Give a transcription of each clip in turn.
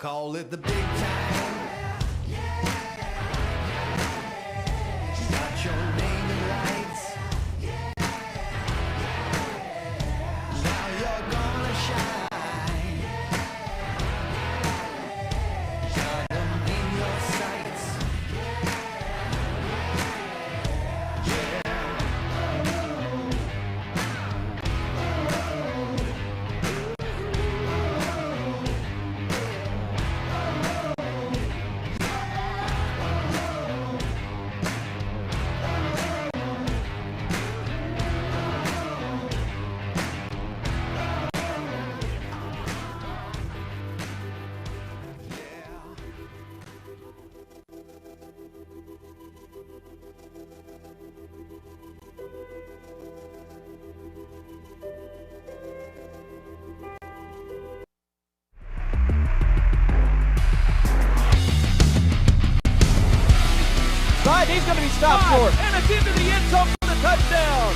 call it the big time. Got your name in lights. Now you're gonna shine. Got them in your sights. He's going to be stopped short. And it's into the end zone for the touchdown.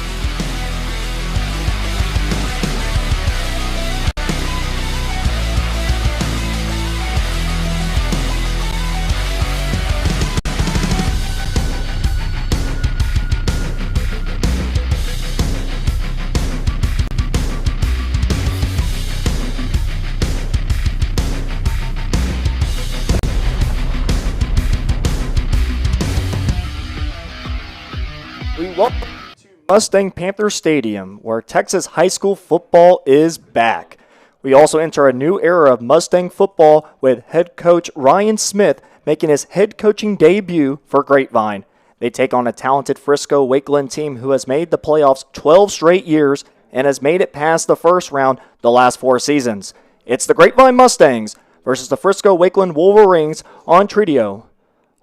Welcome to Mustang Panther Stadium, where Texas high school football is back. We also enter a new era of Mustang football with head coach Ryan Smith making his head coaching debut for Grapevine. They take on a talented Frisco Wakeland team who has made the playoffs 12 straight years and has made it past the first round the last 4 seasons. It's the Grapevine Mustangs versus the Frisco Wakeland Wolverines on Treadio.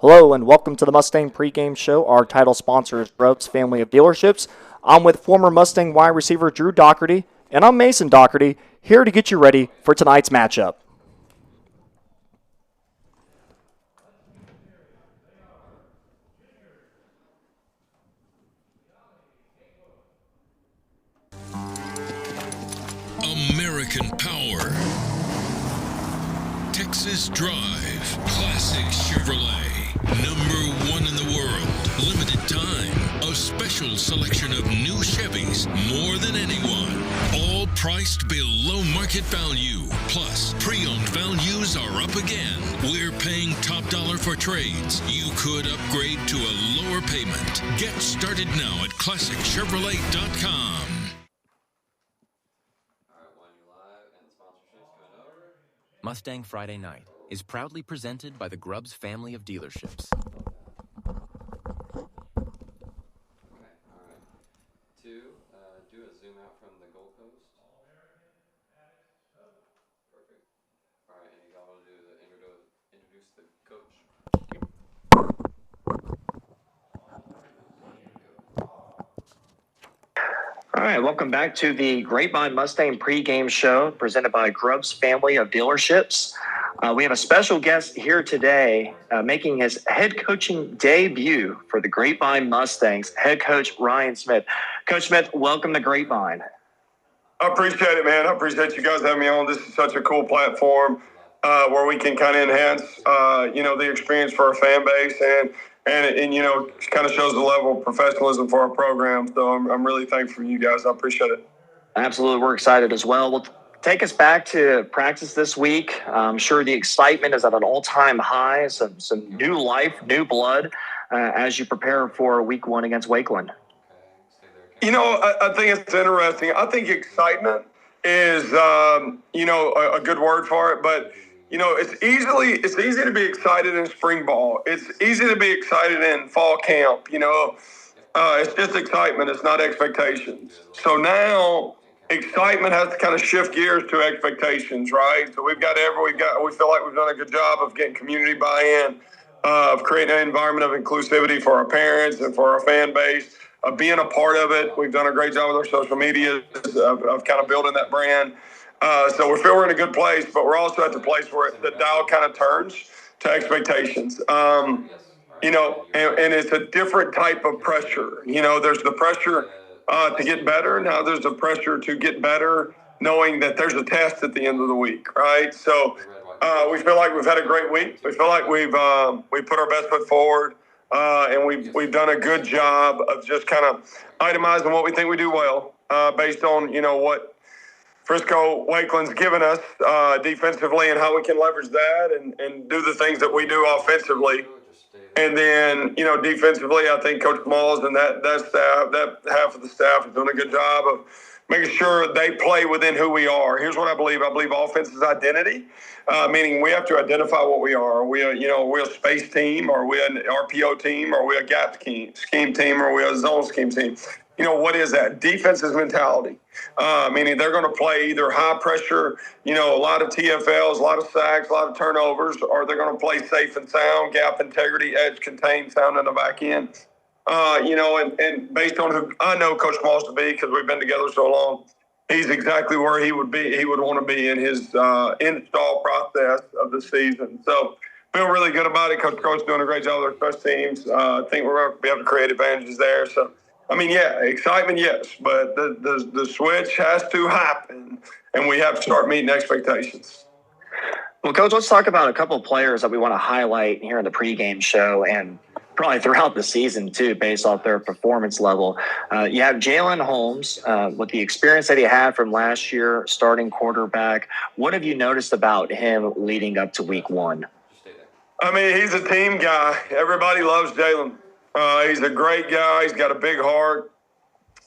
Hello and welcome to the Mustang pregame show. Our title sponsor is Grubbs Family of Dealerships. I'm with former Mustang wide receiver Drew Doherty, and I'm Mason Doherty, here to get you ready for tonight's matchup. American Power. Texas Drive. Classic Chevrolet. Number 1 in the world. Limited time. A special selection of new Chevys. More than anyone. All priced below market value. Plus, pre-owned values are up again. We're paying top dollar for trades. You could upgrade to a lower payment. Get started now at ClassicChevrolet.com. Mustang Friday Night is proudly presented by the Grubbs Family of Dealerships. Do a zoom out from the goalpost. Perfect. All right, and you got to do the introduce the coach. All right, welcome back to the Grapevine Mustang pregame show presented by Grubbs Family of Dealerships. We have a special guest here today making his head coaching debut for the Grapevine Mustangs, head coach Ryan Smith. Coach Smith, welcome to Grapevine. I appreciate it, man. I appreciate you guys having me on. This is such a cool platform where we can kind of enhance, the experience for our fan base and kind of shows the level of professionalism for our program. So I'm really thankful for you guys. I appreciate it. Absolutely. We're excited as well. Well, take us back to practice this week. I'm sure the excitement is at an all-time high, some new life, new blood as you prepare for week 1 against Wakeland. I think it's interesting. I think excitement is, a good word for it. But, it's easy to be excited in spring ball. It's easy to be excited in fall camp. It's just excitement. It's not expectations. So now excitement has to kind of shift gears to expectations, right? So we feel like we've done a good job of getting community buy-in, of creating an environment of inclusivity for our parents and for our fan base. Being a part of it. We've done a great job with our social media of kind of building that brand. So we feel we're in a good place, but we're also at the place where the dial kind of turns to expectations. And it's a different type of pressure. There's the pressure to get better. Now there's the pressure to get better knowing that there's a test at the end of the week, right? So We feel like we've had a great week. We feel like we put our best foot forward, and we've done a good job of just kind of itemizing what we think we do well, based on what Frisco Wakeland's given us defensively and how we can leverage that and do the things that we do offensively. And then, defensively, I think Coach Malls and that staff, that half of the staff is doing a good job of making sure they play within who we are. Here's what I believe. I believe offense is identity, meaning we have to identify what we are. Are we a space team? Are we an RPO team? Are we a gap scheme team? Are we a zone scheme team? What is that? Defense's mentality, meaning they're going to play either high pressure, a lot of TFLs, a lot of sacks, a lot of turnovers, or they're going to play safe and sound, gap integrity, edge contained, sound in the back end. And based on who I know Coach Moss to be, because we've been together so long, he's exactly where he would want to be in his install process of the season. So feel really good about it. Coach Coach's doing a great job with our special teams. I think we're going to be able to create advantages there. So, excitement, yes, but the switch has to happen, and we have to start meeting expectations. Well, Coach, let's talk about a couple of players that we want to highlight here in the pregame show and probably throughout the season, too, based off their performance level. You have Jalen Holmes, with the experience that he had from last year, starting quarterback. What have you noticed about him leading up to week one? He's a team guy. Everybody loves Jalen. He's a great guy. He's got a big heart.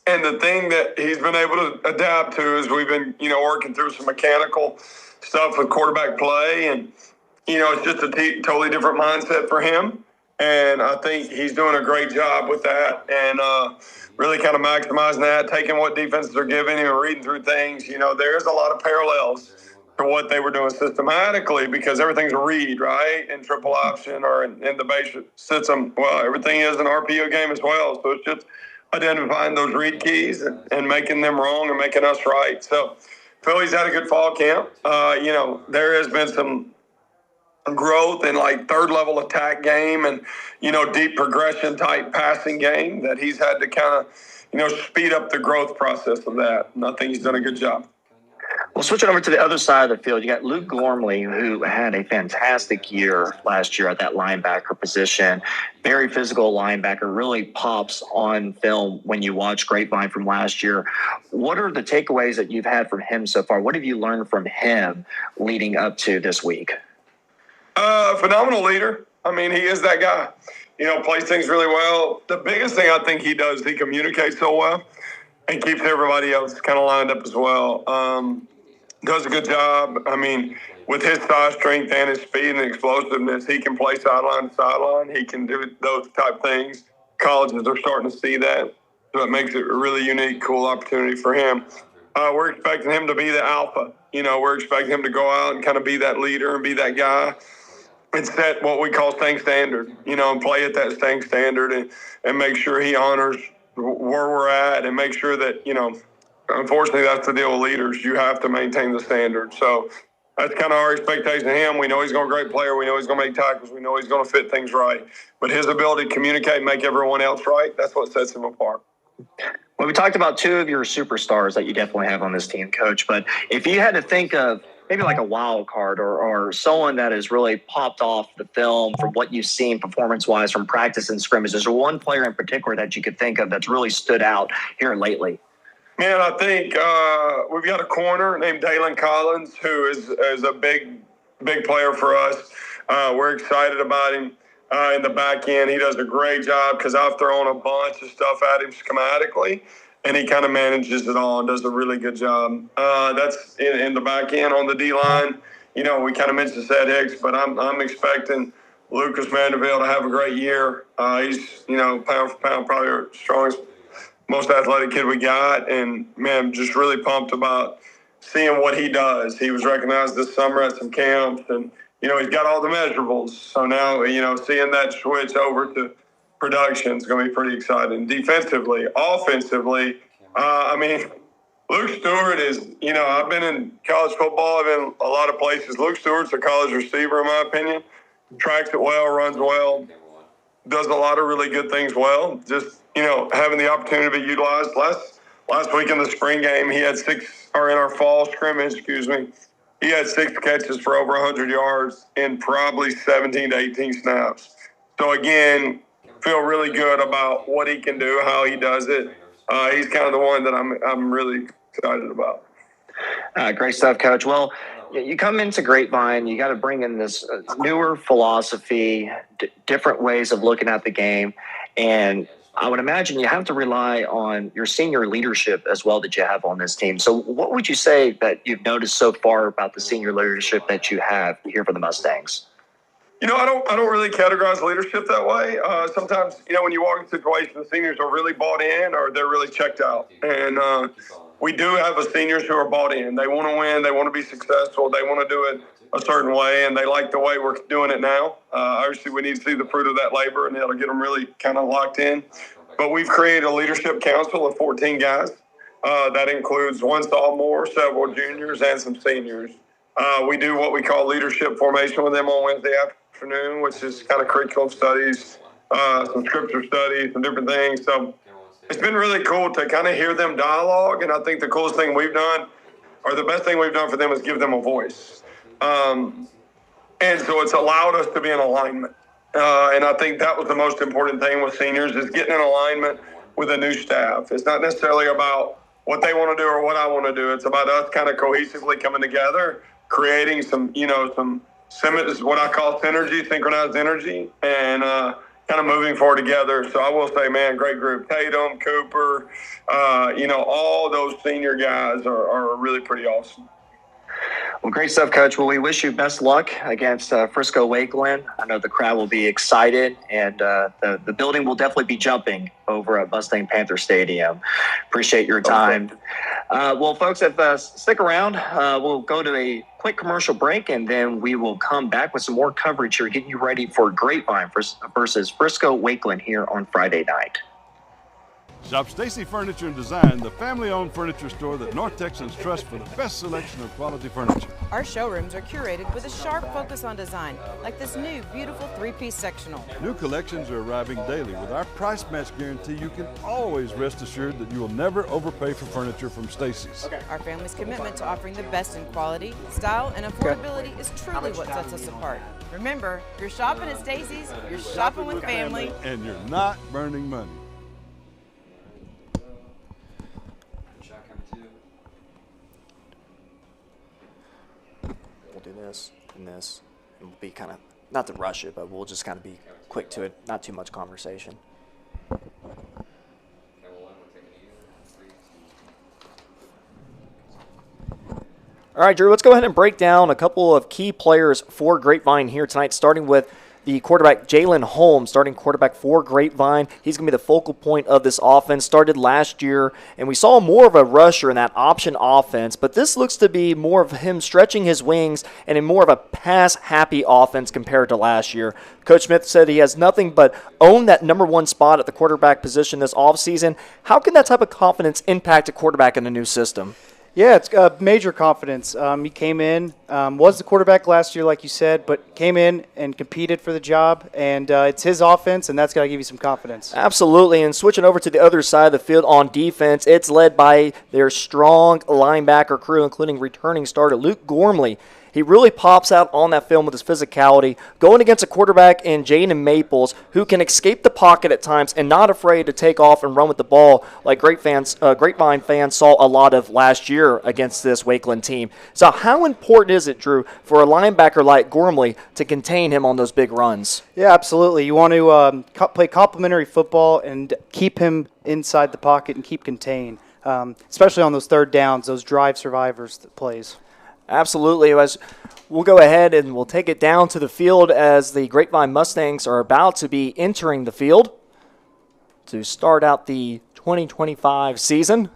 And the thing that he's been able to adapt to is we've been, working through some mechanical stuff with quarterback play. And, it's just a totally different mindset for him. And I think he's doing a great job with that and really kind of maximizing that, taking what defenses are giving him and reading through things. There's a lot of parallels to what they were doing systematically because everything's a read, right? In triple option or in the base system. Well, everything is an RPO game as well. So it's just identifying those read keys and making them wrong and making us right. So Philly's had a good fall camp. There has been some growth in third level attack game and, deep progression type passing game that he's had to kind of, speed up the growth process of that. And I think he's done a good job. Well, switching over to the other side of the field, you got Luke Gormley, who had a fantastic year last year at that linebacker position. Very physical linebacker, really pops on film when you watch Grapevine from last year. What are the takeaways that you've had from him so far? What have you learned from him leading up to this week? Phenomenal leader. He is that guy. Plays things really well. The biggest thing I think he does is he communicates so well and keeps everybody else kind of lined up as well. Does a good job. With his size, strength, and his speed and explosiveness, he can play sideline to sideline. He can do those type things. Colleges are starting to see that. So it makes it a really unique, cool opportunity for him. We're expecting him to be the alpha. We're expecting him to go out and kind of be that leader and be that guy and set what we call Stangs standard, and play at that Stangs standard and make sure he honors where we're at and make sure that, unfortunately that's the deal with leaders. You have to maintain the standard. So that's kind of our expectation of him. We know he's going to be a great player. We know he's going to make tackles. We know he's going to fit things right. But his ability to communicate and make everyone else right, that's what sets him apart. Well, we talked about two of your superstars that you definitely have on this team, Coach. But if you had to think of maybe like a wild card or someone that has really popped off the film from what you've seen performance-wise from practice and scrimmage, is there one player in particular that you could think of that's really stood out here lately? Man, I think we've got a corner named Dalen Collins who is a big player for us. We're excited about him. In the back end, he does a great job because I've thrown a bunch of stuff at him schematically, and he kind of manages it all and does a really good job. That's in the back end. On the D-line, we kind of mentioned Seth Hicks, but I'm expecting Lucas Mandeville to have a great year. He's, pound for pound, probably our strongest, most athletic kid we got, and, man, just really pumped about seeing what he does. He was recognized this summer at some camps, and he's got all the measurables. So now, seeing that switch over to production is going to be pretty exciting. Defensively, offensively, Luke Stewart is, I've been in college football. I've been in a lot of places. Luke Stewart's a college receiver, in my opinion. Tracks it well, runs well, does a lot of really good things well. Just, having the opportunity to be utilized. Last week in the spring game, he had in our fall scrimmage, He had 6 catches for over 100 yards in probably 17 to 18 snaps. So, again, feel really good about what he can do, how he does it. He's kind of the one that I'm really excited about. Great stuff, Coach. Well, you come into Grapevine, you got to bring in this newer philosophy, different ways of looking at the game, and I would imagine you have to rely on your senior leadership as well that you have on this team. So what would you say that you've noticed so far about the senior leadership that you have here for the Mustangs? I don't really categorize leadership that way. Sometimes, when you walk in situations, seniors are really bought in or they're really checked out. And we do have seniors who are bought in. They want to win. They want to be successful. They want to do it a certain way, and they like the way we're doing it now. Obviously, we need to see the fruit of that labor, and that'll get them really kind of locked in. But we've created a leadership council of 14 guys. That includes one sophomore, several juniors, and some seniors. We do what we call leadership formation with them on Wednesday afternoon, which is kind of curriculum studies, some scripture studies, and different things. So it's been really cool to kind of hear them dialogue, and I think the coolest thing we've done, or the best thing we've done for them, is give them a voice. And so it's allowed us to be in alignment. And I think that was the most important thing with seniors, is getting in alignment with a new staff. It's not necessarily about what they want to do or what I want to do. It's about us kind of cohesively coming together, creating some what I call synergy, synchronized energy, and kind of moving forward together. So I will say, man, great group. Tatum, Cooper, all those senior guys are really pretty awesome. Well, great stuff, Coach. Well, we wish you best luck against Frisco Wakeland. I know the crowd will be excited, and the building will definitely be jumping over at Mustang Panther Stadium. Appreciate your time. Well, folks, stick around. We'll go to a quick commercial break, and then we will come back with some more coverage here, getting you ready for Grapevine versus Frisco Wakeland here on Friday night. Shop Stacy Furniture and Design, the family-owned furniture store that North Texans trust for the best selection of quality furniture. Our showrooms are curated with a sharp focus on design, like this new, beautiful 3-piece sectional. New collections are arriving daily. With our price match guarantee, you can always rest assured that you will never overpay for furniture from Stacy's. Our family's commitment to offering the best in quality, style, and affordability is truly what sets us apart. Remember, you're shopping at Stacy's, you're shopping with family, and you're not burning money. We'll do this and this, and we'll be kind of, not to rush it, but we'll just kind of be quick to it, not too much conversation. All right, Drew, let's go ahead and break down a couple of key players for Grapevine here tonight, starting with the quarterback, Jalen Holmes, starting quarterback for Grapevine. He's going to be the focal point of this offense. Started last year, and we saw more of a rusher in that option offense, but this looks to be more of him stretching his wings and in more of a pass-happy offense compared to last year. Coach Smith said he has nothing but own that number one spot at the quarterback position this offseason. How can that type of confidence impact a quarterback in a new system? Yeah, it's major confidence. He came in, was the quarterback last year, like you said, but came in and competed for the job, and it's his offense, and that's got to give you some confidence. Absolutely, and switching over to the other side of the field on defense, it's led by their strong linebacker crew, including returning starter Luke Gormley. He really pops out on that film with his physicality, going against a quarterback in Jaden Maples who can escape the pocket at times and not afraid to take off and run with the ball like Grapevine fans saw a lot of last year against this Wakeland team. So how important is it, Drew, for a linebacker like Gormley to contain him on those big runs? Yeah, absolutely. You want to play complementary football and keep him inside the pocket and keep contained, especially on those third downs, those drive survivors plays. Absolutely. As we'll go ahead and we'll take it down to the field as the Grapevine Mustangs are about to be entering the field to start out the 2025 season.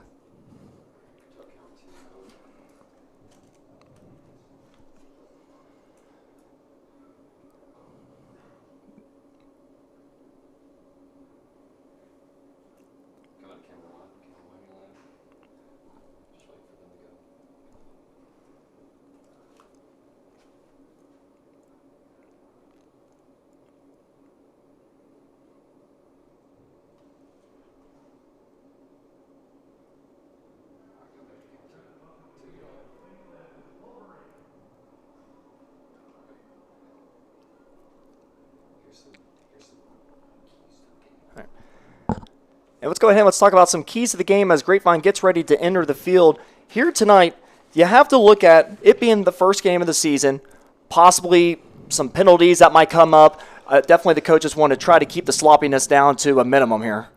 And let's go ahead and let's talk about some keys to the game as Grapevine gets ready to enter the field. Here tonight, you have to look at it being the first game of the season, possibly some penalties that might come up. Definitely the coaches want to try to keep the sloppiness down to a minimum here.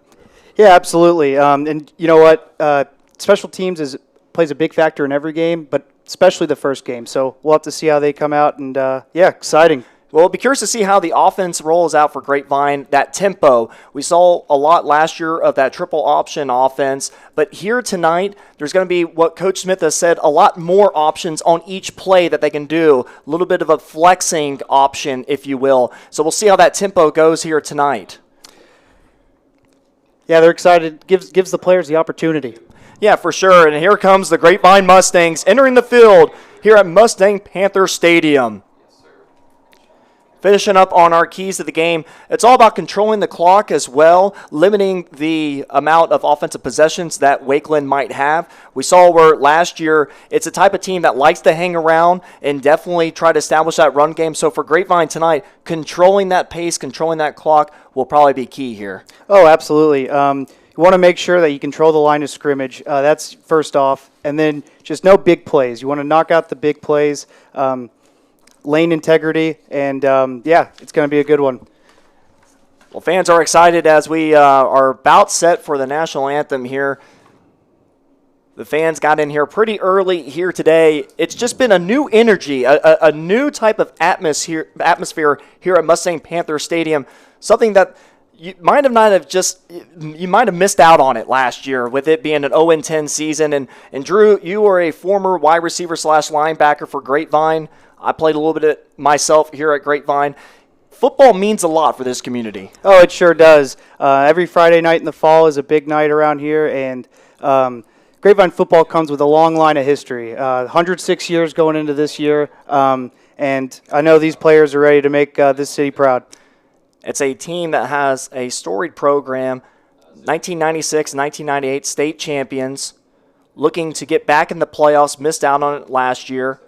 Yeah, absolutely. And you know what? Special teams plays a big factor in every game, but especially the first game. So we'll have to see how they come out. And, yeah, exciting. Well, we'll be curious to see how the offense rolls out for Grapevine, that tempo. We saw a lot last year of that triple option offense, but here tonight, there's going to be what Coach Smith has said, a lot more options on each play that they can do, a little bit of a flexing option, if you will. So we'll see how that tempo goes here tonight. Yeah, they're excited. Gives the players the opportunity. Yeah, for sure. And here comes the Grapevine Mustangs entering the field here at Mustang Panther Stadium. Finishing up on our keys to the game, it's all about controlling the clock as well, limiting the amount of offensive possessions that Wakeland might have. We saw where last year it's a type of team that likes to hang around and definitely try to establish that run game. So for Grapevine tonight, controlling that pace, controlling that clock will probably be key here. Oh, absolutely. You want to make sure that you control the line of scrimmage. That's first off. And then just no big plays. You want to knock out the big plays. Lane integrity, and yeah, it's going to be a good one. Well, fans are excited as we are about set for the national anthem here. The fans got in here pretty early here today. It's just been a new energy, a new type of atmosphere here at Mustang Panther Stadium, something that you might have missed out on it last year with it being an 0-10 season. And Drew, you were a former wide receiver / linebacker for Grapevine. I played a little bit myself here at Grapevine. Football means a lot for this community. Oh, it sure does. Every Friday night in the fall is a big night around here, and Grapevine football comes with a long line of history. 106 years going into this year, and I know these players are ready to make this city proud. It's a team that has a storied program, 1996, 1998 state champions, looking to get back in the playoffs, missed out on it last year.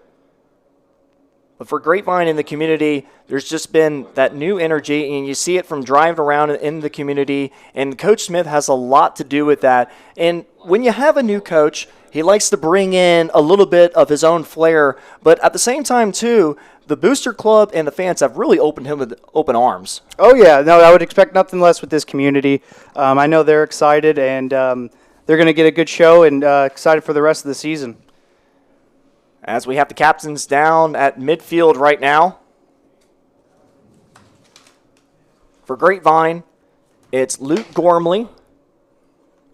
But for Grapevine in the community, there's just been that new energy, and you see it from driving around in the community, and Coach Smith has a lot to do with that. And when you have a new coach, he likes to bring in a little bit of his own flair, but at the same time, too, the Booster Club and the fans have really opened him with open arms. Oh, yeah. No, I would expect nothing less with this community. I know they're excited, and they're going to get a good show and excited for the rest of the season. As we have the captains down at midfield right now. For Grapevine, it's Luke Gormley,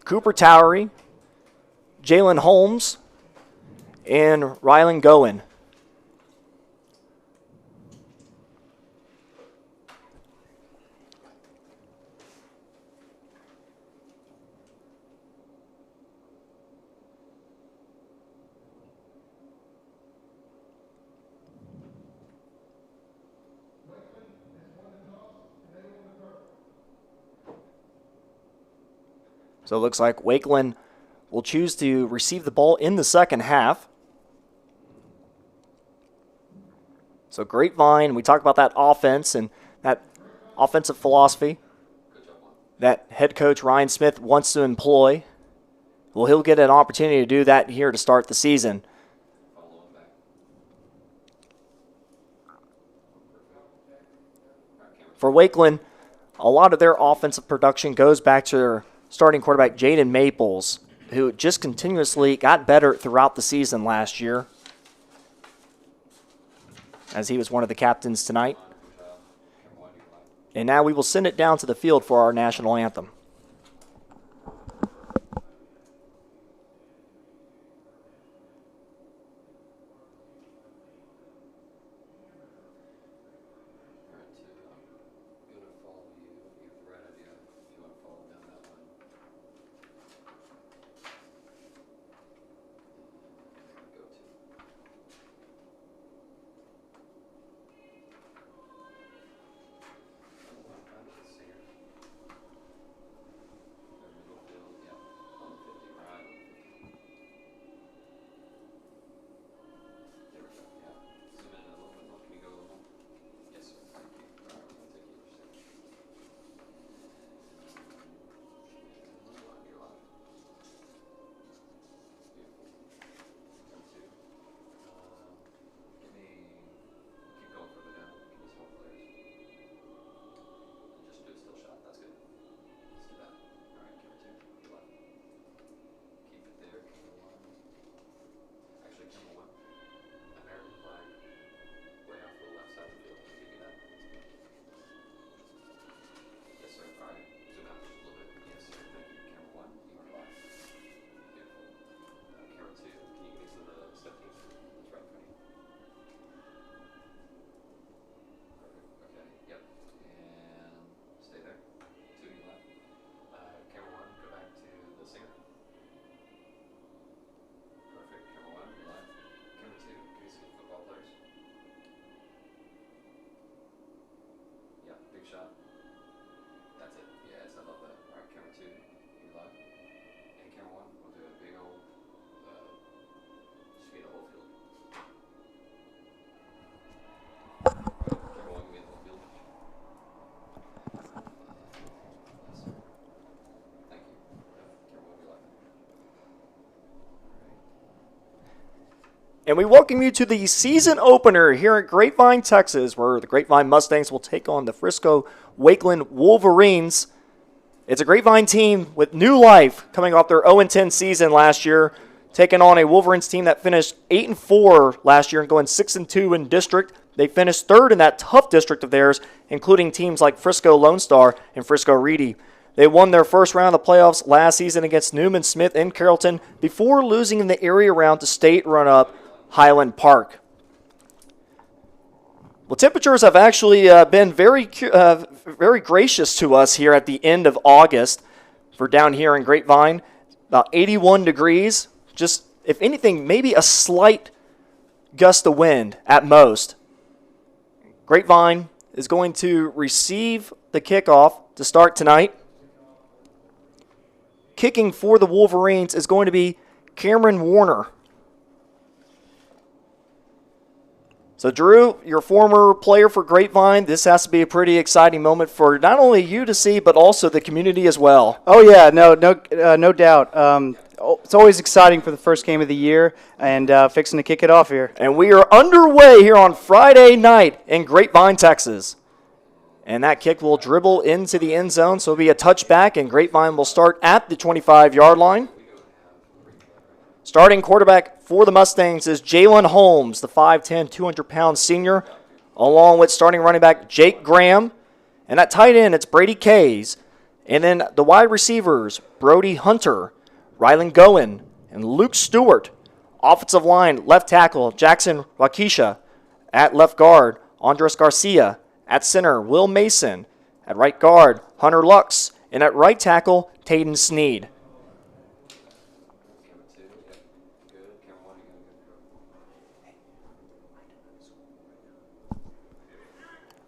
Cooper Towery, Jalen Holmes, and Rylan Goen. So it looks like Wakeland will choose to receive the ball in the second half. So Grapevine, we talked about that offense and that offensive philosophy that head coach Ryan Smith wants to employ. Well, he'll get an opportunity to do that here to start the season. For Wakeland, a lot of their offensive production goes back to their starting quarterback Jaden Maples, who just continuously got better throughout the season last year, as he was one of the captains tonight. And now we will send it down to the field for our national anthem. And we welcome you to the season opener here at Grapevine, Texas, where the Grapevine Mustangs will take on the Frisco Wakeland Wolverines. It's a Grapevine team with new life coming off their 0-10 season last year, taking on a Wolverines team that finished 8-4 last year and going 6-2 in district. They finished third in that tough district of theirs, including teams like Frisco Lone Star and Frisco Reedy. They won their first round of the playoffs last season against Newman Smith in Carrollton before losing in the area round to state run-up Highland Park. Well, temperatures have actually been very gracious to us here at the end of August. For down here in Grapevine, about 81 degrees. Just, if anything, maybe a slight gust of wind at most. Grapevine is going to receive the kickoff to start tonight. Kicking for the Wolverines is going to be Cameron Warner. So, Drew, your former player for Grapevine, this has to be a pretty exciting moment for not only you to see, but also the community as well. Oh, yeah, no doubt. It's always exciting for the first game of the year and fixing to kick it off here. And we are underway here on Friday night in Grapevine, Texas. And that kick will dribble into the end zone, so it'll be a touchback, and Grapevine will start at the 25-yard line. Starting quarterback for the Mustangs is Jalen Holmes, the 5'10", 200-pound senior, along with starting running back Jake Graham. And at tight end, it's Brady Kays. And then the wide receivers, Brody Hunter, Rylan Goen, and Luke Stewart. Offensive line, left tackle, Jackson Wakisha. At left guard, Andres Garcia. At center, Will Mason. At right guard, Hunter Lux. And at right tackle, Tayden Sneed.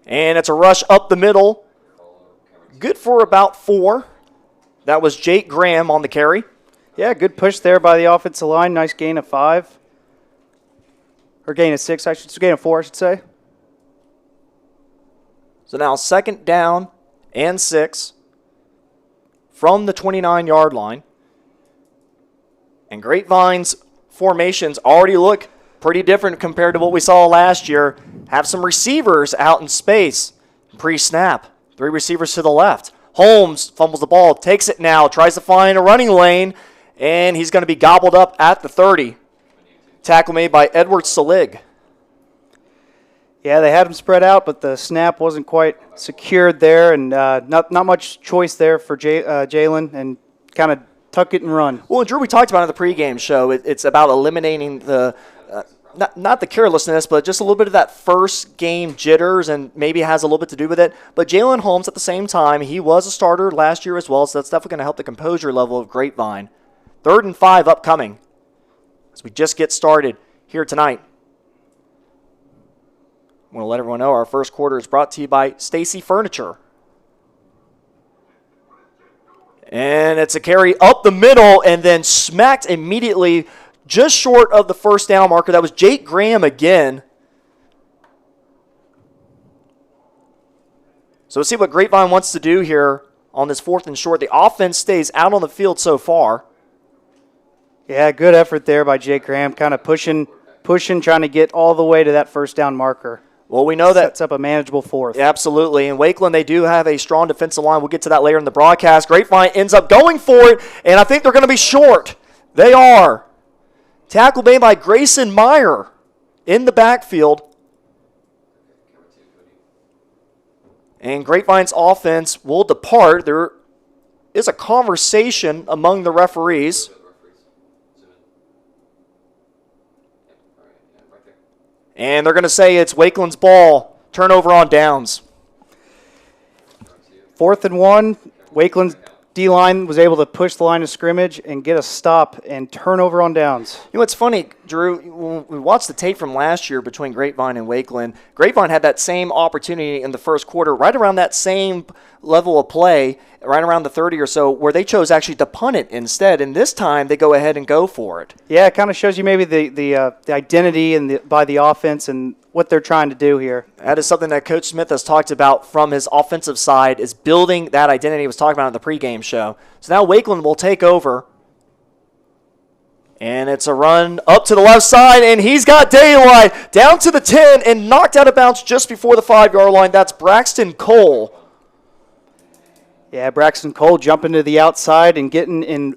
And it's a rush up the middle. Good for about 4. That was Jake Graham on the carry. Yeah, good push there by the offensive line. Nice gain of 5. Or gain of 6, gain of 4, I should say. So now second down and 6 from the 29-yard line. And Grapevine's formations already look pretty different compared to what we saw last year. Have some receivers out in space. Pre-snap. 3 receivers to the left. Holmes fumbles the ball, takes it now, tries to find a running lane, and he's going to be gobbled up at the 30. Tackle made by Edward Salig. Yeah, they had him spread out, but the snap wasn't quite secured there, and not much choice there for Jalen, and kind of tuck it and run. Well, Drew, we talked about it in the pregame show. It's about eliminating the not the carelessness, but just a little bit of that first game jitters, and maybe has a little bit to do with it. But Jalen Holmes, at the same time, he was a starter last year as well, so that's definitely going to help the composure level of Grapevine. 3rd and 5 upcoming as we just get started here tonight. I want to let everyone know our first quarter is brought to you by Stacy Furniture. And it's a carry up the middle and then smacked immediately just short of the first down marker. That was Jake Graham again. So let's see what Grapevine wants to do here on this 4th and short. The offense stays out on the field so far. Yeah, good effort there by Jake Graham, kind of pushing, trying to get all the way to that first down marker. Well, we know that sets up a manageable 4th. Yeah, absolutely. In Wakeland, they do have a strong defensive line. We'll get to that later in the broadcast. Grapevine ends up going for it, and I think they're going to be short. They are. Tackle made by Grayson Meyer in the backfield. And Grapevine's offense will depart. There is a conversation among the referees. And they're going to say it's Wakeland's ball. Turnover on downs. 4th and 1. Wakeland's D-line was able to push the line of scrimmage and get a stop and turnover on downs. You know what's funny, Drew, when we watched the tape from last year between Grapevine and Wakeland, Grapevine had that same opportunity in the first quarter, right around that same level of play, right around the 30 or so, where they chose actually to punt it instead, and this time they go ahead and go for it. Yeah, it kind of shows you maybe the identity and by the offense and what they're trying to do here. That is something that Coach Smith has talked about from his offensive side, is building that identity he was talking about in the pregame show. So now Wakeland will take over. And it's a run up to the left side, and he's got daylight down to the 10 and knocked out of bounds just before the 5-yard line. That's Braxton Cole. Yeah, Braxton Cole jumping to the outside and getting in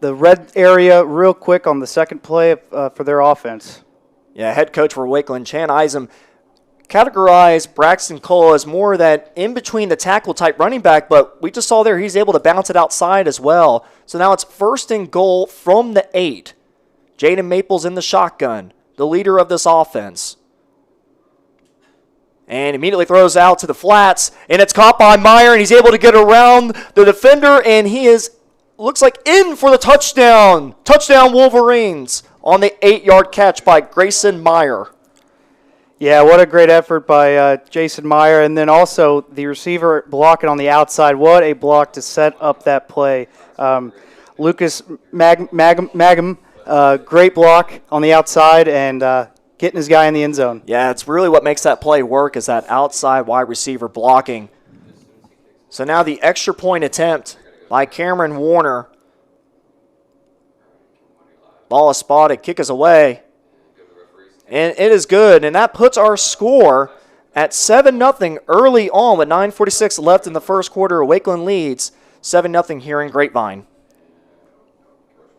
the red area real quick on the second play for their offense. Yeah, head coach for Wakeland, Chan Isom, categorized Braxton Cole as more that in-between the tackle type running back, but we just saw there he's able to bounce it outside as well. So now it's 1st and goal from the 8. Jaden Maples in the shotgun, the leader of this offense. And immediately throws out to the flats, and it's caught by Meyer, and he's able to get around the defender, and he looks like in for the touchdown. Touchdown Wolverines on the 8-yard catch by Grayson Meyer. Yeah, what a great effort by Jason Meyer. And then also the receiver blocking on the outside. What a block to set up that play. Lucas Magum, great block on the outside and getting his guy in the end zone. Yeah, it's really what makes that play work is that outside wide receiver blocking. So now the extra point attempt by Cameron Warner. Ball is spotted, kick is away. And it is good, and that puts our score at 7-0 early on with 9:46 left in the first quarter. Wakeland leads 7-0 here in Grapevine.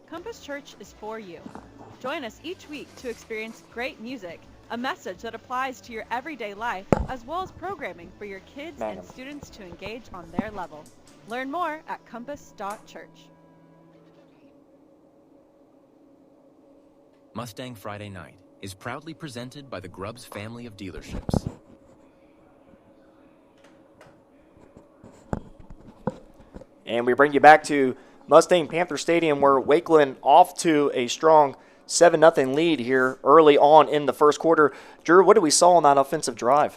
Compass Church is for you. Join us each week to experience great music, a message that applies to your everyday life, as well as programming for your kids and students to engage on their level. Learn more at compass.church. Mustang Friday Night is proudly presented by the Grubbs family of dealerships. And we bring you back to Mustang Panther Stadium where Wakeland off to a strong 7-0 lead here early on in the first quarter. Drew, what did we saw on that offensive drive?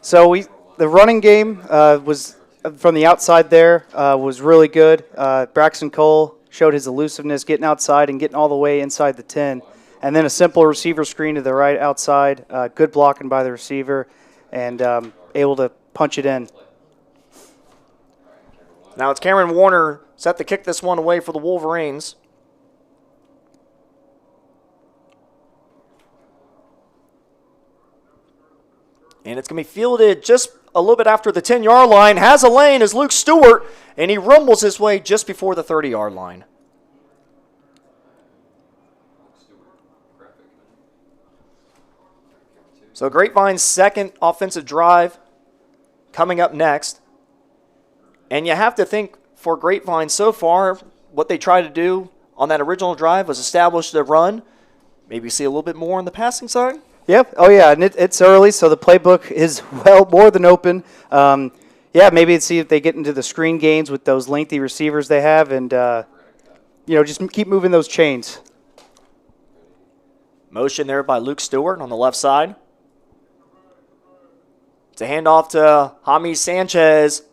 So the running game was from the outside there was really good. Braxton Cole showed his elusiveness getting outside and getting all the way inside the 10. And then a simple receiver screen to the right outside, good blocking by the receiver, and able to punch it in. Now it's Cameron Warner set to kick this one away for the Wolverines. And it's going to be fielded just a little bit after the 10-yard line. Has a lane is Luke Stewart, and he rumbles his way just before the 30-yard line. So Grapevine's second offensive drive coming up next. And you have to think for Grapevine so far, what they tried to do on that original drive was establish the run. Maybe see a little bit more on the passing side. Yep. Oh, yeah, and it's early, so the playbook is, well, more than open. Yeah, maybe see if they get into the screen games with those lengthy receivers they have and, just keep moving those chains. Motion there by Luke Stewart on the left side. It's a handoff to Jaime Sanchez.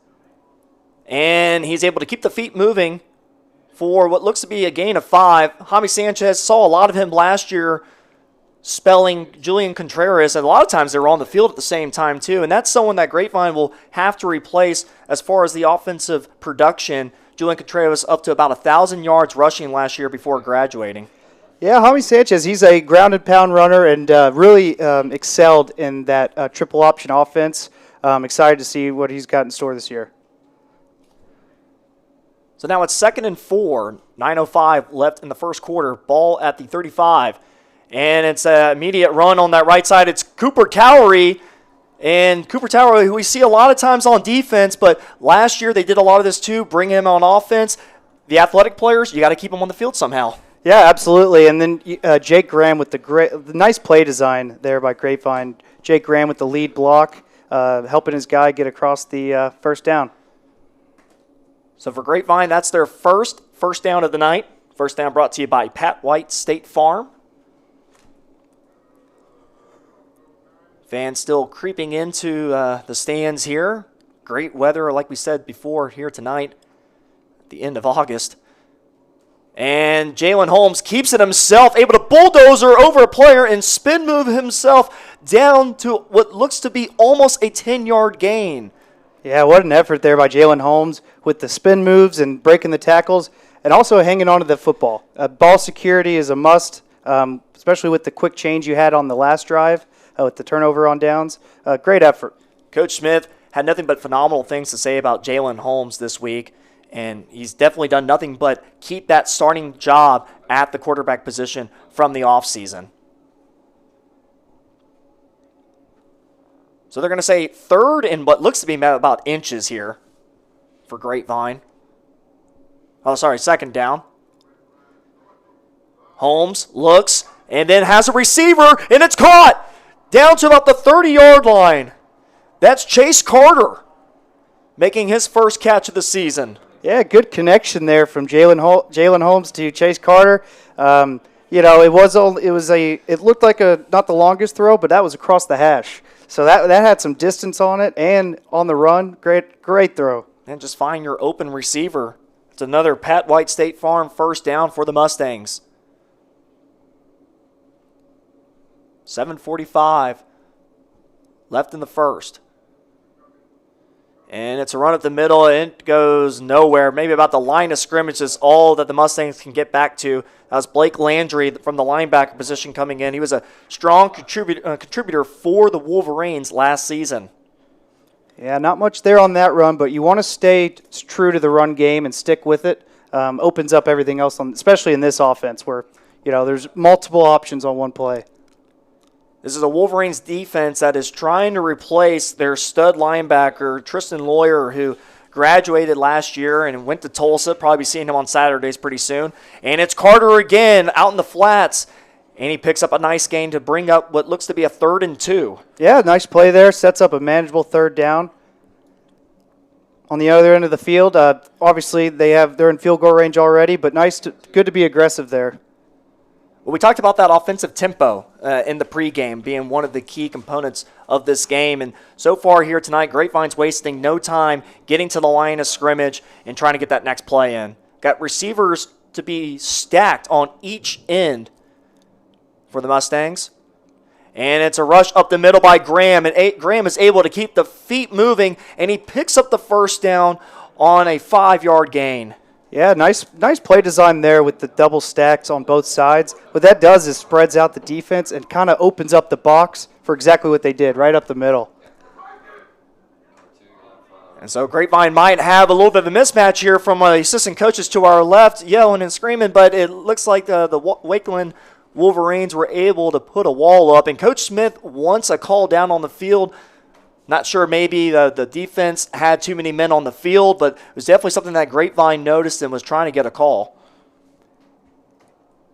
And he's able to keep the feet moving for what looks to be a gain of 5. Jaime Sanchez, saw a lot of him last year spelling Julian Contreras. And a lot of times they were on the field at the same time too. And that's someone that Grapevine will have to replace as far as the offensive production. Julian Contreras up to about 1,000 yards rushing last year before graduating. Yeah, Jaime Sanchez, he's a grounded-pound runner and really excelled in that triple option offense. Excited to see what he's got in store this year. So now it's 2nd and 4, 9:05 left in the first quarter. Ball at the 35. And it's an immediate run on that right side. It's Cooper Towery. And Cooper Towery, who we see a lot of times on defense, but last year they did a lot of this too, bring him on offense. The athletic players, you got to keep them on the field somehow. Yeah, absolutely. And then Jake Graham with the nice play design there by Grapevine. Jake Graham with the lead block, helping his guy get across the first down. So for Grapevine, that's their first down of the night. First down brought to you by Pat White State Farm. Fans still creeping into the stands here. Great weather, like we said before, here tonight at the end of August. And Jalen Holmes keeps it himself, able to bulldozer over a player and spin move himself down to what looks to be almost a 10-yard gain. Yeah, what an effort there by Jalen Holmes with the spin moves and breaking the tackles. and also hanging on to the football. Ball security is a must, especially with the quick change you had on the last drive with the turnover on downs. Great effort. Coach Smith had nothing but phenomenal things to say about Jalen Holmes this week, and he's definitely done nothing but keep that starting job at the quarterback position from the offseason. So they're going to say third and what looks to be about inches here for Grapevine. Second down. Holmes looks and then has a receiver, and it's caught down to about the 30-yard line. That's Chase Carter making his first catch of the season. Yeah, good connection there from Jalen Holmes to Chase Carter. It looked like not the longest throw, but that was across the hash. So that had some distance on it and on the run. Great throw. And just find your open receiver. It's another Pat White State Farm first down for the Mustangs. 7:45 left in the first. And it's a run up the middle, and it goes nowhere. Maybe about the line of scrimmage is all that the Mustangs can get back to. That was Blake Landry from the linebacker position coming in. He was a strong contributor for the Wolverines last season. Yeah, not much there on that run, but you want to stay true to the run game and stick with it. Opens up everything else, especially in this offense where there's multiple options on one play. This is a Wolverines defense that is trying to replace their stud linebacker, Tristan Lawyer, who graduated last year and went to Tulsa. Probably be seeing him on Saturdays pretty soon. And it's Carter again out in the flats. And he picks up a nice gain to bring up what looks to be a 3rd and 2. Yeah, nice play there. Sets up a manageable 3rd down. On the other end of the field, obviously they're in field goal range already, but good to be aggressive there. Well, we talked about that offensive tempo in the pregame being one of the key components of this game. And so far here tonight, Grapevine's wasting no time getting to the line of scrimmage and trying to get that next play in. Got receivers to be stacked on each end for the Mustangs. And it's a rush up the middle by Graham. And Graham is able to keep the feet moving, and he picks up the first down on a 5-yard gain. Yeah, nice play design there with the double stacks on both sides. What that does is spreads out the defense and kind of opens up the box for exactly what they did, right up the middle. And so Grapevine might have a little bit of a mismatch here from assistant coaches to our left yelling and screaming, but it looks like the Wakeland Wolverines were able to put a wall up. And Coach Smith wants a call down on the field. Not sure, maybe the defense had too many men on the field, but it was definitely something that Grapevine noticed and was trying to get a call.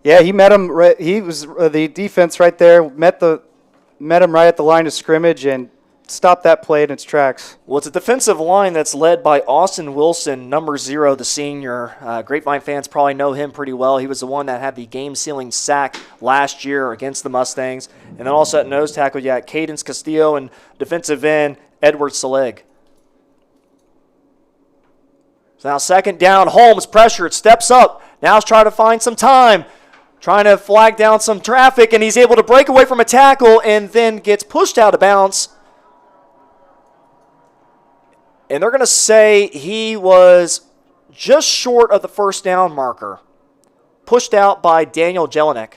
Yeah, he met him. He was the defense right there. Met him right at the line of scrimmage and stopped that play in its tracks. Well, it's a defensive line that's led by Austin Wilson, number 0, the senior. Grapevine fans probably know him pretty well. He was the one that had the game-sealing sack last year against the Mustangs. And then also at nose tackle, you got Cadence Castillo and defensive end Edward Selig. So now 2nd down, Holmes pressured, steps up. Now he's trying to find some time, trying to flag down some traffic, and he's able to break away from a tackle and then gets pushed out of bounds. And they're going to say he was just short of the first down marker. Pushed out by Daniel Jelinek.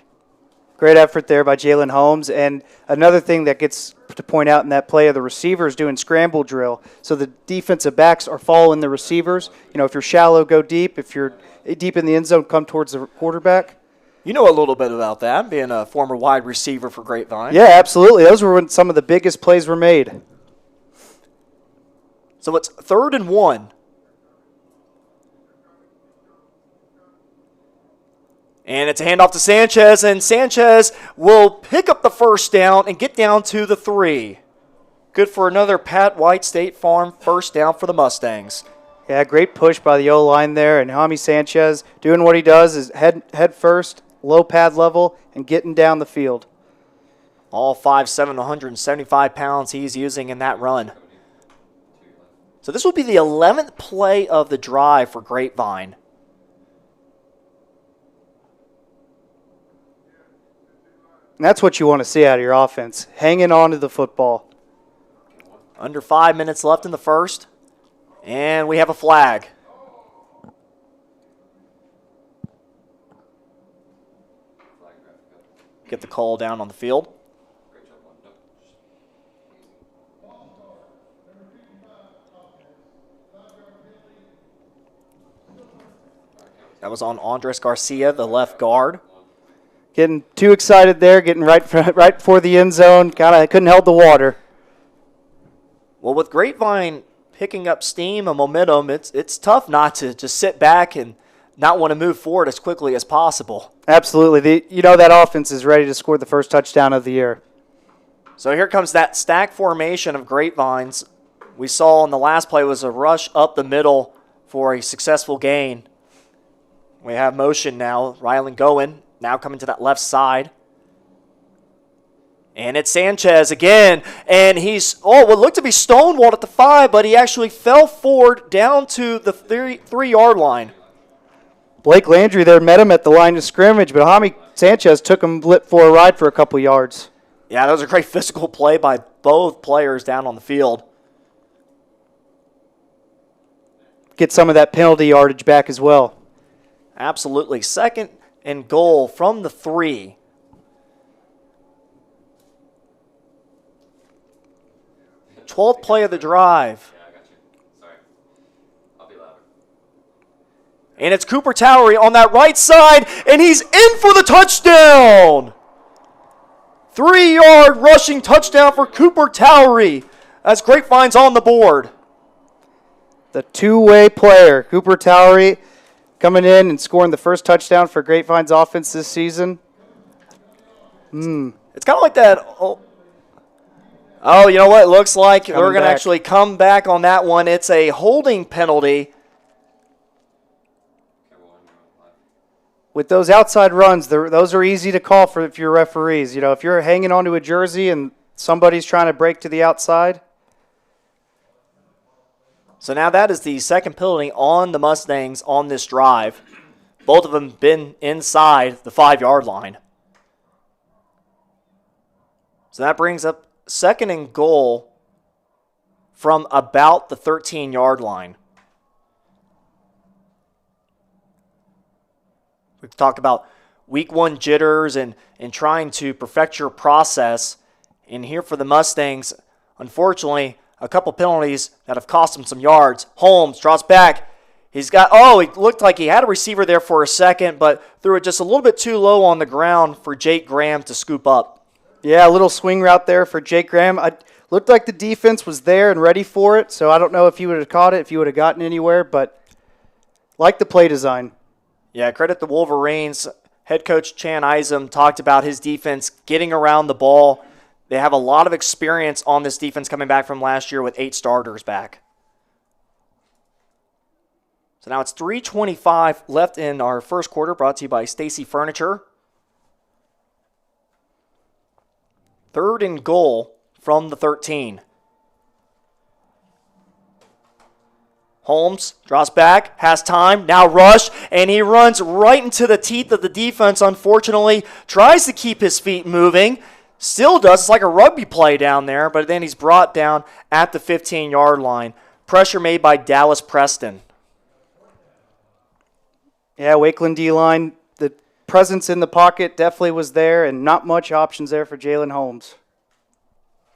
Great effort there by Jalen Holmes. And another thing that gets to point out in that play are the receivers doing scramble drill. So the defensive backs are following the receivers. If you're shallow, go deep. If you're deep in the end zone, come towards the quarterback. You know a little bit about that, being a former wide receiver for Grapevine. Yeah, absolutely. Those were when some of the biggest plays were made. So it's 3rd and 1. And it's a handoff to Sanchez, and Sanchez will pick up the first down and get down to the 3. Good for another Pat White State Farm first down for the Mustangs. Yeah, great push by the O-line there, and Jaime Sanchez doing what he does is head first, low pad level, and getting down the field. All 5'7", 175 pounds he's using in that run. So this will be the 11th play of the drive for Grapevine. And that's what you want to see out of your offense, hanging on to the football. Under 5 minutes left in the first, and we have a flag. get the call down on the field. That was on Andres Garcia, the left guard. Getting too excited there, getting right before the end zone. Couldn't hold the water. Well, with Grapevine picking up steam and momentum, it's tough not to just sit back and not want to move forward as quickly as possible. Absolutely. That offense is ready to score the first touchdown of the year. So here comes that stack formation of Grapevines. We saw in the last play was a rush up the middle for a successful gain. We have motion now. Rylan Goen now coming to that left side. And it's Sanchez again. And he's, what looked to be stonewalled at the 5, but he actually fell forward down to the 3-yard line. Blake Landry there met him at the line of scrimmage, but Jaime Sanchez took him for a ride for a couple yards. Yeah, that was a great physical play by both players down on the field. Get some of that penalty yardage back as well. Absolutely. 2nd and goal from the 3. Twelfth play of the drive. Yeah, I got you. Sorry. I'll be louder. And it's Cooper Towery on that right side, and he's in for the touchdown. 3-yard rushing touchdown for Cooper Towery as Grapevine's on the board. The two-way player, Cooper Towery, coming in and scoring the first touchdown for Grapevine's offense this season. It's kind of like that. Oh, you know what? It looks like we're going to actually come back on that one. It's a holding penalty. With those outside runs, those are easy to call for if you're referees. If you're hanging onto a jersey and somebody's trying to break to the outside. So now that is the second penalty on the Mustangs on this drive. Both of them been inside the 5-yard line. So that brings up 2nd and goal from about the 13-yard line. We've talked about week 1 jitters and trying to perfect your process. And here for the Mustangs, unfortunately, a couple penalties that have cost him some yards. Holmes draws back. He looked like he had a receiver there for a second, but threw it just a little bit too low on the ground for Jake Graham to scoop up. Yeah, a little swing route there for Jake Graham. Looked like the defense was there and ready for it, so I don't know if he would have caught it, if he would have gotten anywhere, but like the play design. Yeah, credit the Wolverines. Head coach Chan Isom talked about his defense getting around the ball. They have a lot of experience on this defense coming back from last year with 8 starters back. So now it's 3:25 left in our first quarter, brought to you by Stacy Furniture. 3rd and goal from the 13. Holmes draws back, has time, now rush, and he runs right into the teeth of the defense, unfortunately. Tries to keep his feet moving. Still does. It's like a rugby play down there, but then he's brought down at the 15-yard line. Pressure made by Dallas Preston. Yeah, Wakeland D-line, the presence in the pocket definitely was there, and not much options there for Jalen Holmes.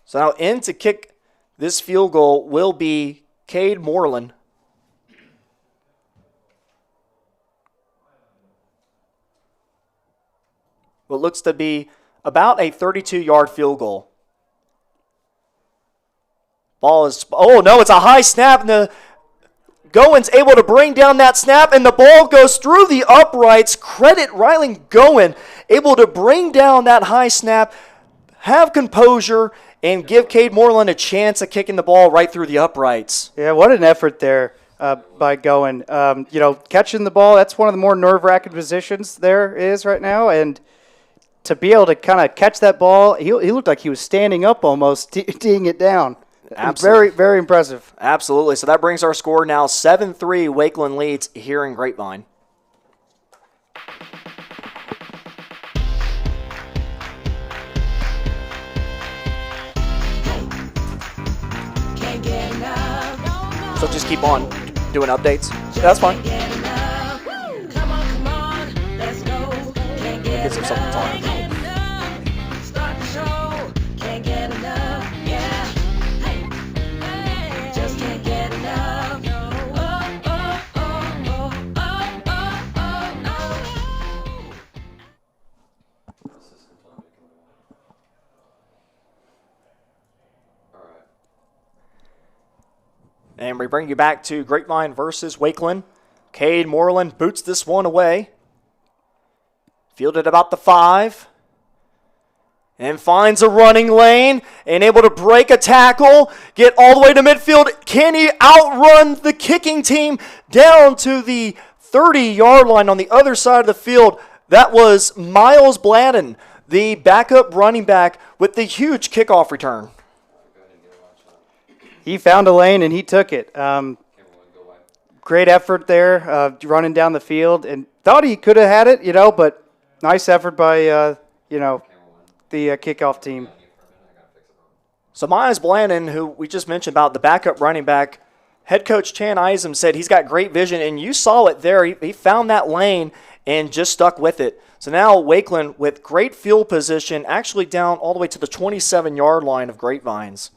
So now in to kick this field goal will be Cade Moreland. What looks to be about a 32-yard field goal. Ball is, it's a high snap, and the Goen's able to bring down that snap, and the ball goes through the uprights. Credit Rylan Goen, able to bring down that high snap, have composure, and give Cade Moreland a chance of kicking the ball right through the uprights. Yeah, what an effort there by Goen. Catching the ball, that's one of the more nerve-wracking positions there is right now, and to be able to kind of catch that ball, he looked like he was standing up almost, teeing it down. Absolutely. Very, very impressive. Absolutely. So that brings our score now 7-3. Wakeland leads here in Grapevine. So just keep on doing updates. That's fine. It gives him something to talk about. And we bring you back to Grapevine versus Wakeland. Cade Moreland boots this one away. Fielded about the 5. And finds a running lane and able to break a tackle, get all the way to midfield. Can he outrun the kicking team down to the 30-yard line on the other side of the field? That was Miles Bladden, the backup running back with the huge kickoff return. He found a lane and he took it. Great effort there, running down the field, and thought he could have had it, but nice effort by, the kickoff team. So Miles Blandon, who we just mentioned about the backup running back, head coach Chan Isom said he's got great vision, and you saw it there. He found that lane and just stuck with it. So now Wakeland with great field position, actually down all the way to the 27-yard line of Grapevines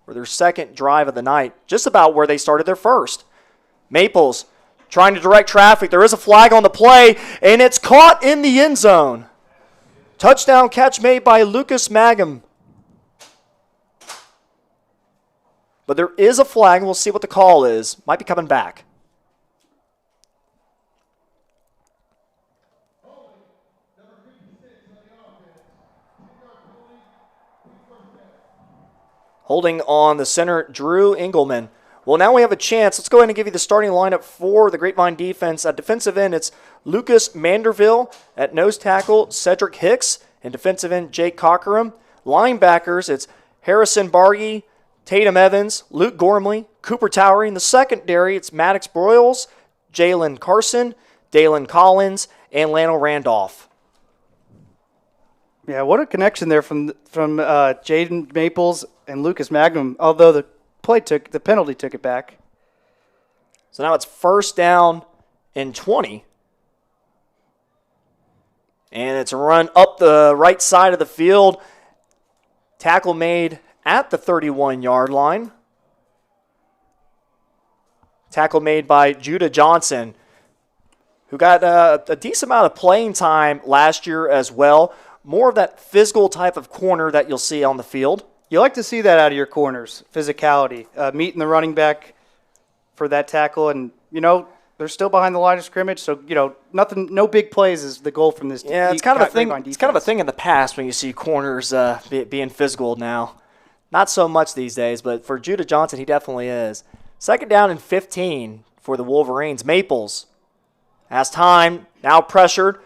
for their second drive of the night, just about where they started their first. Maples trying to direct traffic. There is a flag on the play, and it's caught in the end zone. Touchdown catch made by Lucas Mangum. But there is a flag, and we'll see what the call is. Might be coming back. Holding on the center, Drew Engelman. Well, now we have a chance. Let's go ahead and give you the starting lineup for the Grapevine defense. At defensive end, it's Lucas Manderville. At nose tackle, Cedric Hicks. And defensive end, Jake Cockerham. Linebackers, it's Harrison Bargy, Tatum Evans, Luke Gormley, Cooper Towery. In the secondary, it's Maddox Broyles, Jalen Carson, Dalen Collins, and Lano Randolph. Yeah, what a connection there from Jaden Maples and Lucas Magnum, although the penalty took it back. So now it's first down and 20. And it's a run up the right side of the field. Tackle made at the 31-yard line. Tackle made by Judah Johnson, who got a decent amount of playing time last year as well. More of that physical type of corner that you'll see on the field. You like to see that out of your corners, physicality, meeting the running back for that tackle, and they're still behind the line of scrimmage, so no big plays is the goal from this. Yeah, it's kind of a thing. It's kind of a thing in the past when you see corners being physical now. Not so much these days, but for Judah Johnson, he definitely is. Second down and 15 for the Wolverines. Maples has time, now pressured,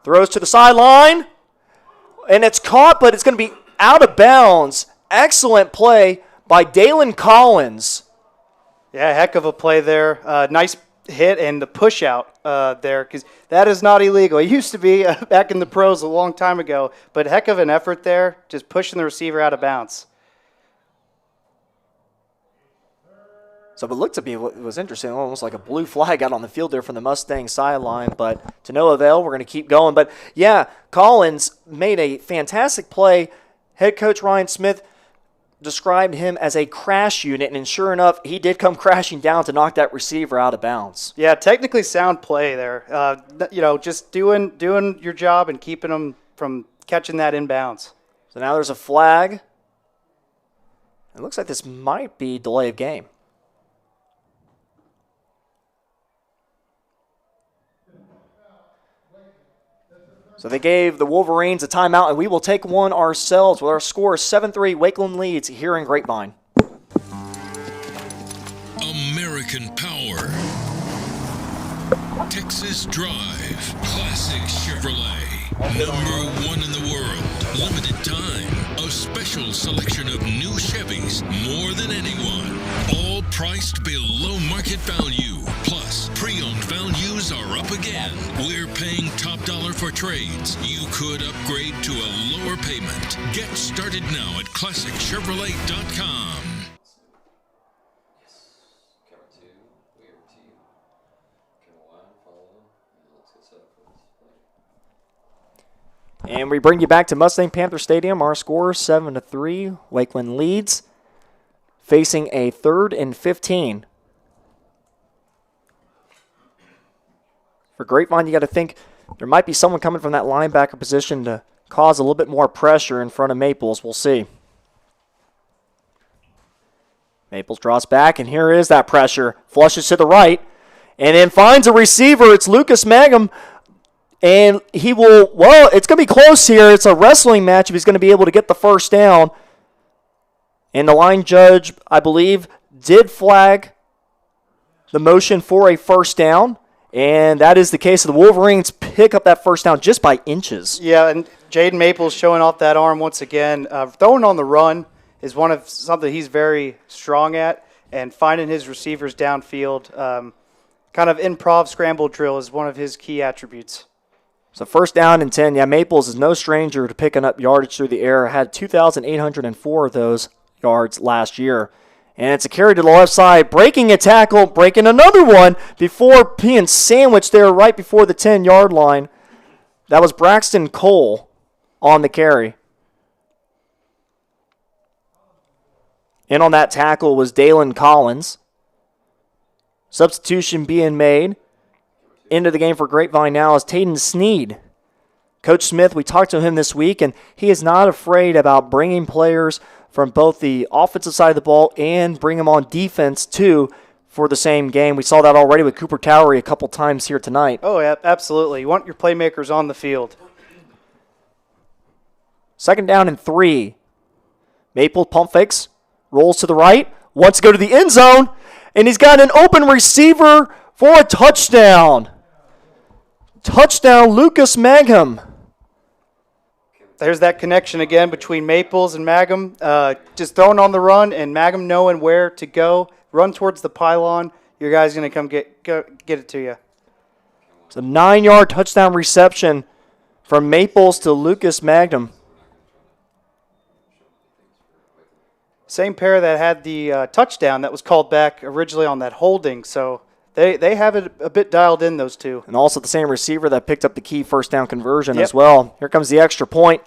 throws to the sideline, and it's caught, but it's going to be out of bounds. Excellent play by Dalen Collins. Yeah, heck of a play there. Nice hit and the push out there, because that is not illegal. It used to be back in the pros a long time ago, but heck of an effort there, just pushing the receiver out of bounds. So it looked to be what was interesting, almost like a blue flag out on the field there from the Mustang sideline, but to no avail. We're going to keep going. But, yeah, Collins made a fantastic play. Head coach Ryan Smith described him as a crash unit, and sure enough, he did come crashing down to knock that receiver out of bounds. Yeah, technically sound play there. Just doing your job and keeping them from catching that inbounds. So now there's a flag. It looks like this might be delay of game. So they gave the Wolverines a timeout, and we will take one ourselves with our score 7-3. Wakeland leads here in Grapevine. American Power. Texas Drive. Classic Chevrolet. Number 1 in the world. Limited time. A special selection of new Chevys. More than anyone. All priced below market value. Plus, pre-owned values are up again. We're paying top dollar for trades. You could upgrade to a lower payment. Get started now at ClassicChevrolet.com. Camera 2, we are T. Camera 1, follow. And let's get set up for this play. And we bring you back to Mustang Panther Stadium. Our score 7-3. Wakeland leads, facing a 3rd and 15. For Grapevine, you got to think there might be someone coming from that linebacker position to cause a little bit more pressure in front of Maples. We'll see. Maples draws back, and here is that pressure. Flushes to the right, and then finds a receiver. It's Lucas Mangum, and he will, well, it's going to be close here. It's a wrestling match if he's going to be able to get the first down. And the line judge, I believe, did flag the motion for a first down, and that is the case. The Wolverines pick up that first down just by inches. Yeah, and Jaden Maples showing off that arm once again. Throwing on the run is one of something he's very strong at, and finding his receivers downfield, kind of improv scramble drill is one of his key attributes. So first down and 10. Yeah, Maples is no stranger to picking up yardage through the air. Had 2,804 of those yards last year. And it's a carry to the left side, breaking a tackle, breaking another one before being sandwiched there right before the 10-yard line. That was Braxton Cole on the carry. In on that tackle was Dalen Collins. Substitution being made. Into the game for Grapevine now is Tayden Sneed. Coach Smith, we talked to him this week, and he is not afraid about bringing players from both the offensive side of the ball and bring them on defense, too, for the same game. We saw that already with Cooper Towery a couple times here tonight. Oh, yeah, absolutely. You want your playmakers on the field. Second down and 3. Maple pump fakes, rolls to the right, wants to go to the end zone, and he's got an open receiver for a touchdown. Touchdown, Lucas Mangum. There's that connection again between Maples and Mangum. Just throwing on the run and Mangum knowing where to go. Run towards the pylon. Your guy's going to come get it to you. It's a 9-yard touchdown reception from Maples to Lucas Mangum. Same pair that had the touchdown that was called back originally on that holding. So they have it a bit dialed in, those two. And also the same receiver that picked up the key first down conversion as well. Here comes the extra point.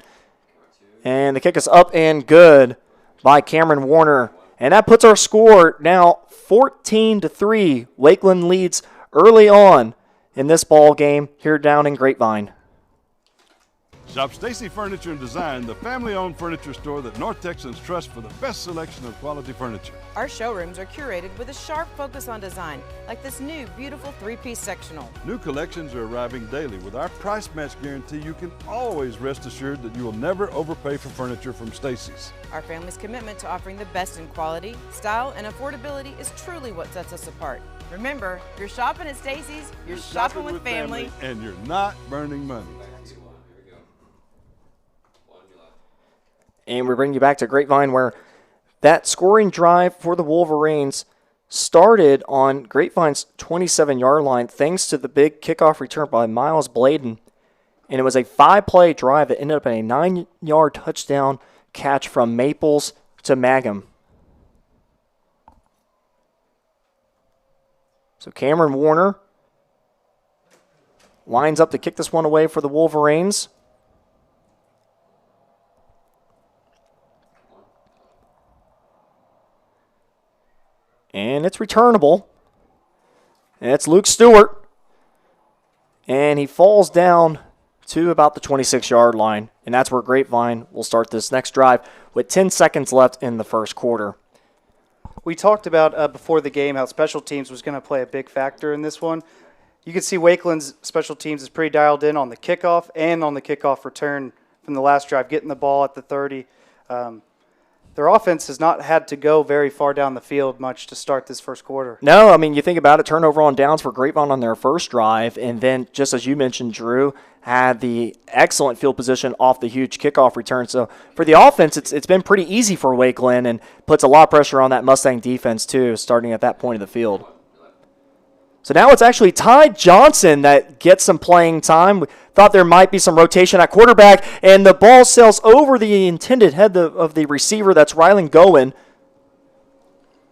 And the kick is up and good by Cameron Warner. And that puts our score now 14-3. Wakeland leads early on in this ball game here down in Grapevine. Shop Stacy Furniture and Design, the family-owned furniture store that North Texans trust for the best selection of quality furniture. Our showrooms are curated with a sharp focus on design, like this new, beautiful 3-piece sectional. New collections are arriving daily. With our price match guarantee, you can always rest assured that you will never overpay for furniture from Stacy's. Our family's commitment to offering the best in quality, style, and affordability is truly what sets us apart. Remember, you're shopping at Stacy's, you're shopping with family, and you're not burning money. And we bring you back to Grapevine, where that scoring drive for the Wolverines started on Grapevine's 27-yard line thanks to the big kickoff return by Miles Bladen. And it was a 5-play drive that ended up in a 9-yard touchdown catch from Maples to Mangum. So Cameron Warner lines up to kick this one away for the Wolverines. And it's returnable. And it's Luke Stewart. And he falls down to about the 26-yard line. And that's where Grapevine will start this next drive with 10 seconds left in the first quarter. We talked about before the game how special teams was going to play a big factor in this one. You can see Wakeland's special teams is pretty dialed in on the kickoff and on the kickoff return from the last drive, getting the ball at the 30. Their offense has not had to go very far down the field much to start this first quarter. No, I mean, you think about it, turnover on downs for Grapevine on their first drive, and then, just as you mentioned, Drew, had the excellent field position off the huge kickoff return. So for the offense, it's been pretty easy for Wakeland and puts a lot of pressure on that Mustang defense, too, starting at that point of the field. So now it's actually Ty Johnson that gets some playing time. We thought there might be some rotation at quarterback, and the ball sails over the intended head of the receiver. That's Rylan Gowen.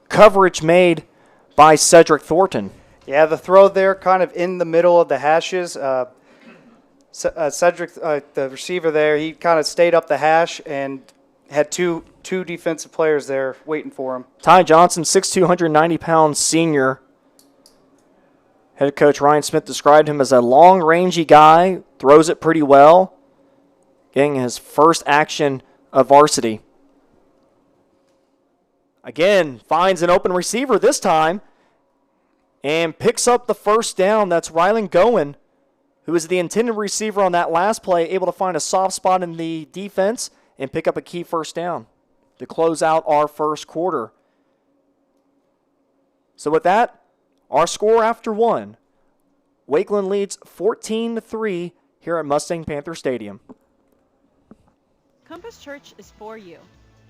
Coverage made by Cedric Thornton. Yeah, the throw there kind of in the middle of the hashes. Cedric, the receiver there, he kind of stayed up the hash and had two defensive players there waiting for him. Ty Johnson, 6'2", 190-pound senior. Head coach Ryan Smith described him as a long-rangey guy, throws it pretty well, getting his first action of varsity. Again, finds an open receiver this time and picks up the first down. That's Rylan Goen, who is the intended receiver on that last play, able to find a soft spot in the defense and pick up a key first down to close out our first quarter. So with that, our score after one, Wakeland leads 14-3 here at Mustang Panther Stadium. Compass Church is for you.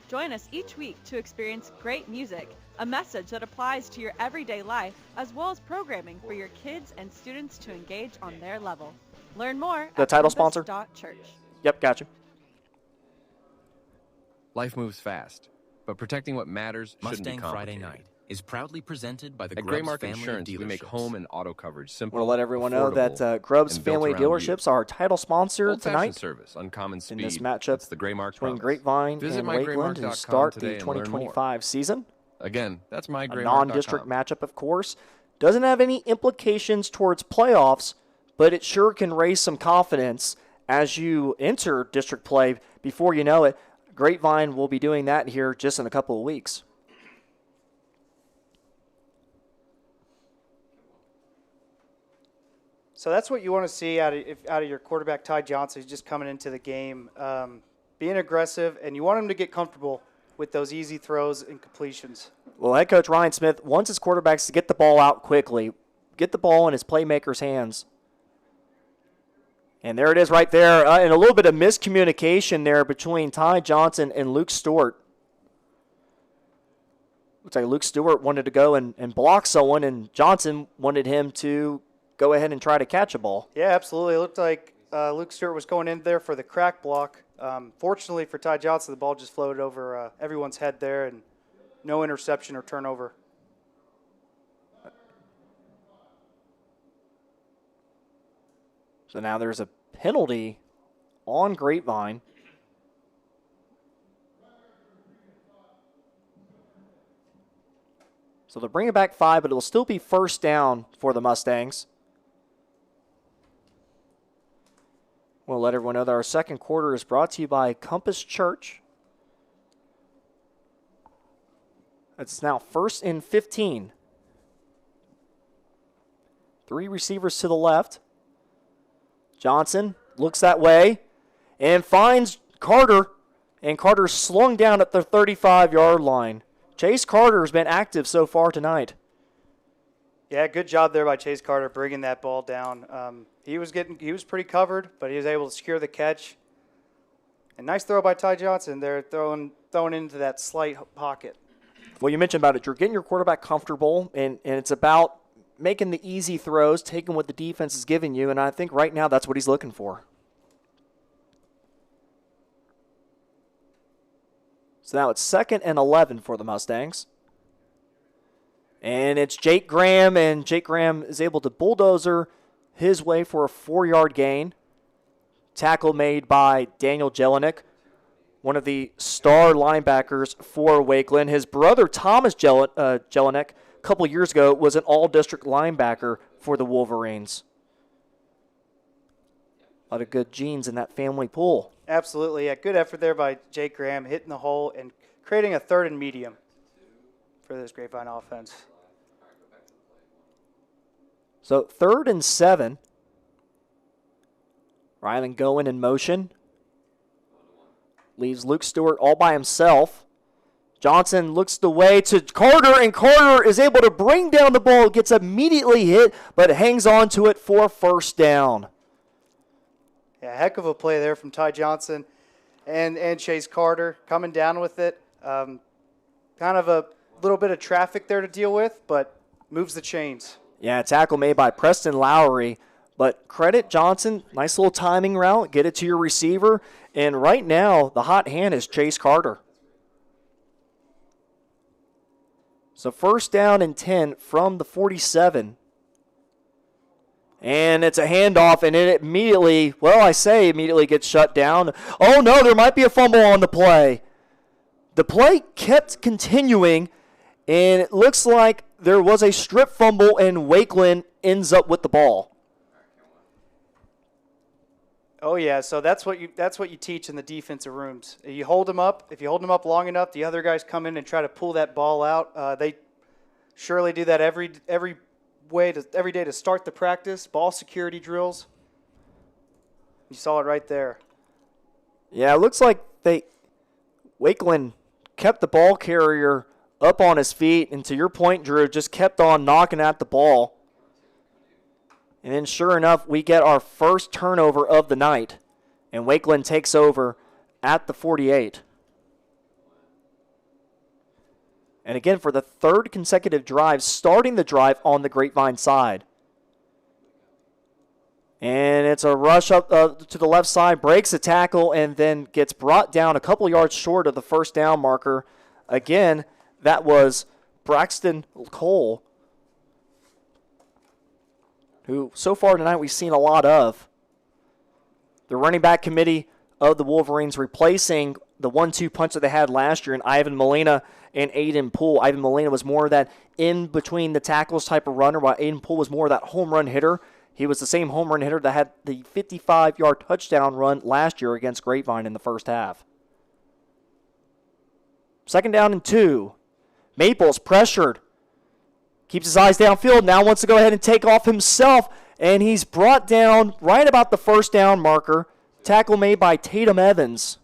Join us each week to experience great music, a message that applies to your everyday life, as well as programming for your kids and students to engage on their level. Learn more The at title sponsor? compass.church. Yep, gotcha. Life moves fast, but protecting what matters shouldn't be Mustang Friday complicated. Night is proudly presented by the At Grubbs Graymark family Insurance, of we make dealerships. home and auto coverage I simple. want to let everyone know that Grubbs and built Family around you. Dealerships are our title sponsor Old-fashioned tonight service, uncommon speed. in this matchup It's the Graymark between promise. Grapevine Visit and Wakeland to mygraymark.com start today the and learn more. 2025 season. Again, that's A mygraymark.com. non-district matchup, of course. Doesn't have any implications towards playoffs, but it sure can raise some confidence as you enter district play. Before you know it, Grapevine will be doing that here just in a couple of weeks. So that's what you want to see out of your quarterback, Ty Johnson. He's just coming into the game, being aggressive, and you want him to get comfortable with those easy throws and completions. Well, head coach Ryan Smith wants his quarterbacks to get the ball out quickly, get the ball in his playmakers' hands. And there it is right there, and a little bit of miscommunication there between Ty Johnson and Luke Stewart. Looks like Luke Stewart wanted to go and block someone, and Johnson wanted him to go ahead and try to catch a ball. Yeah, absolutely. It looked like Luke Stewart was going in there for the crack block. Fortunately for Ty Johnson, the ball just floated over everyone's head there, and no interception or turnover. So now there's a penalty on Grapevine. So they'll bring it back 5, but it'll still be first down for the Mustangs. We'll let everyone know that our second quarter is brought to you by Compass Church. It's now 1st and 15. 3 receivers to the left. Johnson looks that way and finds Carter, and Carter's slung down at the 35-yard line. Chase Carter has been active so far tonight. Yeah, good job there by Chase Carter bringing that ball down. He was pretty covered, but he was able to secure the catch. And nice throw by Ty Johnson there, throwing into that slight pocket. Well, you mentioned about it. You're getting your quarterback comfortable, and it's about making the easy throws, taking what the defense is giving you, and I think right now that's what he's looking for. So now it's 2nd and 11 for the Mustangs. And it's Jake Graham, and Jake Graham is able to bulldozer his way for a 4-yard gain. Tackle made by Daniel Jelinek, one of the star linebackers for Wakeland. His brother, Thomas Jelinek, a couple years ago, was an all-district linebacker for the Wolverines. A lot of good genes in that family pool. Absolutely. Yeah, good effort there by Jake Graham, hitting the hole and creating a 3rd and medium for this Grapevine offense. So 3rd and 7. Rylan Goen in motion. Leaves Luke Stewart all by himself. Johnson looks the way to Carter, and Carter is able to bring down the ball, gets immediately hit, but hangs on to it for first down. Yeah, heck of a play there from Ty Johnson and Chase Carter coming down with it. Kind of a little bit of traffic there to deal with, but moves the chains. Yeah, tackle made by Preston Lowry, but credit Johnson, nice little timing route, get it to your receiver, and right now the hot hand is Chase Carter. So first down and 10 from the 47. And it's a handoff, and it immediately, immediately gets shut down. Oh, no, there might be a fumble on the play. The play kept continuing, and it looks like there was a strip fumble, and Wakeland ends up with the ball. Oh yeah, so that's what you teach in the defensive rooms. You hold them up. If you hold them up long enough, the other guys come in and try to pull that ball out. They surely do that every day to start the practice. Ball security drills. You saw it right there. Yeah, it looks like Wakeland kept the ball carrier up on his feet, and to your point, Drew, just kept on knocking at the ball. And then sure enough, we get our first turnover of the night, and Wakeland takes over at the 48. And again, for the third consecutive drive, starting the drive on the Grapevine side. And it's a rush up to the left side, breaks a tackle, and then gets brought down a couple yards short of the first down marker. Again, that was Braxton Cole, who so far tonight we've seen a lot of. The running back committee of the Wolverines replacing the 1-2 punch that they had last year in Ivan Molina and Aiden Poole. Ivan Molina was more of that in-between the tackles type of runner, while Aiden Poole was more of that home run hitter. He was the same home run hitter that had the 55-yard touchdown run last year against Grapevine in the first half. 2nd down and 2. Maples pressured. Keeps his eyes downfield. Now wants to go ahead and take off himself. And he's brought down right about the first down marker. Tackle made by Tatum Evans.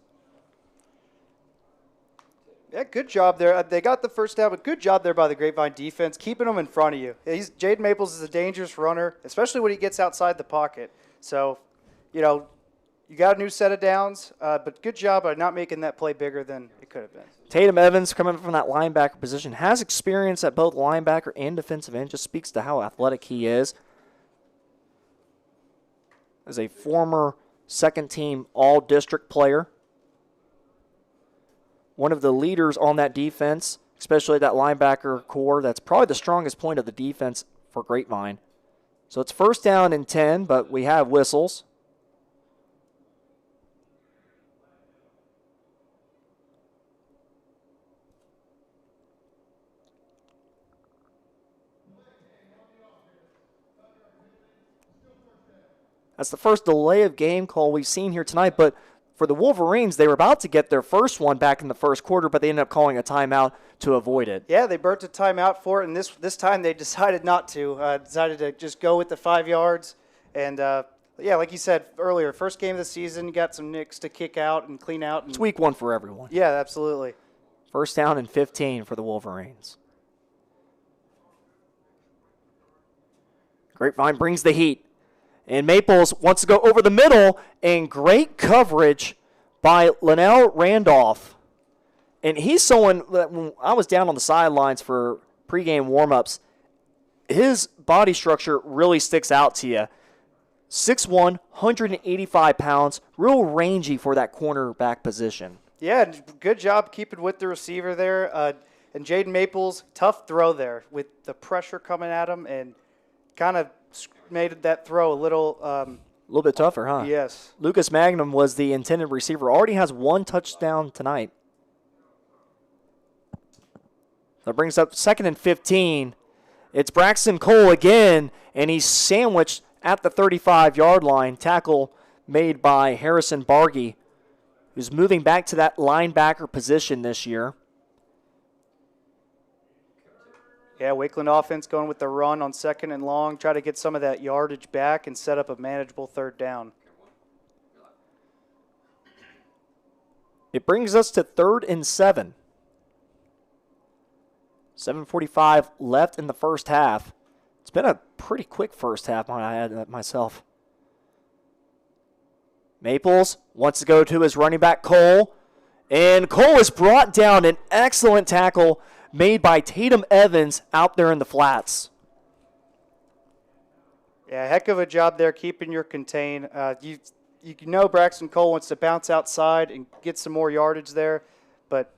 Yeah, good job there. They got the first down, but good job there by the Grapevine defense, keeping them in front of you. Jaden Maples is a dangerous runner, especially when he gets outside the pocket. So, you got a new set of downs, but good job by not making that play bigger than it could have been. Tatum Evans, coming from that linebacker position, has experience at both linebacker and defensive end. Just speaks to how athletic he is. As a former second-team all-district player. One of the leaders on that defense, especially that linebacker core. That's probably the strongest point of the defense for Grapevine. So it's 1st down and 10, but we have whistles. That's the first delay of game call we've seen here tonight, but for the Wolverines, they were about to get their first one back in the first quarter, but they ended up calling a timeout to avoid it. Yeah, they burnt a timeout for it, and this time they decided not to. Decided to just go with the 5 yards. And, yeah, like you said earlier, first game of the season, got some nicks to kick out and clean out. It's week 1 for everyone. Yeah, absolutely. 1st down and 15 for the Wolverines. Grapevine brings the heat. And Maples wants to go over the middle, and great coverage by Linnell Randolph. And he's someone that when I was down on the sidelines for pregame warm-ups, his body structure really sticks out to you. 6'1", 185 pounds, real rangy for that cornerback position. Yeah, good job keeping with the receiver there. And Jaden Maples, tough throw there with the pressure coming at him and kind of made that throw a little bit tougher, huh? Yes. Lucas Magnum was the intended receiver. Already has 1 touchdown tonight. That brings up 2nd and 15. It's Braxton Cole again, and he's sandwiched at the 35-yard line. Tackle made by Harrison Bargy, who's moving back to that linebacker position this year. Yeah, Wakeland offense going with the run on 2nd and long, try to get some of that yardage back and set up a manageable 3rd down. It brings us to 3rd and 7. 7:45 left in the first half. It's been a pretty quick first half, might I add that myself. Maples wants to go to his running back, Cole. And Cole is brought down. An excellent tackle made by Tatum Evans out there in the flats. Yeah, heck of a job there keeping your contain. You know Braxton Cole wants to bounce outside and get some more yardage there, but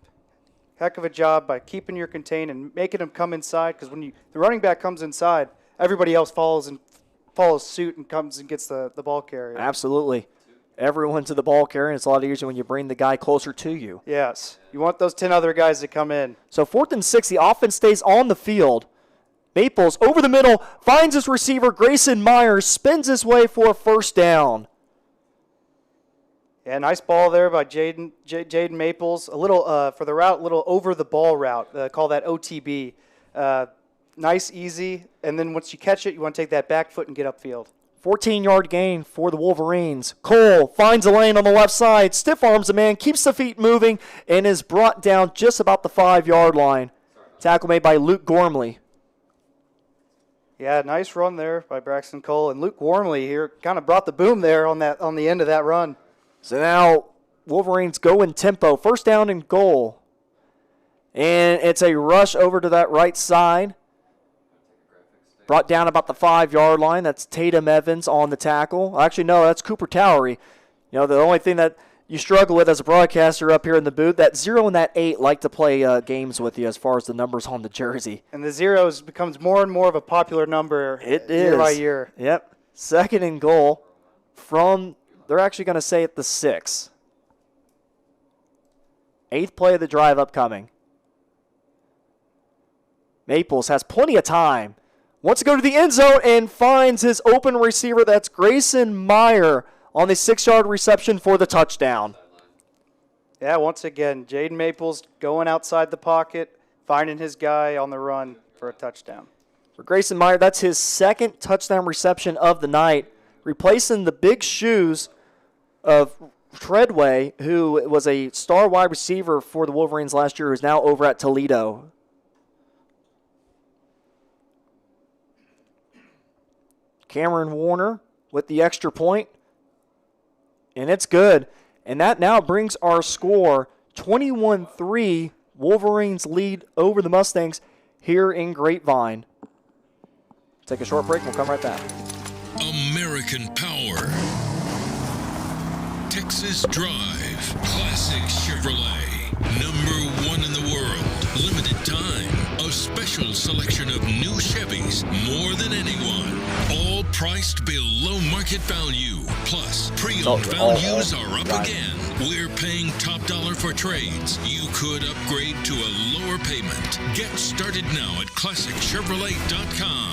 heck of a job by keeping your contain and making him come inside, because when the running back comes inside, everybody else follows suit and comes and gets the ball carrier. Absolutely. Everyone to the ball carrier, and it's a lot easier when you bring the guy closer to you. Yes. You want those 10 other guys to come in. So 4th and 6, the offense stays on the field. Maples over the middle, finds his receiver, Grayson Myers, spins his way for a 1st down. Yeah, nice ball there by Jaden Maples. A little for the route, little over the ball route. Call that OTB. Nice, easy, and then once you catch it, you want to take that back foot and get upfield. 14-yard gain for the Wolverines. Cole finds a lane on the left side, stiff arms a man, keeps the feet moving, and is brought down just about the 5-yard line. Tackle made by Luke Gormley. Yeah, nice run there by Braxton Cole, and Luke Gormley here kind of brought the boom there on the end of that run. So now Wolverines go in tempo. First down and goal. And it's a rush over to that right side. Brought down about the 5-yard line. That's Tatum Evans on the tackle. Actually, no, that's Cooper Towery. You know, the only thing that you struggle with as a broadcaster up here in the booth, that 0 and that 8 like to play games with you as far as the numbers on the jersey. And the 0s becomes more and more of a popular number year by year. Yep. Second and goal from, they're actually going to say it the 6. 8th play of the drive upcoming. Maples has plenty of time. Wants to go to the end zone and finds his open receiver. That's Grayson Meyer on the 6-yard reception for the touchdown. Yeah, once again, Jaden Maples going outside the pocket, finding his guy on the run for a touchdown. For Grayson Meyer, that's his 2nd touchdown reception of the night, replacing the big shoes of Treadway, who was a star wide receiver for the Wolverines last year, who's now over at Toledo. Cameron Warner with the extra point, and it's good. And that now brings our score 21-3. Wolverines lead over the Mustangs here in Grapevine. Take a short break. We'll come right back. American Power. Texas Drive. Classic Chevrolet. #1 in the world. Limited time. A special selection of new Chevys. More than anyone. All priced below market value. Plus, pre-owned values are up again. We're paying top dollar for trades. You could upgrade to a lower payment. Get started now at ClassicChevrolet.com.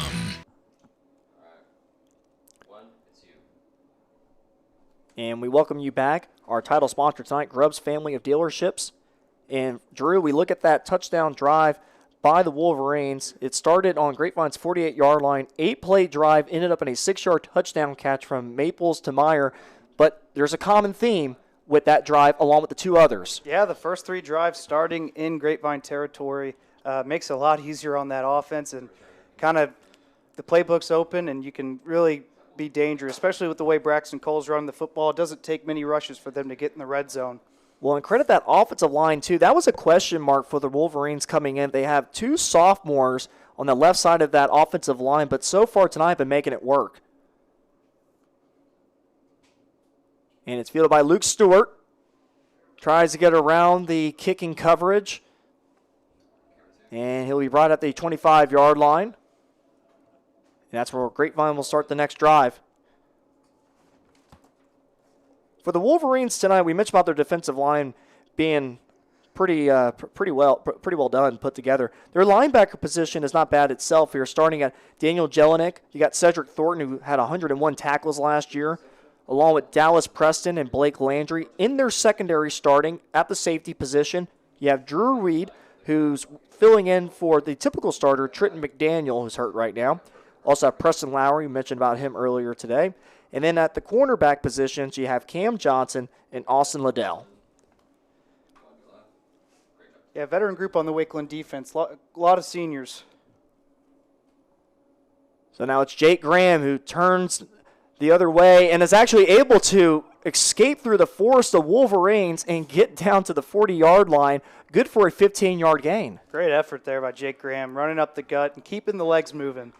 And we welcome you back. Our title sponsor tonight, Grubbs Family of Dealerships. And, Drew, we look at that touchdown drive by the Wolverines. It started on Grapevine's 48-yard line. 8-play drive ended up in a 6-yard touchdown catch from Maples to Meyer. But there's a common theme with that drive along with the 2 others. Yeah, the first 3 drives starting in Grapevine territory makes it a lot easier on that offense. And kind of the playbook's open, and you can really be dangerous, especially with the way Braxton Cole's running the football. It doesn't take many rushes for them to get in the red zone. Well, and credit that offensive line, too. That was a question mark for the Wolverines coming in. They have 2 sophomores on the left side of that offensive line, but so far tonight been making it work. And it's fielded by Luke Stewart. Tries to get around the kicking coverage. And he'll be right at the 25-yard line. And that's where Grapevine will start the next drive. For the Wolverines tonight, we mentioned about their defensive line being pretty well done, put together. Their linebacker position is not bad itself here. Starting at Daniel Jelinek, you got Cedric Thornton, who had 101 tackles last year, along with Dallas Preston and Blake Landry. In their secondary starting at the safety position, you have Drew Reed, who's filling in for the typical starter, Trenton McDaniel, who's hurt right now. Also have Preston Lowry, we mentioned about him earlier today. And then at the cornerback positions, you have Cam Johnson and Austin Liddell. Yeah, veteran group on the Wakeland defense. A lot of seniors. So now it's Jake Graham who turns the other way and is actually able to escape through the forest of Wolverines and get down to the 40-yard line. Good for a 15-yard gain. Great effort there by Jake Graham, running up the gut and keeping the legs moving.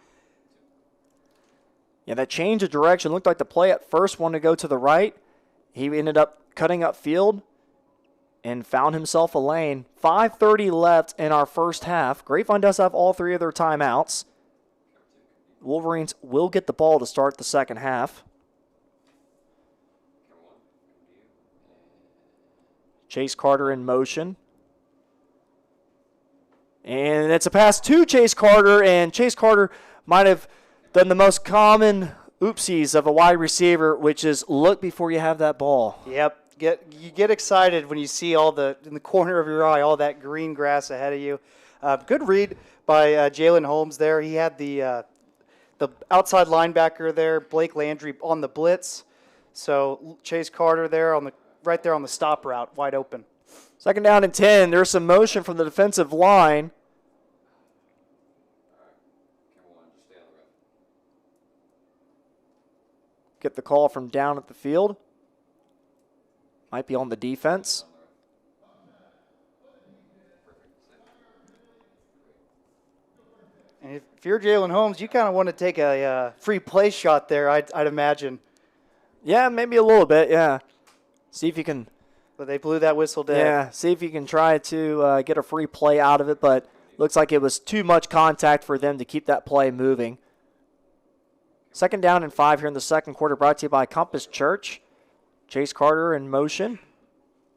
Yeah, that change of direction looked like the play at first wanted to go to the right. He ended up cutting upfield and found himself a lane. 5:30 left in our first half. Grapevine does have all 3 of their timeouts. Wolverines will get the ball to start the second half. Chase Carter in motion. And it's a pass to Chase Carter, and Chase Carter might have done the most common oopsies of a wide receiver, which is look before you have that ball. Yep. You get excited when you see in the corner of your eye all that green grass ahead of you. Good read by Jalen Holmes there. He had the outside linebacker there, Blake Landry, on the blitz. So Chase Carter there right there on the stop route, wide open. 2nd down and 10. There's some motion from the defensive line. Get the call from down at the field. Might be on the defense. And if you're Jalen Holmes, you kind of want to take a free play shot there, I'd imagine. Yeah, maybe a little bit, yeah. See if you can. But they blew that whistle dead. Yeah, see if you can try to get a free play out of it, but looks like it was too much contact for them to keep that play moving. 2nd down and 5 here in the second quarter, brought to you by Compass Church. Chase Carter in motion,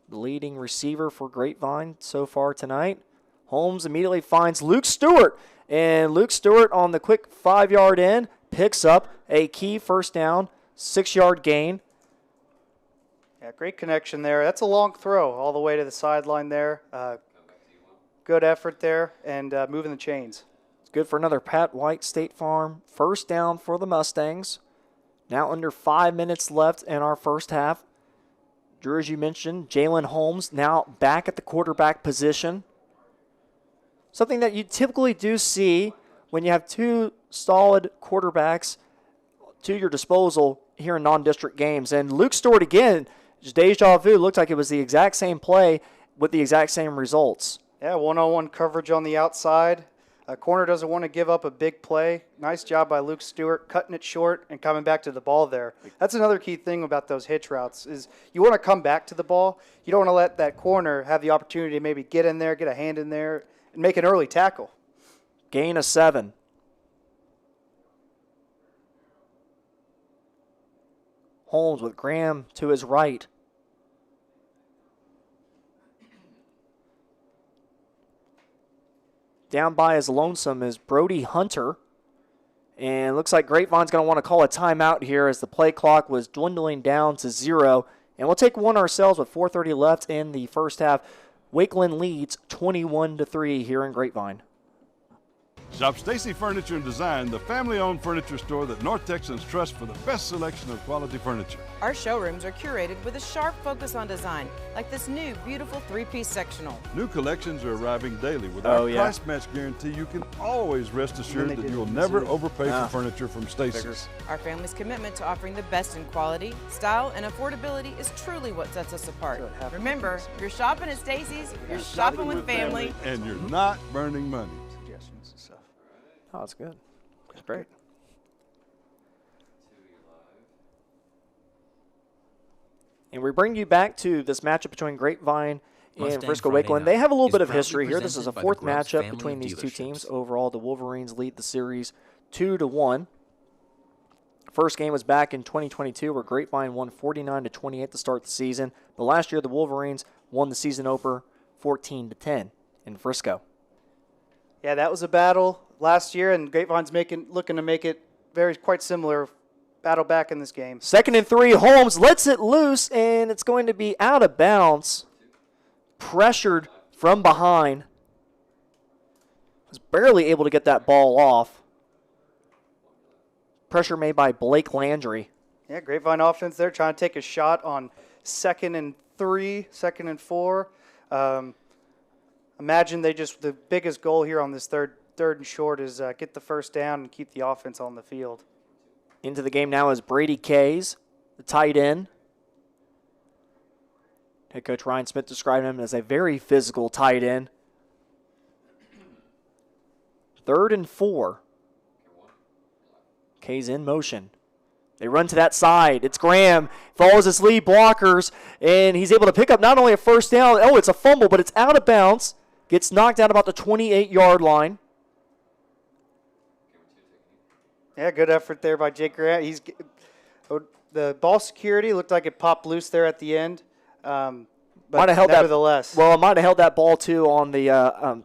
the leading receiver for Grapevine so far tonight. Holmes immediately finds Luke Stewart, and Luke Stewart on the quick 5-yard in picks up a key first down, 6-yard gain. Yeah, great connection there. That's a long throw all the way to the sideline there. Good effort there and moving the chains. It's good for another Pat White State Farm first down for the Mustangs. Now under 5 minutes left in our first half. Drew, as you mentioned, Jalen Holmes now back at the quarterback position. Something that you typically do see when you have two solid quarterbacks to your disposal here in non-district games. And Luke Stewart, again, just deja vu, looked like it was the exact same play with the exact same results. Yeah, one-on-one coverage on the outside. Corner doesn't want to give up a big play. Nice job by Luke Stewart, cutting it short and coming back to the ball there. That's another key thing about those hitch routes is you want to come back to the ball. You don't want to let that corner have the opportunity to maybe get in there, get a hand in there, and make an early tackle. Gain of 7. Holmes with Graham to his right. Down by his lonesome is Brody Hunter. And it looks like Grapevine's going to want to call a timeout here as the play clock was dwindling down to 0. And we'll take one ourselves with 4:30 left in the first half. Wakeland leads 21-3 here in Grapevine. Shop Stacy Furniture and Design, the family-owned furniture store that North Texans trust for the best selection of quality furniture. Our showrooms are curated with a sharp focus on design, like this new, beautiful 3-piece sectional. New collections are arriving daily. With our price match guarantee, you can always rest assured that you will never overpay for furniture from Stacy's. Our family's commitment to offering the best in quality, style, and affordability is truly what sets us apart. Remember, you're shopping at Stacy's, you're shopping with family. And you're not burning money. Oh, that's good. That's great. And we bring you back to this matchup between Grapevine and Frisco Wakeland. They have a little bit of history here. This is a fourth matchup between these two teams. Overall, the Wolverines lead the series 2-1. First game was back in 2022 where Grapevine won 49-28 to start the season. But last year, the Wolverines won the season opener 14-10 in Frisco. Yeah, that was a battle last year, and Grapevine's looking to make it quite similar battle back in this game. 2nd and 3, Holmes lets it loose, and it's going to be out of bounds. Pressured from behind. Was barely able to get that ball off. Pressure made by Blake Landry. Yeah, Grapevine offense there trying to take a shot on 2nd and 3, 2nd and 4. Imagine the biggest goal here on this third and short is get the first down and keep the offense on the field. Into the game now is Brady Kays, the tight end. Head coach Ryan Smith described him as a very physical tight end. 3rd and 4. Kays in motion. They run to that side. It's Graham. Follows his lead blockers, and he's able to pick up not only a first down. Oh, it's a fumble, but it's out of bounds. Gets knocked out about the 28-yard line. Yeah, good effort there by Jake Graham. The ball security looked like it popped loose there at the end. But nevertheless. Well, it might have held that ball, too, on the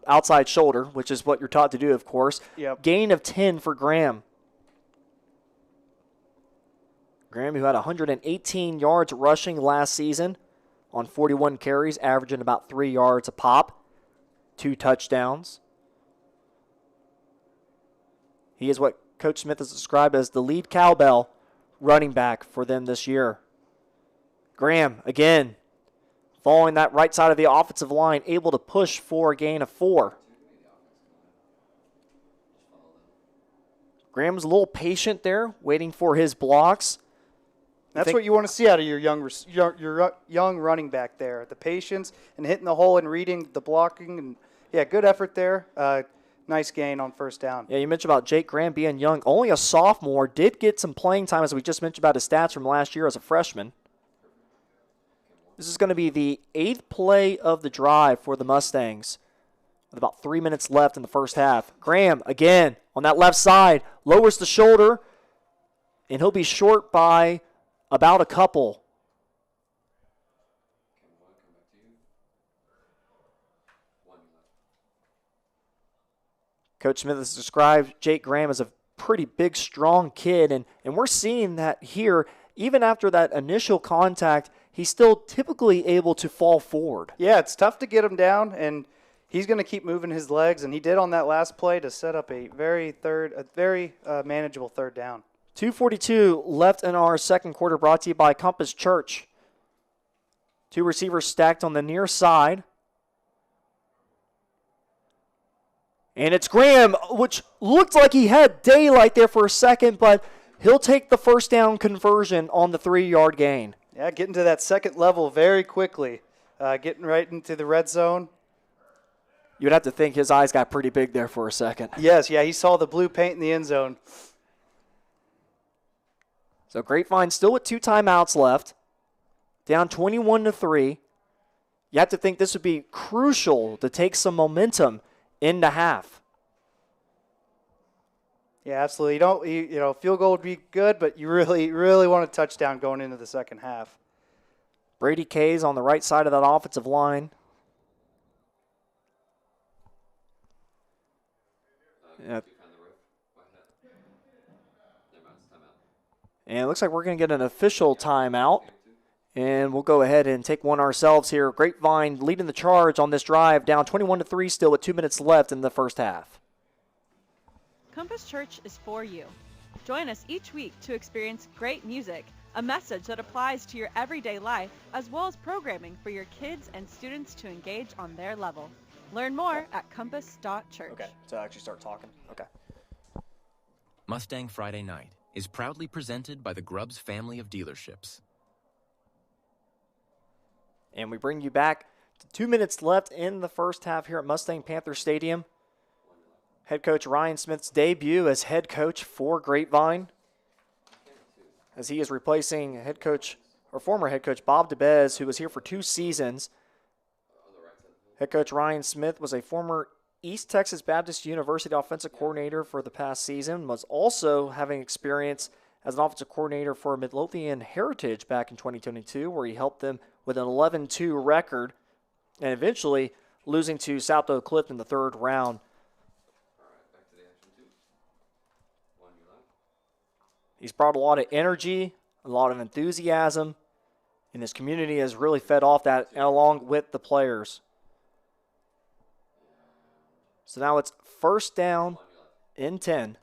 outside shoulder, which is what you're taught to do, of course. Yep. Gain of 10 for Graham. Graham, who had 118 yards rushing last season, on 41 carries, averaging about 3 yards a pop, 2 touchdowns. He is what Coach Smith has described as the lead cowbell running back for them this year. Graham, again, following that right side of the offensive line, able to push for a gain of 4. Graham was a little patient there, waiting for his blocks. That's what you want to see out of your young running back there. The patience and hitting the hole and reading the blocking. And yeah, good effort there. Nice gain on first down. Yeah, you mentioned about Jake Graham being young. Only a sophomore. Did get some playing time, as we just mentioned about his stats from last year as a freshman. This is going to be the 8th play of the drive for the Mustangs, with about 3 minutes left in the first half. Graham, again, on that left side, lowers the shoulder, and he'll be short by about a couple. Coach Smith has described Jake Graham as a pretty big, strong kid, and we're seeing that here. Even after that initial contact, he's still typically able to fall forward. Yeah, it's tough to get him down, and he's going to keep moving his legs, and he did on that last play to set up a very manageable third down. 2:42 left in our second quarter, brought to you by Compass Church. 2 receivers stacked on the near side. And it's Graham, which looked like he had daylight there for a second, but he'll take the first down conversion on the 3-yard gain. Yeah, getting to that second level very quickly, getting right into the red zone. You'd have to think his eyes got pretty big there for a second. Yes, yeah, he saw the blue paint in the end zone. So Grapevine still with 2 timeouts left, down 21-3. You have to think this would be crucial to take some momentum into half. Yeah, absolutely. Field goal would be good, but you really, really want a touchdown going into the second half. Brady Kay's on the right side of that offensive line. Yeah. And it looks like we're going to get an official timeout. And we'll go ahead and take one ourselves here. Grapevine leading the charge on this drive, down 21-3 still with 2 minutes left in the first half. Compass Church is for you. Join us each week to experience great music, a message that applies to your everyday life, as well as programming for your kids and students to engage on their level. Learn more at compass.church. Okay, so I actually start talking. Okay. Mustang Friday Night is proudly presented by the Grubbs family of dealerships. And we bring you back to 2 minutes left in the first half here at Mustang Panther Stadium. Head coach Ryan Smith's debut as head coach for Grapevine, as he is replacing former head coach Bob DeBez, who was here for 2 seasons. Head coach Ryan Smith was a former East Texas Baptist University offensive coordinator for the past season, was also having experience as an offensive coordinator for Midlothian Heritage back in 2022, where he helped them with an 11-2 record and eventually losing to South Oak Cliff in the 3rd round. He's brought a lot of energy, a lot of enthusiasm, and his community has really fed off that along with the players. So now it's first down and 10.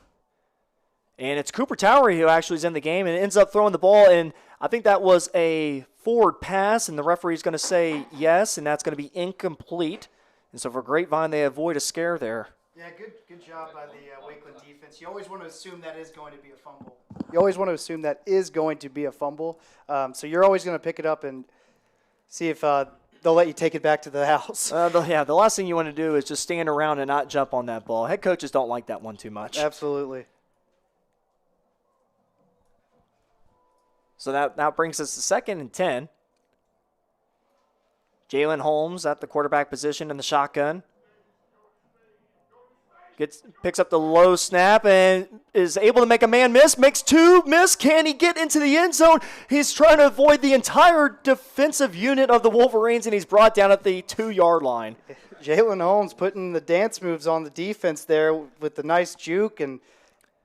And it's Cooper Towery who actually is in the game and ends up throwing the ball. And I think that was a forward pass, and the referee's going to say yes, and that's going to be incomplete. And so for Grapevine, they avoid a scare there. Yeah, good job by the Wakeland defense. You always want to assume that is going to be a fumble. So you're always going to pick it up and see if they'll let you take it back to the house. The last thing you want to do is just stand around and not jump on that ball. Head coaches don't like that one too much. Absolutely. So that now brings us to 2nd and 10. Jalen Holmes at the quarterback position in the shotgun. Picks up the low snap and is able to make a man miss. Makes 2 miss. Can he get into the end zone? He's trying to avoid the entire defensive unit of the Wolverines, and he's brought down at the 2-yard line. Jalen Holmes putting the dance moves on the defense there with the nice juke and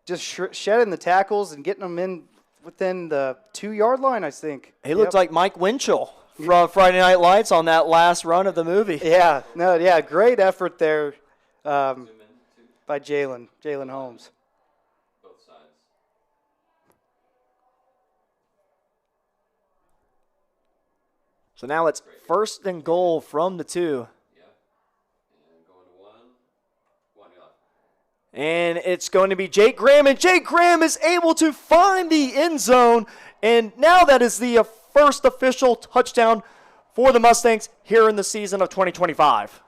just shedding the tackles and getting them in within the 2-yard line, I think. He looked like Mike Winchell from Friday Night Lights on that last run of the movie. Yeah, great effort there by Jalen Holmes. Both sides. So now it's 1st and goal from the 2. And going to one left. And it's going to be Jake Graham, and Jake Graham is able to find the end zone. And now that is the first official touchdown for the Mustangs here in the season of 2025.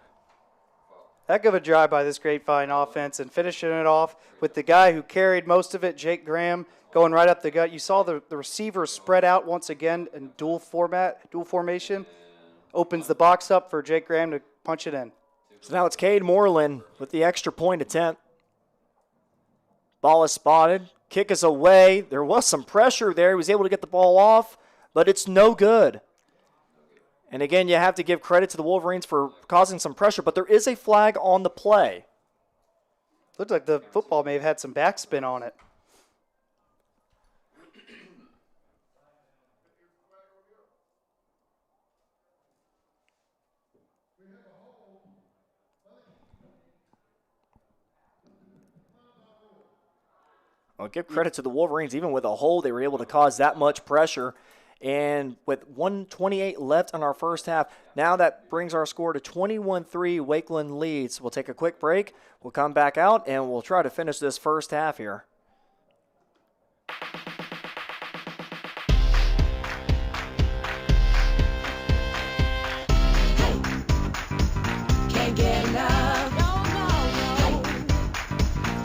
Heck of a drive by this Grapevine offense, and finishing it off with the guy who carried most of it, Jake Graham, going right up the gut. You saw the receiver spread out once again in dual formation. Opens the box up for Jake Graham to punch it in. So now it's Cade Moreland with the extra point attempt. Ball is spotted. Kick is away. There was some pressure there. He was able to get the ball off, but it's no good. And again, you have to give credit to the Wolverines for causing some pressure, but there is a flag on the play. Looked like the football may have had some backspin on it. Well, give credit to the Wolverines. Even with a hole, they were able to cause that much pressure. And with 1:28 left in our first half, now that brings our score to 21-3. Wakeland leads. We'll take a quick break. We'll come back out, and we'll try to finish this first half here. Can't get enough. No.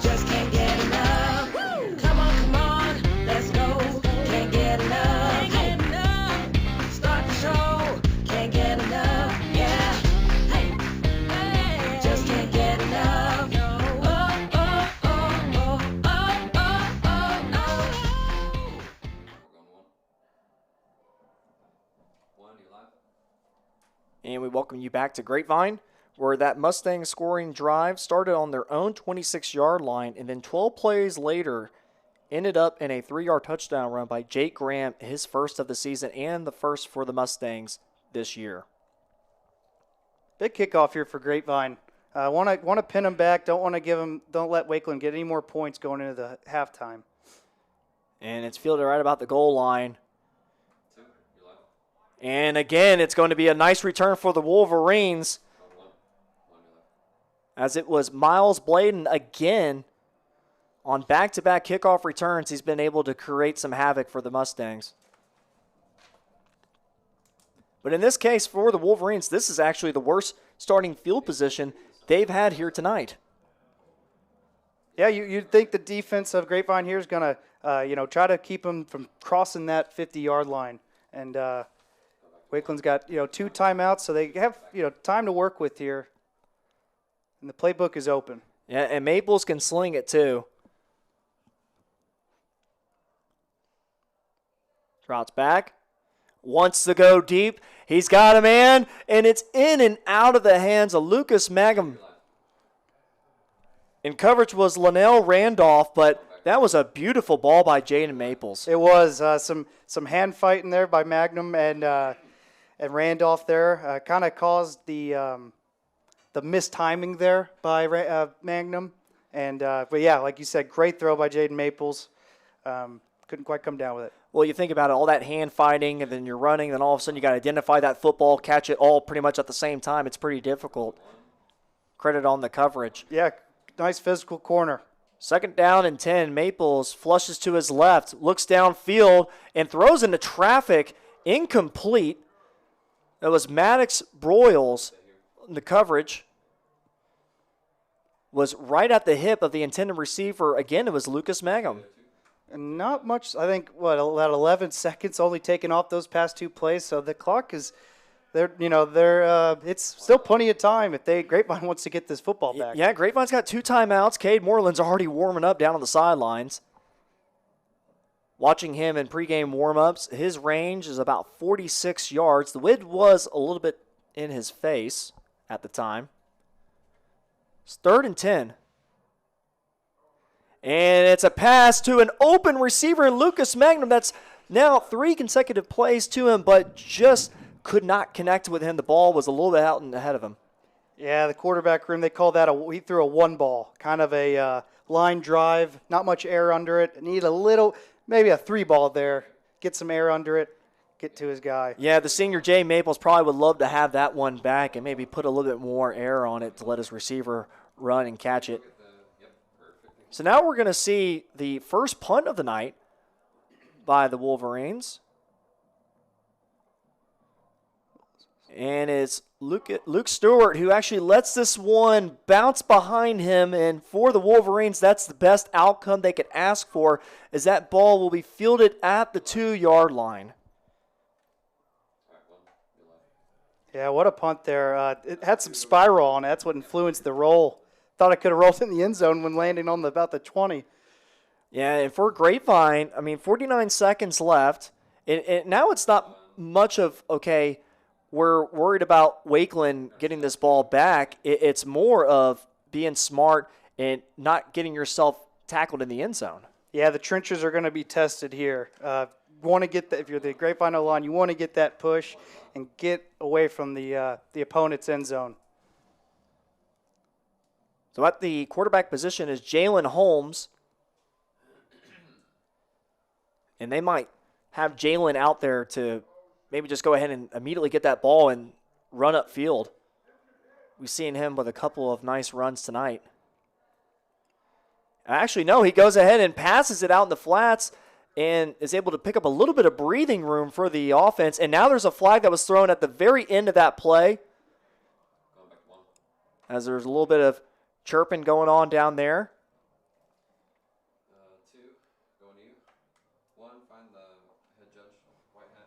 Just can't get enough. Come on, let's go. Can't get enough. Start the show. Can't get enough. Yeah. Hey. Just can't get enough. And we welcome you back to Grapevine, where that Mustang scoring drive started on their own 26-yard line, and then 12 plays later ended up in a 3-yard touchdown run by Jake Graham, his first of the season and the first for the Mustangs this year. Big kickoff here for Grapevine. Want to pin them back. Don't let Wakeland get any more points going into the halftime. And it's fielded right about the goal line. And again, it's going to be a nice return for the Wolverines, as it was Miles Bladen again on back-to-back kickoff returns. He's been able to create some havoc for the Mustangs. But in this case, for the Wolverines, this is actually the worst starting field position they've had here tonight. Yeah, you'd think the defense of Grapevine here is going to, try to keep them from crossing that 50-yard line. And Wakeland's got, 2 timeouts, so they have, time to work with here. And the playbook is open. Yeah, and Maples can sling it too. Trout's back. Wants to go deep. He's got a man, and it's in and out of the hands of Lucas Magum. In coverage was Linnell Randolph, but that was a beautiful ball by Jaden Maples. It was some hand fighting there by Magnum and Randolph there. Kind of caused the mistiming there by Magnum. And but yeah, like you said, great throw by Jaden Maples. Couldn't quite come down with it. Well, you think about it, all that hand fighting, and then you're running, then all of a sudden you got to identify that football, catch it all pretty much at the same time. It's pretty difficult. Credit on the coverage. Yeah, nice physical corner. 2nd down and 10. Maples flushes to his left, looks downfield, and throws into traffic. Incomplete. That was Maddox Broyles. The coverage was right at the hip of the intended receiver. Again, it was Lucas Mangum. And not much, I think, about 11 seconds only taken off those past 2 plays. So the clock is, it's still plenty of time if Grapevine wants to get this football back. Yeah, Grapevine's got 2 timeouts. Cade Moreland's already warming up down on the sidelines. Watching him in pregame warm-ups, his range is about 46 yards. The wind was a little bit in his face at the time. It's 3rd and 10. And it's a pass to an open receiver, Lucas Magnum. That's now 3 consecutive plays to him, but just could not connect with him. The ball was a little bit out and ahead of him. Yeah, the quarterback room, they call that he threw a one ball, kind of a line drive, not much air under it. Need a little, maybe a 3 ball there, get some air under it, get to his guy. Yeah, the senior Jay Maples probably would love to have that one back and maybe put a little bit more air on it to let his receiver run and catch it. So now we're going to see the first punt of the night by the Wolverines. And it's Luke Stewart who actually lets this one bounce behind him. And for the Wolverines, that's the best outcome they could ask for, as that ball will be fielded at the 2-yard line. Yeah, what a punt there. It had some spiral on it. That's what influenced the roll. Thought I could have rolled in the end zone when landing on about the 20. Yeah, and for Grapevine, 49 seconds left. And now it's not much of, okay, we're worried about Wakeland getting this ball back. It's more of being smart and not getting yourself tackled in the end zone. Yeah, the trenches are going to be tested here. Want to get that, if you're the Grapevine line, you want to get that push and get away from the opponent's end zone. So at the quarterback position is Jalen Holmes. And they might have Jalen out there to maybe just go ahead and immediately get that ball and run upfield. We've seen him with a couple of nice runs tonight. Actually, no, he goes ahead and passes it out in the flats and is able to pick up a little bit of breathing room for the offense. And now there's a flag that was thrown at the very end of that play, as there's a little bit of chirping going on down there. 2, going to you. 1, find the head judge, white hat.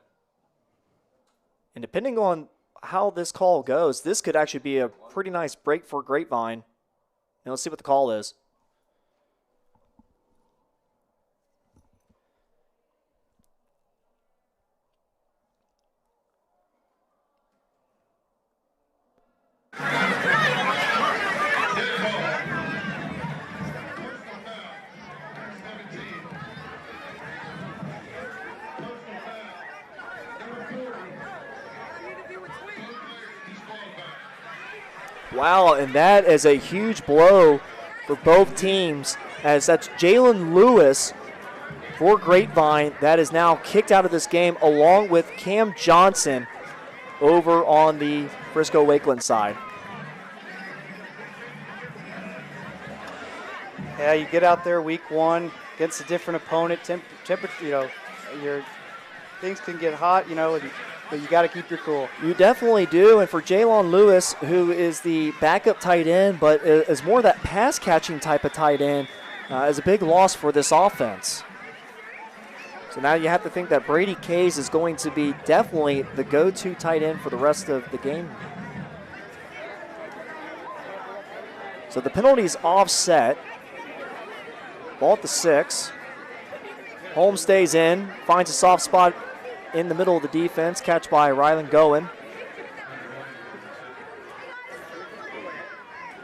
And depending on how this call goes, this could actually be a pretty nice break for Grapevine. And let's see what the call is. Wow, and that is a huge blow for both teams, as that's Jalen Lewis for Grapevine that is now kicked out of this game, along with Cam Johnson over on the Frisco Wakeland side. Yeah, you get out there week 1 against a different opponent. Temperature, your things can get hot, but you got to keep your cool. You definitely do, and for Jalen Lewis, who is the backup tight end, but is more that pass-catching type of tight end, is a big loss for this offense. So now you have to think that Brady Kays is going to be definitely the go-to tight end for the rest of the game. So the penalty's offset. Ball at the 6. Holmes stays in, finds a soft spot in the middle of the defense. Catch by Rylan Goen.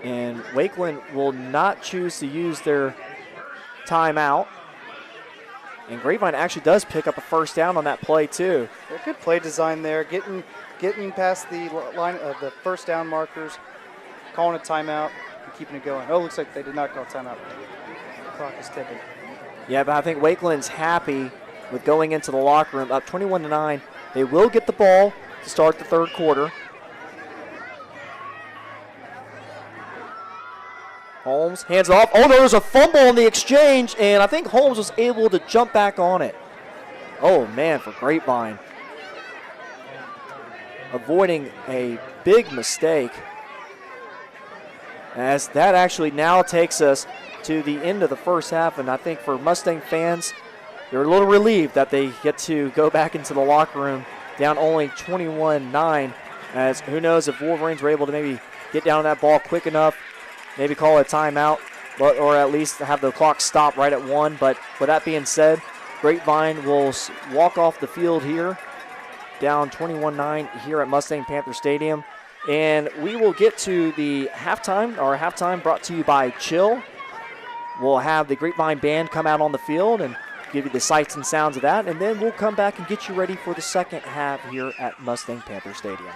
And Wakeland will not choose to use their timeout. And Grapevine actually does pick up a first down on that play too. A good play design there, getting past the line of the first down markers, calling a timeout, and keeping it going. Oh, looks like they did not call timeout. The clock is ticking. Yeah, but I think Wakeland's happy with going into the locker room up 21-9. They will get the ball to start the third quarter. Holmes hands it off. Oh, there was a fumble on the exchange, and I think Holmes was able to jump back on it. Oh, man, for Grapevine. Avoiding a big mistake, as that actually now takes us to the end of the first half, and I think for Mustang fans, they're a little relieved that they get to go back into the locker room down only 21-9, as who knows if Wolverines were able to maybe get down on that ball quick enough, maybe call a timeout, or at least have the clock stop right at 1. But with that being said, Grapevine will walk off the field here, down 21-9 here at Mustang Panther Stadium. And we will get to the halftime. Our halftime brought to you by Chill. We'll have the Grapevine band come out on the field, and give you the sights and sounds of that, and then we'll come back and get you ready for the second half here at Mustang Panther Stadium.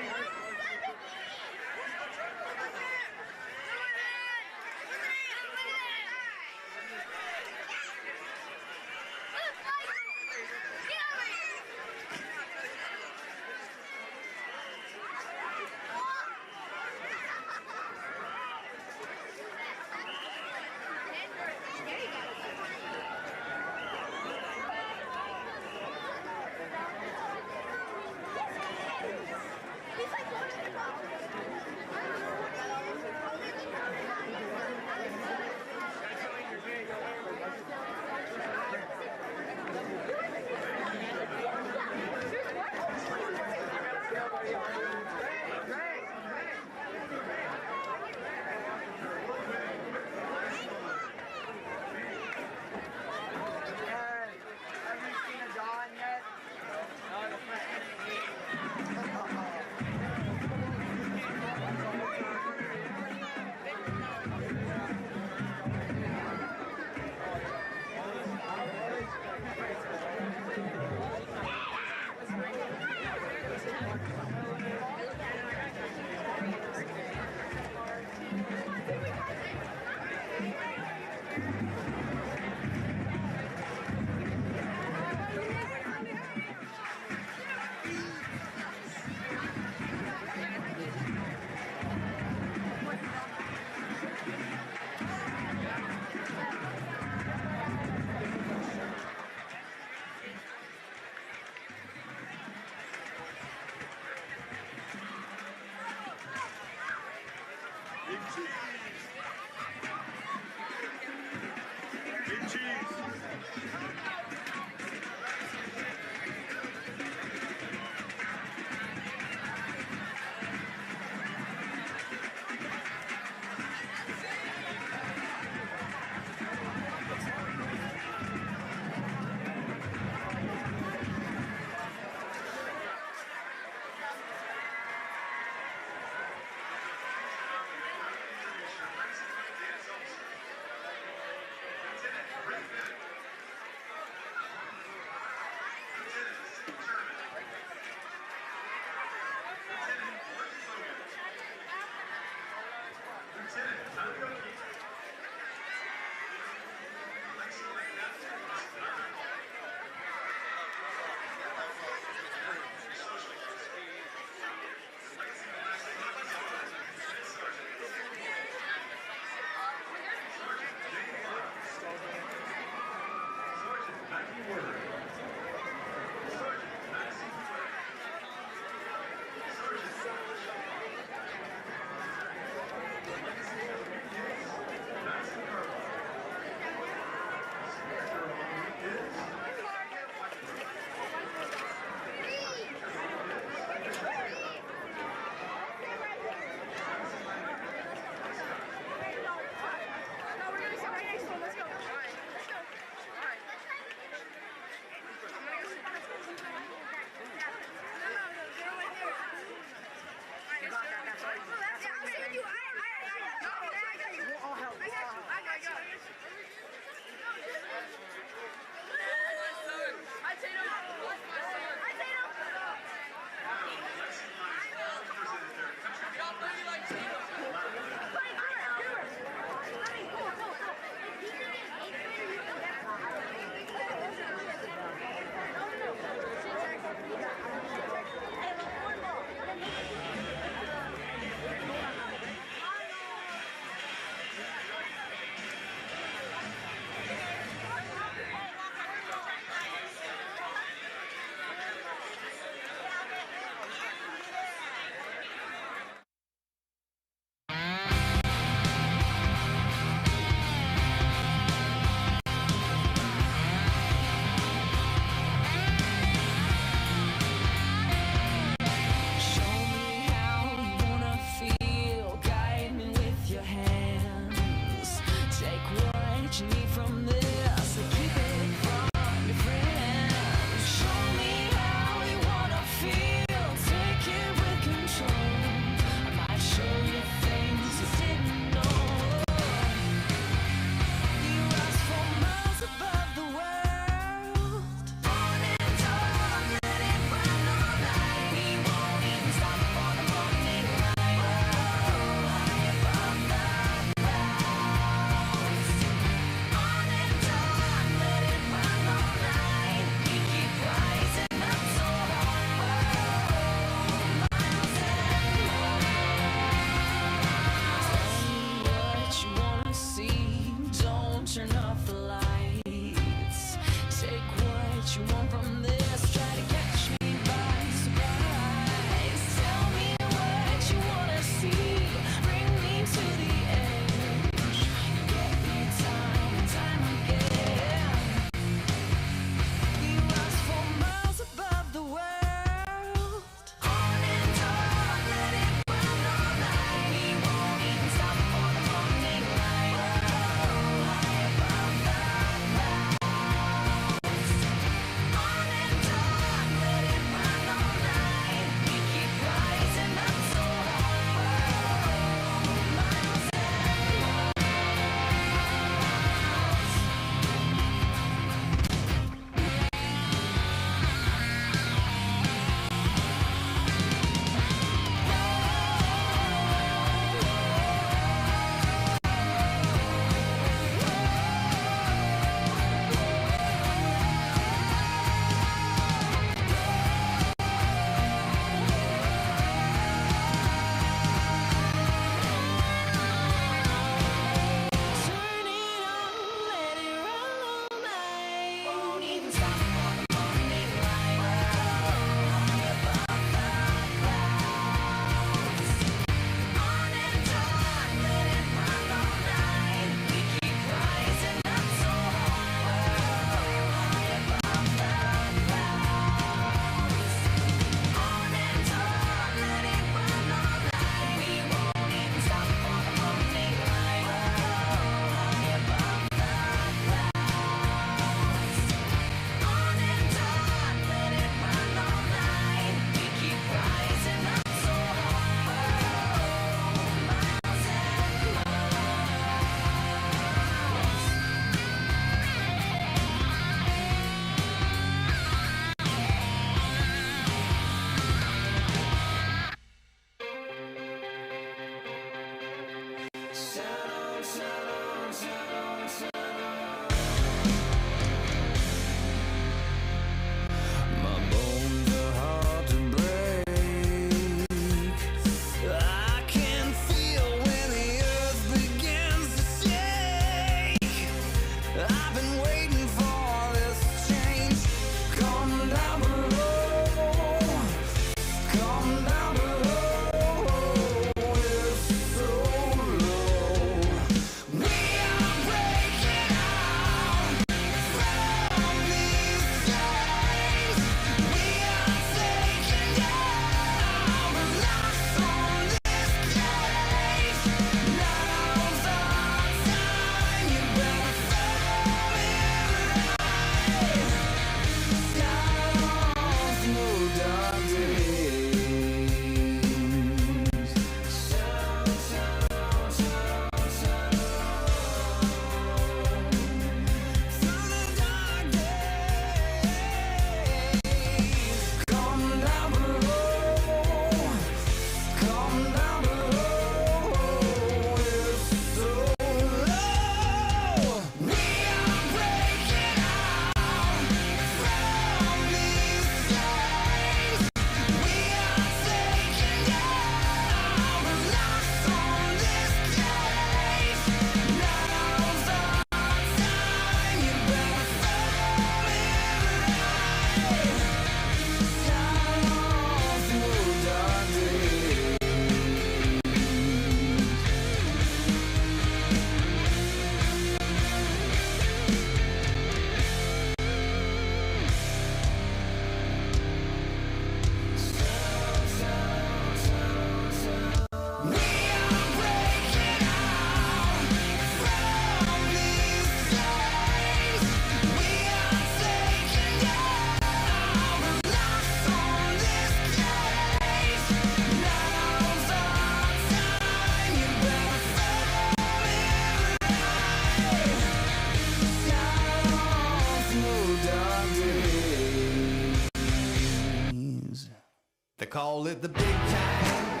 They call it the big time.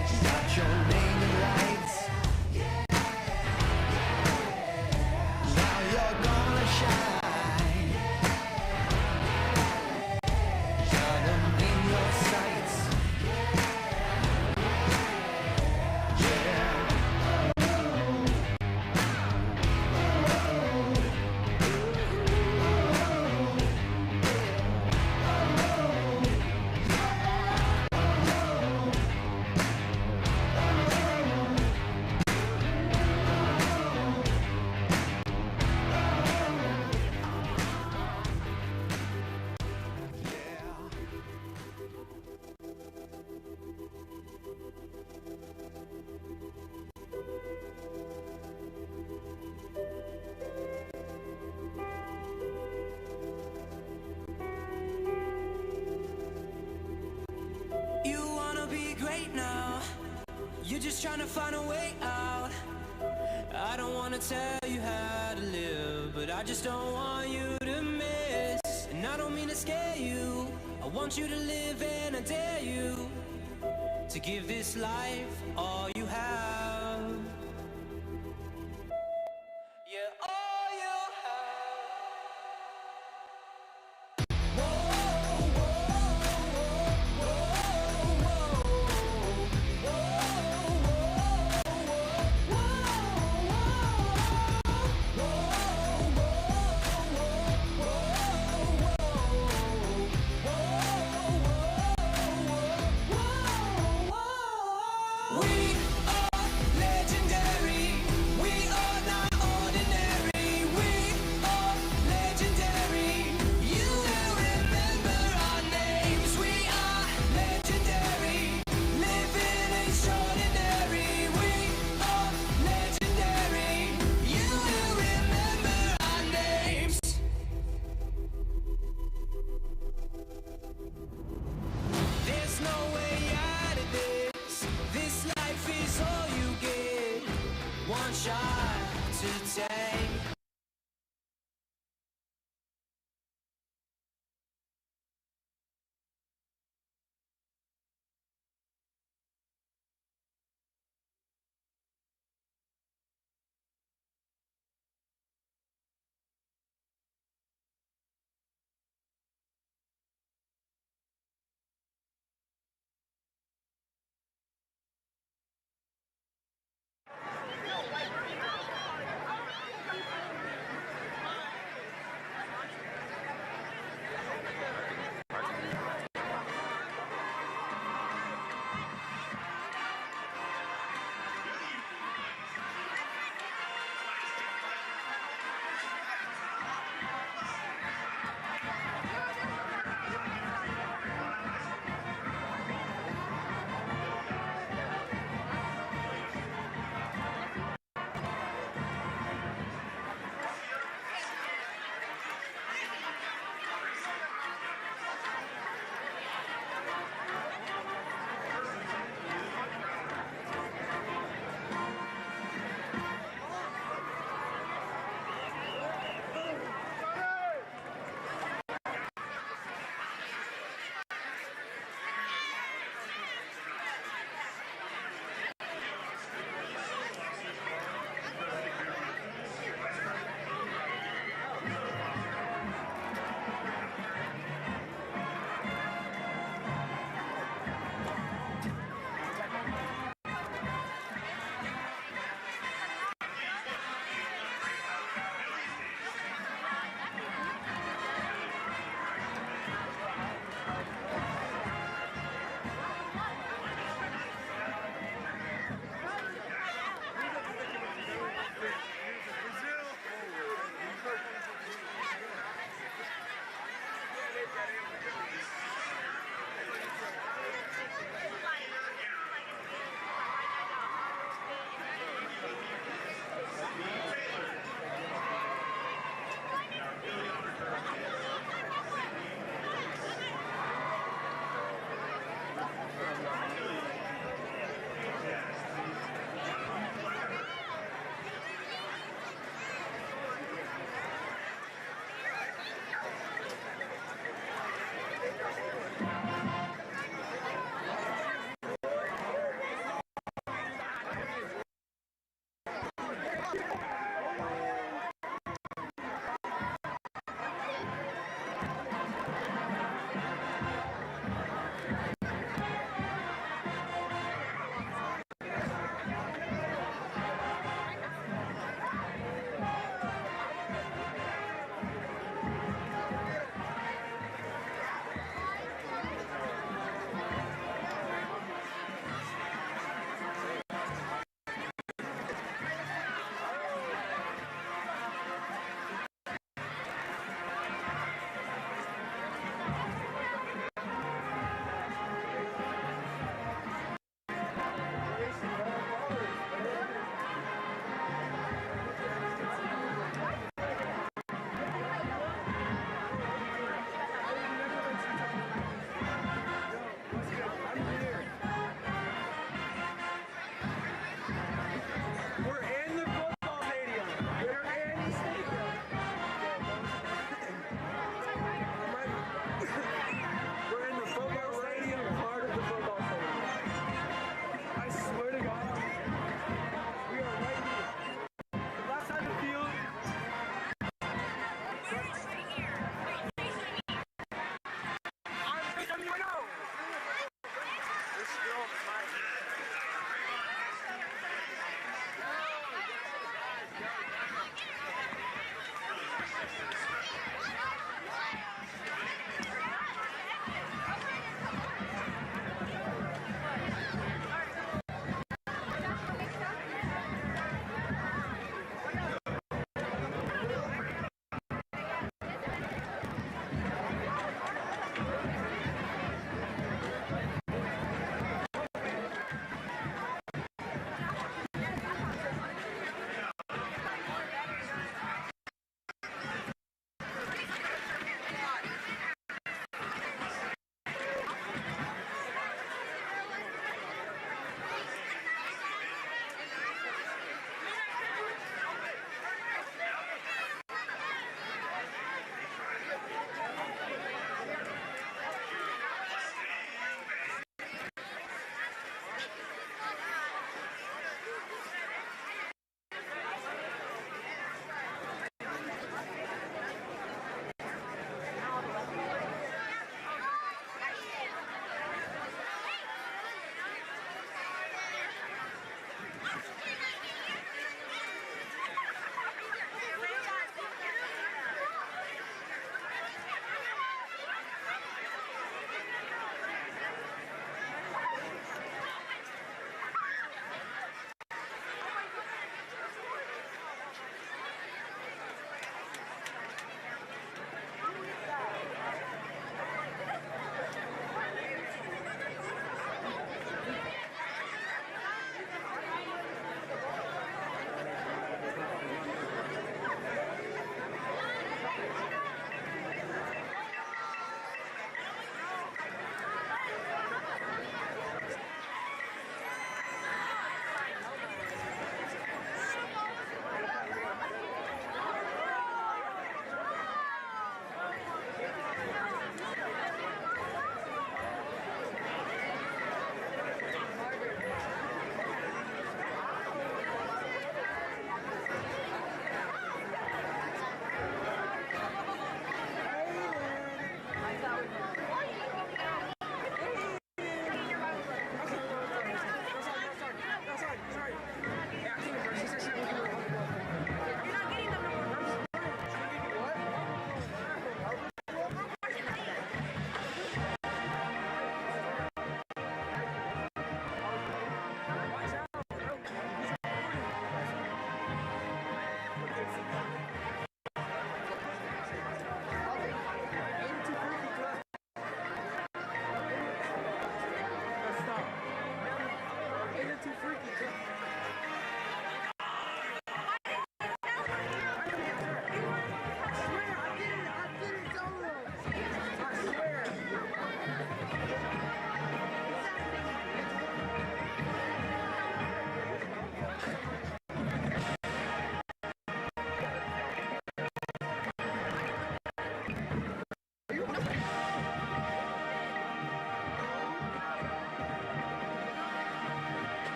You got your name in lights. Now you're gonna shine. Got them in your sights. You wanna be great now. You're just trying to find a way out. I don't wanna tell you how to live, but I just don't want you to miss. And I don't mean to scare you. I want you to live, and I dare you to give this life all you have. Yeah, all you have. We are legendary.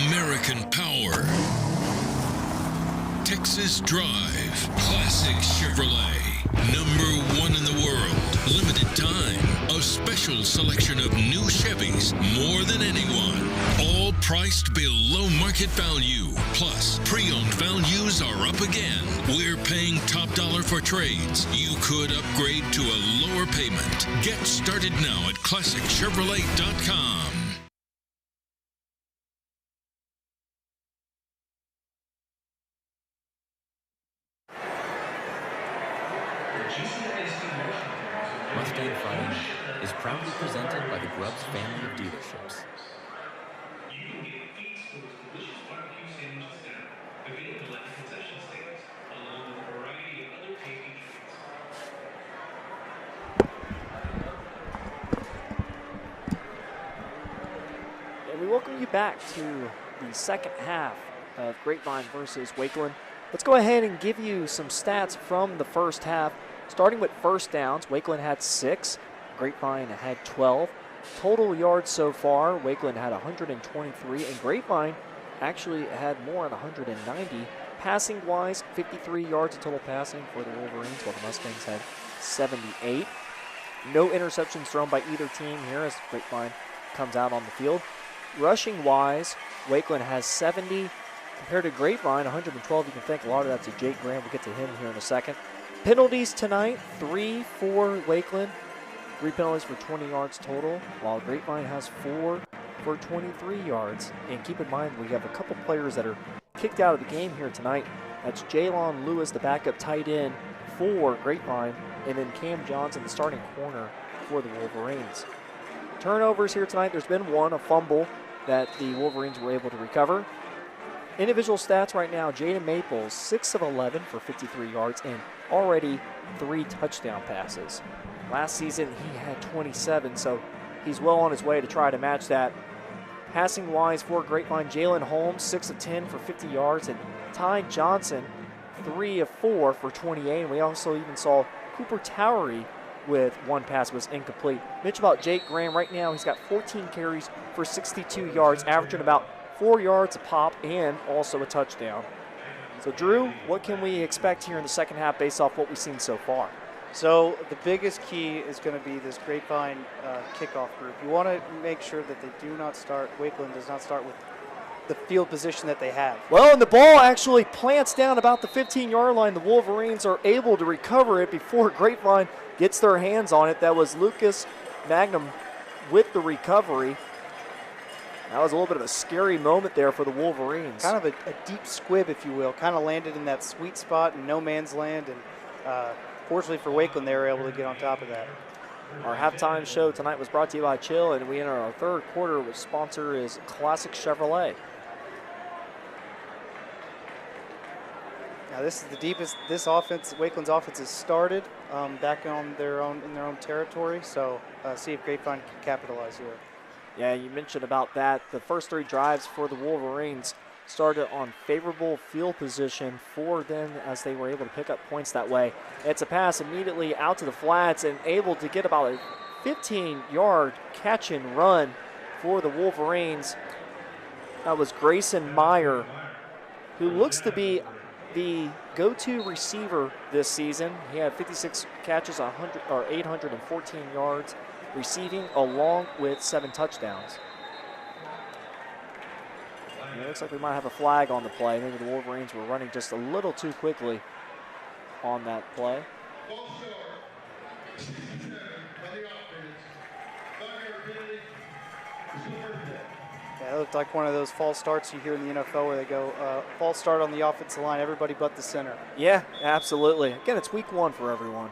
American power. Texas Drive. Classic Chevrolet. #1 in the world. Limited time. A special selection of new Chevys. More than anyone. All priced below market value. Plus, pre-owned values are up again. We're paying top dollar for trades. You could upgrade to a lower payment. Get started now at ClassicChevrolet.com. Mustang Friday Night is proudly presented by the Grubbs family of dealerships. And we welcome you back to the second half of Grapevine versus Wakeland. Let's go ahead and give you some stats from the first half. Starting with first downs, Wakeland had 6, Grapevine had 12. Total yards so far, Wakeland had 123, and Grapevine actually had more at 190. Passing-wise, 53 yards of total passing for the Wolverines, while the Mustangs had 78. No interceptions thrown by either team here as Grapevine comes out on the field. Rushing-wise, Wakeland has 70 compared to Grapevine, 112. You can thank a lot of that to Jake Graham. We'll get to him here in a second. Penalties tonight, 3 for Wakeland. 3 penalties for 20 yards total, while Grapevine has 4 for 23 yards. And keep in mind, we have a couple players that are kicked out of the game here tonight. That's Jalon Lewis, the backup tight end for Grapevine, and then Cam Johnson, the starting corner for the Wolverines. Turnovers here tonight, there's been one, a fumble that the Wolverines were able to recover. Individual stats right now, Jaden Maples, 6 of 11 for 53 yards and already 3 touchdown passes. Last season, he had 27, so he's well on his way to try to match that. Passing-wise for Grapevine, Jalen Holmes, 6 of 10 for 50 yards, and Ty Johnson, 3 of 4 for 28. And we also even saw Cooper Towery with 1 pass was incomplete. Mention about Jake Graham right now, he's got 14 carries for 62 yards, averaging about 4 yards a pop and also a touchdown. So, Drew, what can we expect here in the second half based off what we've seen so far? So the biggest key is going to be this Grapevine kickoff group. You want to make sure that they do not start, Wakeland does not start with the field position that they have. Well, and the ball actually plants down about the 15-yard line. The Wolverines are able to recover it before Grapevine gets their hands on it. That was Lucas Magnum with the recovery. That was a little bit of a scary moment there for the Wolverines. Kind of a deep squib, if you will. Kind of landed in that sweet spot in no man's land, and fortunately for Wakeland, they were able to get on top of that. Our halftime show tonight was brought to you by Chill, and we enter our third quarter, which sponsor is Classic Chevrolet. Now this is the deepest this offense, Wakeland's offense has started back in their own territory. So see if Grapevine can capitalize here. Yeah, you mentioned about that. The first 3 drives for the Wolverines started on favorable field position for them as they were able to pick up points that way. It's a pass immediately out to the flats and able to get about a 15-yard catch and run for the Wolverines. That was Grayson Meyer, who looks to be the go-to receiver this season. He had 56 catches, 814 yards receiving, along with 7 touchdowns. And it looks like we might have a flag on the play. Maybe the Wolverines were running just a little too quickly on that play. Yeah, it looked like one of those false starts you hear in the NFL where they go, false start on the offensive line, everybody but the center. Yeah, absolutely. Again, it's week 1 for everyone.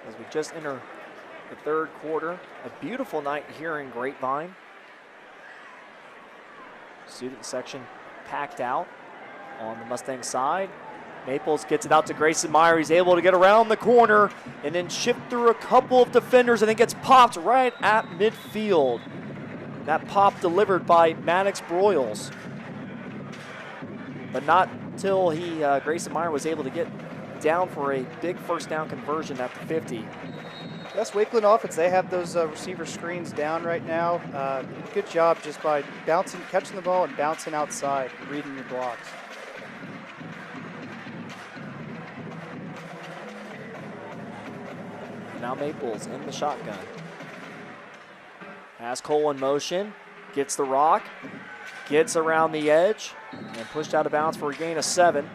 As we just enter the third quarter, a beautiful night here in Grapevine. Student section packed out on the Mustang side. Maples gets it out to Grayson Meyer. He's able to get around the corner and then shift through a couple of defenders and then gets popped right at midfield. That pop delivered by Maddox Broyles. But not until Grayson Meyer was able to get down for a big first down conversion at the 50. That's Wakeland offense. They have those receiver screens down right now. Good job just by catching the ball and bouncing outside, reading your blocks. Now Maples in the shotgun. Has Cole in motion, gets the rock, gets around the edge, and pushed out of bounds for a gain of 7.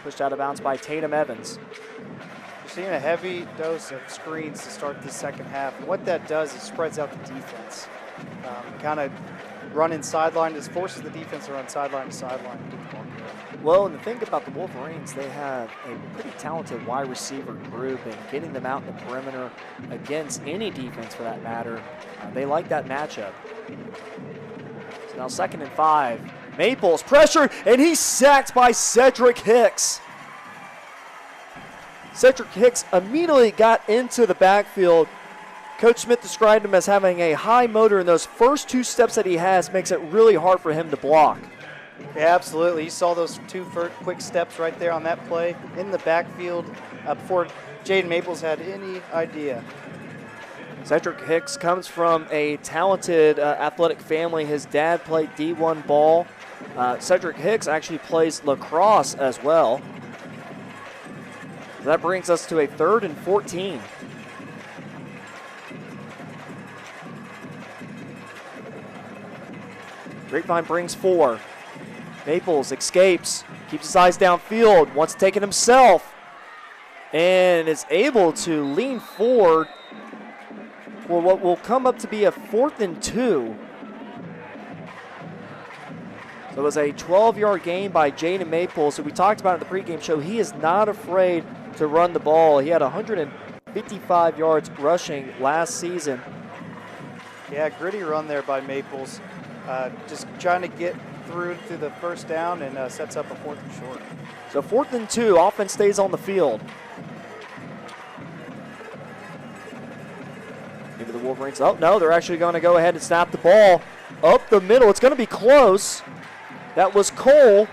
Pushed out of bounds by Tatum Evans. You're seeing a heavy dose of screens to start the second half. And what that does is spreads out the defense. Kind of running sideline, just forces the defense to run sideline to sideline. Well, and the thing about the Wolverines, they have a pretty talented wide receiver group, and getting them out in the perimeter against any defense for that matter, they like that matchup. So now 2nd and 5. Maples pressured, and he's sacked by Cedric Hicks. Cedric Hicks immediately got into the backfield. Coach Smith described him as having a high motor, and those first 2 steps that he has makes it really hard for him to block. Yeah, absolutely. You saw those 2 quick steps right there on that play in the backfield before Jaden Maples had any idea. Cedric Hicks comes from a talented athletic family. His dad played D1 ball. Cedric Hicks actually plays lacrosse as well. So that brings us to a 3rd and 14. Grapevine brings 4. Maples escapes, keeps his eyes downfield, wants to take it himself, and is able to lean forward for what will come up to be a 4th and 2. So it was a 12-yard gain by Jaden Maples, who we talked about in the pregame show. He is not afraid to run the ball. He had 155 yards rushing last season. Yeah, gritty run there by Maples. Just trying to get through to the first down and sets up a 4th and short. So 4th and 2, offense stays on the field. Maybe the Wolverines, oh no, they're actually going to go ahead and snap the ball up the middle. It's going to be close. That was Cole.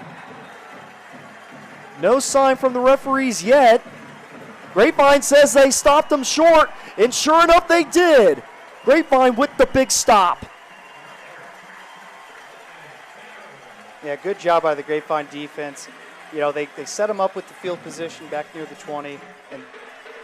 No sign from the referees yet. Grapevine says they stopped them short, and sure enough they did. Grapevine with the big stop. Yeah, good job by the Grapevine defense. You know, they set him up with the field position back near the 20 and,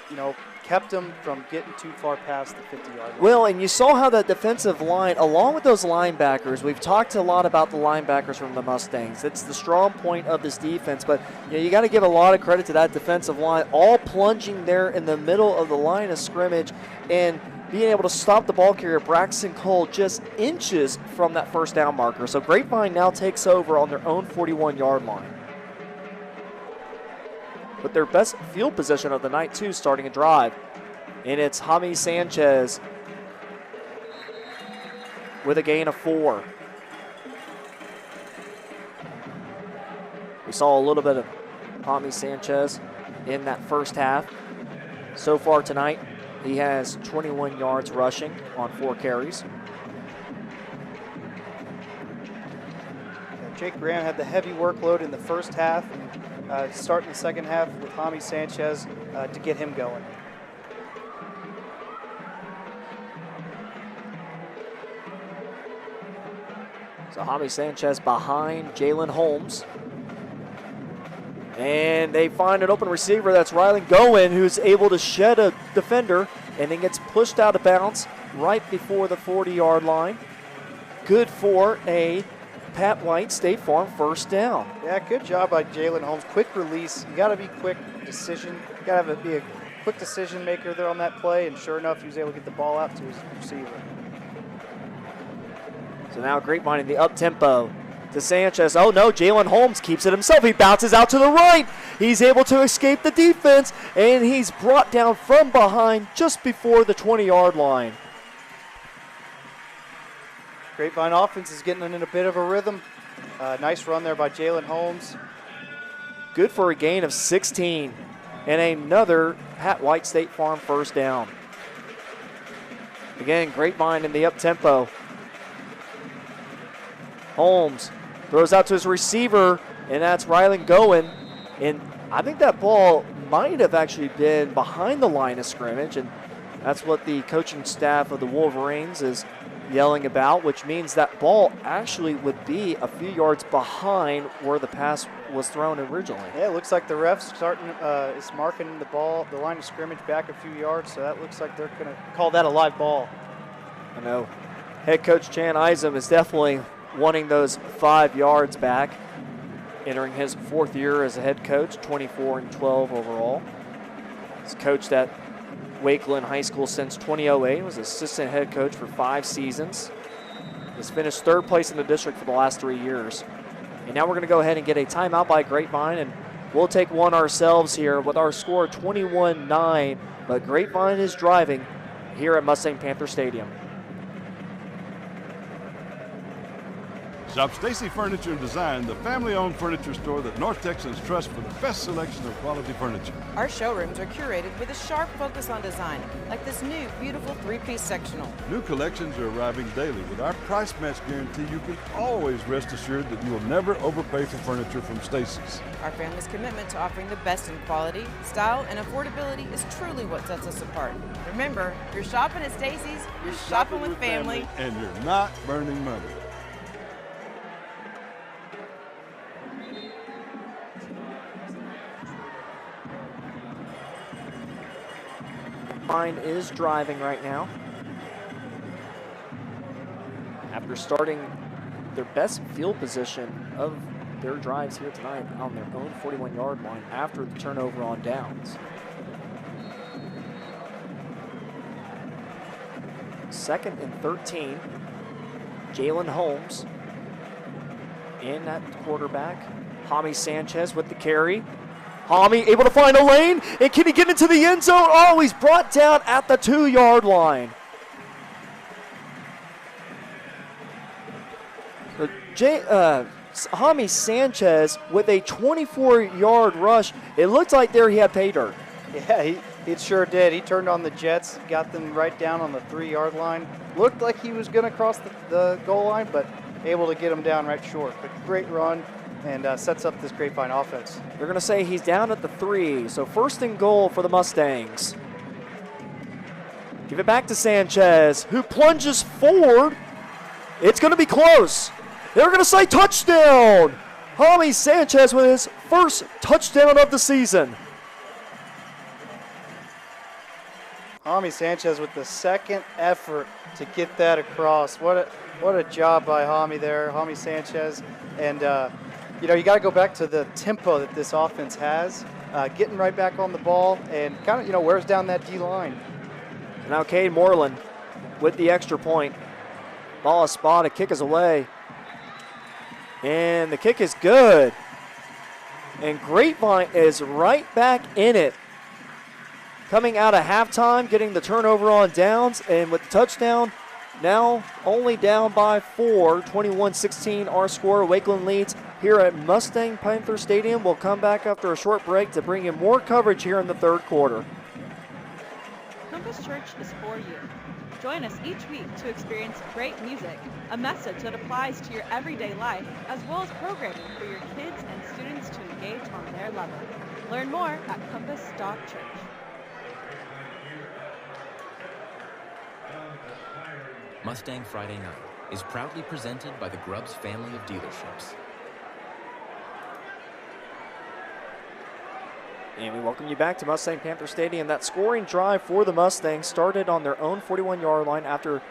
you know, kept him from getting too far past the 50-yard line. Well, and you saw how that defensive line, along with those linebackers, we've talked a lot about the linebackers from the Mustangs. It's the strong point of this defense, but you got to give a lot of credit to that defensive line, all plunging there in the middle of the line of scrimmage and being able to stop the ball carrier, Braxton Cole, just inches from that first down marker. So Grapevine now takes over on their own 41-yard line. With their best field position of the night, too, starting a drive. And it's Jaime Sanchez with a gain of 4. We saw a little bit of Jaime Sanchez in that first half. So far tonight, he has 21 yards rushing on 4 carries. Jake Graham had the heavy workload in the first half, starting the second half with Jaime Sanchez to get him going. So Jaime Sanchez behind Jalen Holmes. And they find an open receiver. That's Rylan Goen, who's able to shed a defender and then gets pushed out of bounds right before the 40-yard line. Good for a Pat White State Farm first down. Yeah, good job by Jalen Holmes. Quick release. You got to be quick decision. You got to be a quick decision maker there on that play. And sure enough, he was able to get the ball out to his receiver. So now Grapevine in the up-tempo to Sanchez. Oh, no, Jalen Holmes keeps it himself. He bounces out to the right. He's able to escape the defense, and he's brought down from behind just before the 20-yard line. Grapevine offense is getting in a bit of a rhythm. Nice run there by Jalen Holmes. Good for a gain of 16, and another Pat White State Farm first down. Again, Grapevine in the up-tempo. Holmes throws out to his receiver, and that's Rylan Goen. And I think that ball might have actually been behind the line of scrimmage, and that's what the coaching staff of the Wolverines is yelling about, which means that ball actually would be a few yards behind where the pass was thrown originally. Yeah, it looks like the ref's is marking the ball, the line of scrimmage back a few yards, so that looks like they're going to call that a live ball. I know. Head coach Chan Isom is definitely wanting those 5 yards back, entering his 4th year as a head coach, 24-12 overall. He's coached at Wakeland High School since 2008, was assistant head coach for 5 seasons. He's finished 3rd place in the district for the last 3 years. And now we're going to go ahead and get a timeout by Grapevine, and we'll take one ourselves here with our score 21-9, but Grapevine is driving here at Mustang Panther Stadium. Shop Stacy Furniture and Design, the family-owned furniture store that North Texans trust for the best selection of quality furniture. Our showrooms are curated with a sharp focus on design, like this new, beautiful 3-piece sectional. New collections are arriving daily. With our price match guarantee, you can always rest assured that you will never overpay for furniture from Stacy's. Our family's commitment to offering the best in quality, style, and affordability is truly what sets us apart. Remember, you're shopping at Stacy's, you're shopping with family, and you're not burning money. Grapevine is driving right now. After starting their best field position of their drives here tonight on their own 41-yard line after the turnover on downs. 2nd and 13. Jalen Holmes in at quarterback. Jaime Sanchez with the carry. Jaime able to find a lane, and can he get into the end zone? Oh, he's brought down at the 2-yard line. So Jaime Sanchez with a 24-yard rush. It looked like there he had pay dirt. Yeah, he sure did. He turned on the Jets, got them right down on the 3-yard line. Looked like he was going to cross the goal line, but able to get him down right short. But great run. And sets up this Grapevine offense. They're going to say he's down at the 3, so 1st and goal for the Mustangs. Give it back to Sanchez, who plunges forward. It's going to be close. They're going to say touchdown. Jaime Sanchez with his first touchdown of the season. Jaime Sanchez with the second effort to get that across. What a job by Jaime there, Jaime Sanchez. And, you know, you got to go back to the tempo that this offense has, getting right back on the ball and kind of, you know, wears down that D-line. Now Cade Moreland with the extra point. Ball is spotted, kick is away. And the kick is good. And Grapevine is right back in it. Coming out of halftime, getting the turnover on downs, and with the touchdown, now only down by 4, 21-16 our score. Wakeland leads here at Mustang Panther Stadium. We'll come back after a short break to bring you more coverage here in the third quarter. Compass Church is for you. Join us each week to experience great music, a message that applies to your everyday life, as well as programming for your kids and students to engage on their level. Learn more at compass.church. Mustang Friday Night is proudly presented by the Grubbs family of dealerships. And we welcome you back to Mustang Panther Stadium. That scoring drive for the Mustangs started on their own 41-yard line after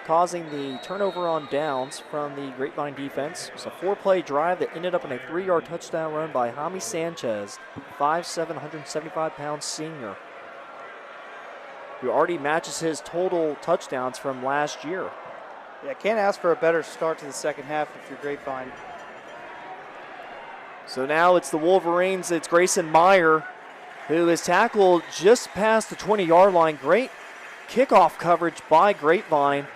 causing the turnover on downs from the Grapevine defense. It was a 4-play drive that ended up in a 3-yard touchdown run by Jaime Sanchez, 5'7", 175-pound senior, who already matches his total touchdowns from last year. Yeah, can't ask for a better start to the second half if you're Grapevine. So now it's the Wolverines. It's Grayson Meyer, who is tackled just past the 20-yard line. Great kickoff coverage by Grapevine.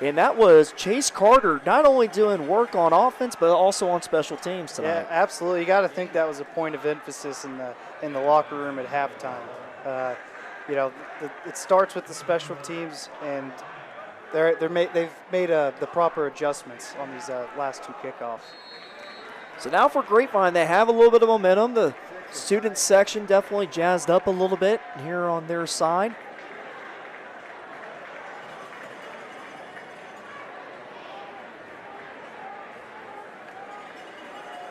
And that was Chase Carter not only doing work on offense, but also on special teams tonight. Yeah, absolutely. You got to think that was a point of emphasis in the locker room at halftime. You know, it starts with the special teams, and they've made the proper adjustments on these last 2 kickoffs. So now for Grapevine, they have a little bit of momentum. The student section definitely jazzed up a little bit here on their side.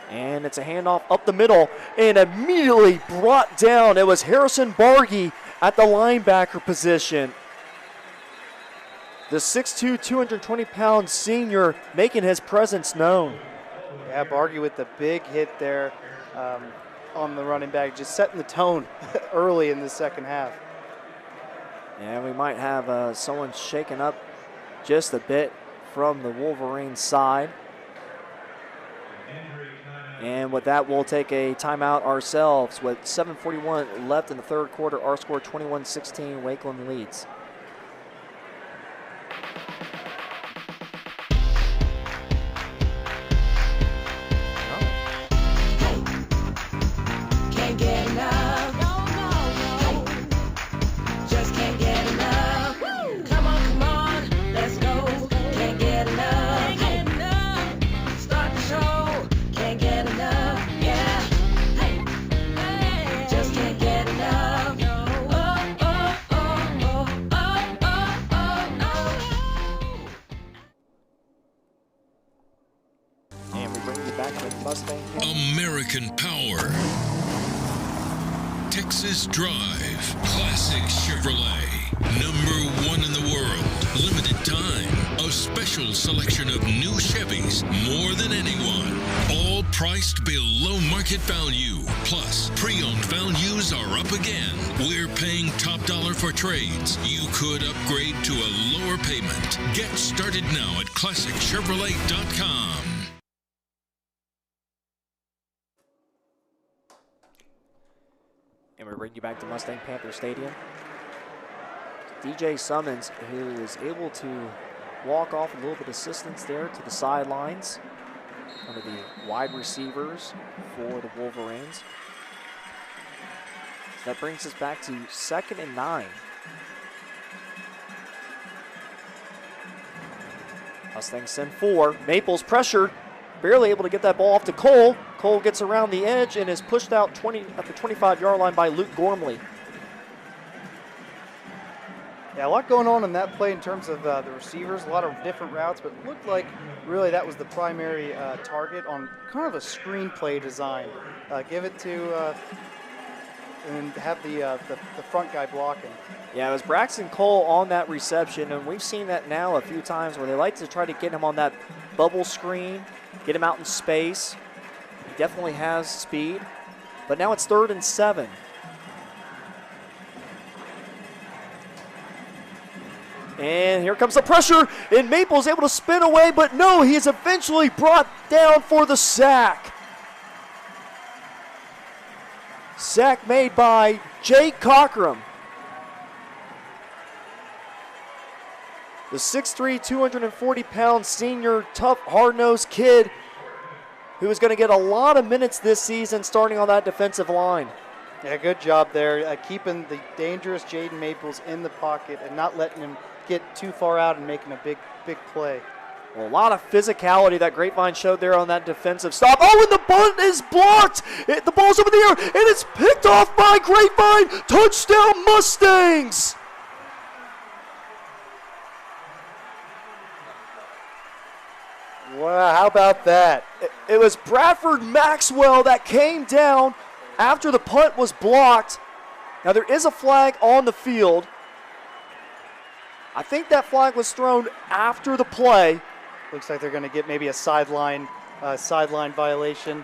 And it's a handoff up the middle and immediately brought down. It was Harrison Bargy at the linebacker position. The 6'2", 220-pound senior making his presence known. Yeah, Bargy with the big hit there on the running back, just setting the tone early in the second half. And we might have someone shaken up just a bit from the Wolverine side. And with that, we'll take a timeout ourselves. With 7:41 left in the third quarter, our score 21-16, Wakeland leads. Can't get enough. No. Just can't get enough. Come on, let's go. Can't get enough. Start the show. Can't get enough. Yeah. Hey. Just can't get enough. And we bring you back to Mustang. American Power. Texas Drive. Classic Chevrolet. #1 in the world. Limited time. A special selection of new Chevys. More than anyone. All priced below market value. Plus, pre-owned values are up again. We're paying top dollar for trades. You could upgrade to a lower payment. Get started now at ClassicChevrolet.com. And we bring you back to Mustang Panther Stadium. DJ Summons, who is able to walk off a little bit of assistance there to the sidelines. One of the wide receivers for the Wolverines. That brings us back to 2nd and 9. Mustangs send 4. Maples pressured. Barely able to get that ball off to Cole. Cole gets around the edge and is pushed out at the 25-yard line by Luke Gormley. Yeah, a lot going on in that play in terms of the receivers, a lot of different routes, but it looked like really that was the primary target on kind of a screenplay design. Give it to and have the front guy blocking. Yeah, it was Braxton Cole on that reception, and we've seen that now a few times where they like to try to get him on that bubble screen, get him out in space. He definitely has speed, but now it's 3rd and 7. And here comes the pressure, and Maple's able to spin away, but no, he is eventually brought down for the sack. Sack made by Jake Cockrum. The 6'3", 240-pound senior, tough, hard-nosed kid who is going to get a lot of minutes this season starting on that defensive line. Yeah, good job there, keeping the dangerous Jaden Maples in the pocket and not letting him get too far out and making a big play. Well, a lot of physicality that Grapevine showed there on that defensive stop. Oh, and the bunt is blocked. The ball's over the air, and it's picked off by Grapevine. Touchdown, Mustangs. Wow, how about that? It was Bradford Maxwell that came down after the punt was blocked. Now, there is a flag on the field. I think that flag was thrown after the play. Looks like they're going to get maybe a sideline violation.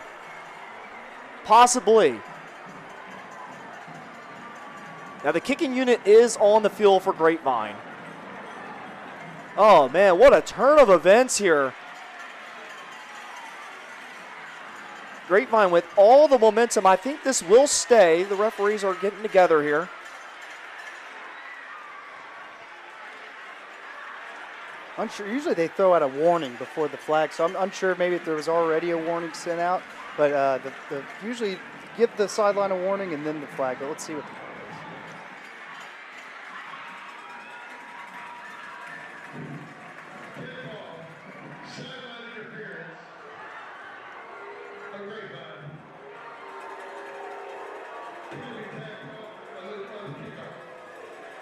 Possibly. Now the kicking unit is on the field for Grapevine. Oh man, what a turn of events here. Grapevine with all the momentum. I think this will stay. The referees are getting together here. Unsure. Usually they throw out a warning before the flag, so I'm unsure maybe if there was already a warning sent out. But usually give the sideline a warning and then the flag. But let's see what the call is.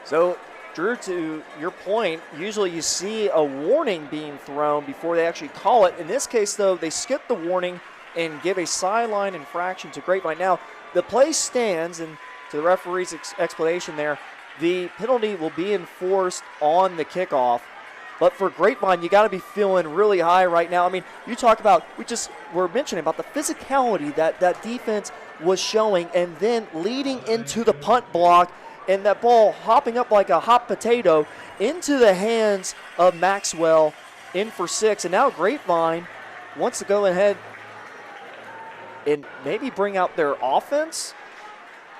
So, Drew, to your point, usually you see a warning being thrown before they actually call it. In this case, though, they skip the warning and give a sideline infraction to Grapevine. Now, the play stands, and to the referee's explanation there, the penalty will be enforced on the kickoff. But for Grapevine, you got to be feeling really high right now. I mean, you talk about, we're mentioning about the physicality that defense was showing, and then leading into the punt block, and that ball hopping up like a hot potato into the hands of Maxwell in for 6. And now Grapevine wants to go ahead and maybe bring out their offense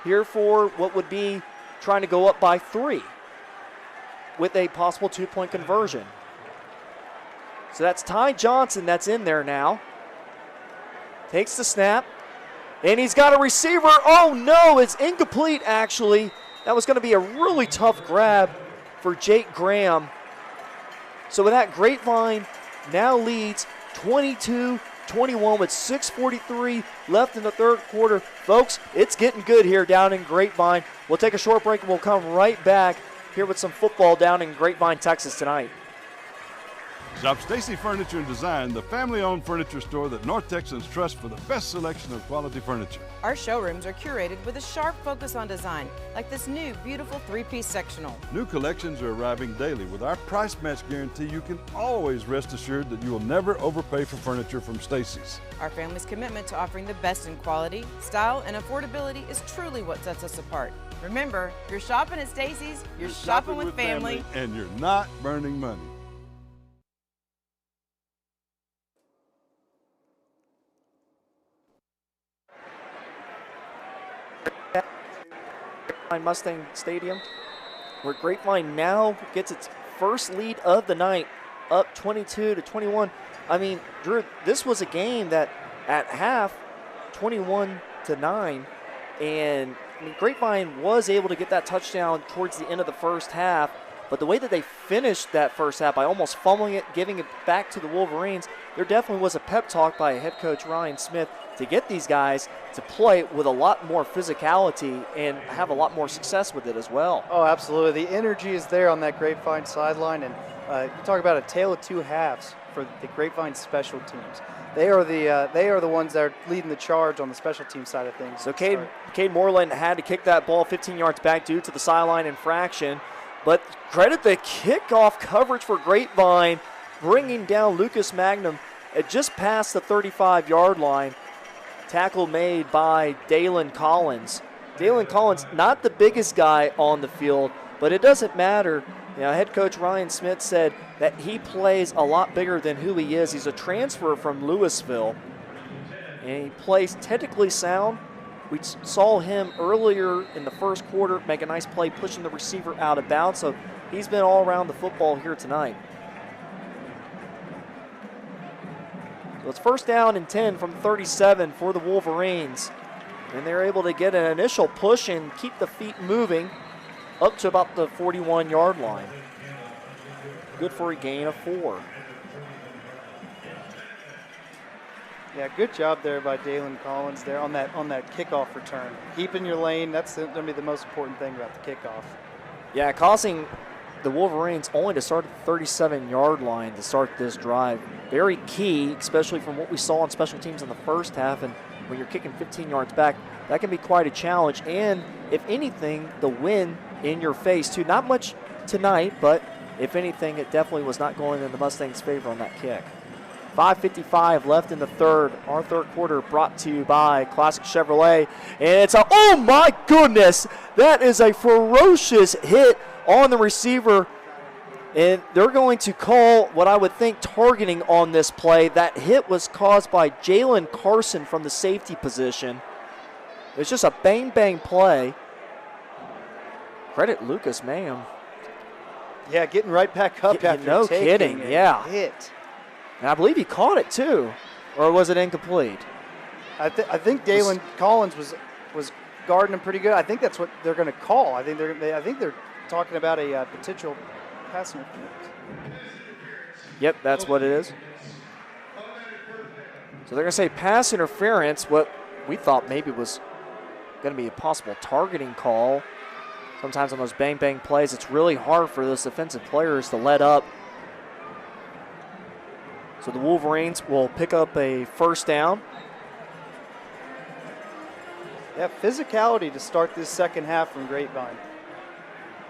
here for what would be trying to go up by 3 with a possible 2-point conversion. So that's Ty Johnson that's in there now. Takes the snap, and he's got a receiver. Oh no, it's incomplete actually. That was going to be a really tough grab for Jake Graham. So with that, Grapevine now leads 22-21 with 6:43 left in the third quarter. Folks, it's getting good here down in Grapevine. We'll take a short break and we'll come right back here with some football down in Grapevine, Texas tonight. Shop Stacy Furniture and Design, the family-owned furniture store that North Texans trust for the best selection of quality furniture. Our showrooms are curated with a sharp focus on design, like this new beautiful 3-piece sectional. New collections are arriving daily. With our price match guarantee, you can always rest assured that you will never overpay for furniture from Stacy's. Our family's commitment to offering the best in quality, style, and affordability is truly what sets us apart. Remember, you're shopping at Stacy's, you're shopping with family, and you're not burning money. Mustang Stadium, where Grapevine now gets its first lead of the night, up 22-21. I mean, Drew, this was a game that at half, 21-9, and I mean, Grapevine was able to get that touchdown towards the end of the first half, but the way that they finished that first half by almost fumbling it, giving it back to the Wolverines, there definitely was a pep talk by head coach Ryan Smith to get these guys to play with a lot more physicality and have a lot more success with it as well. Oh, absolutely. The energy is there on that Grapevine sideline, and you talk about a tale of two halves for the Grapevine special teams. They are the ones that are leading the charge on the special team side of things. So Cade Moreland had to kick that ball 15 yards back due to the sideline infraction, but credit the kickoff coverage for Grapevine, bringing down Lucas Magnum at just past the 35-yard line. Tackle made by Dalen Collins. Dalen Collins, not the biggest guy on the field, but it doesn't matter. You know, head coach Ryan Smith said that he plays a lot bigger than who he is. He's a transfer from Louisville, and he plays technically sound. We saw him earlier in the first quarter make a nice play pushing the receiver out of bounds, so he's been all around the football here tonight. So it's first down and 10 from 37 for the Wolverines. And they're able to get an initial push and keep the feet moving up to about the 41-yard line. Good for a gain of 4. Yeah, good job there by Dalen Collins there on that kickoff return. Keeping your lane, that's going to be the most important thing about the kickoff. Yeah, causing the Wolverines only to start at the 37-yard line to start this drive. Very key, especially from what we saw on special teams in the first half. And when you're kicking 15 yards back, that can be quite a challenge. And if anything, the win in your face too. Not much tonight, but if anything, it definitely was not going in the Mustangs' favor on that kick. 5:55 left in the third. Our third quarter brought to you by Classic Chevrolet. And it's a, oh my goodness, that is a ferocious hit on the receiver. And they're going to call what I would think targeting on this play. That hit was caused by Jalen Carson from the safety position. It was just a bang-bang play. Credit Lucas Mayhem. Yeah, getting right back up after no taking kidding, a yeah. hit. And I believe he caught it too, or was it incomplete? I think Dalen Collins was guarding him pretty good. I think that's what they're going to call. I think they're talking about a potential pass interference. Yep, that's what it is. So they're going to say pass interference. What we thought maybe was going to be a possible targeting call. Sometimes on those bang-bang plays, it's really hard for those defensive players to let up. So the Wolverines will pick up a first down. Yeah, physicality to start this second half from Grapevine.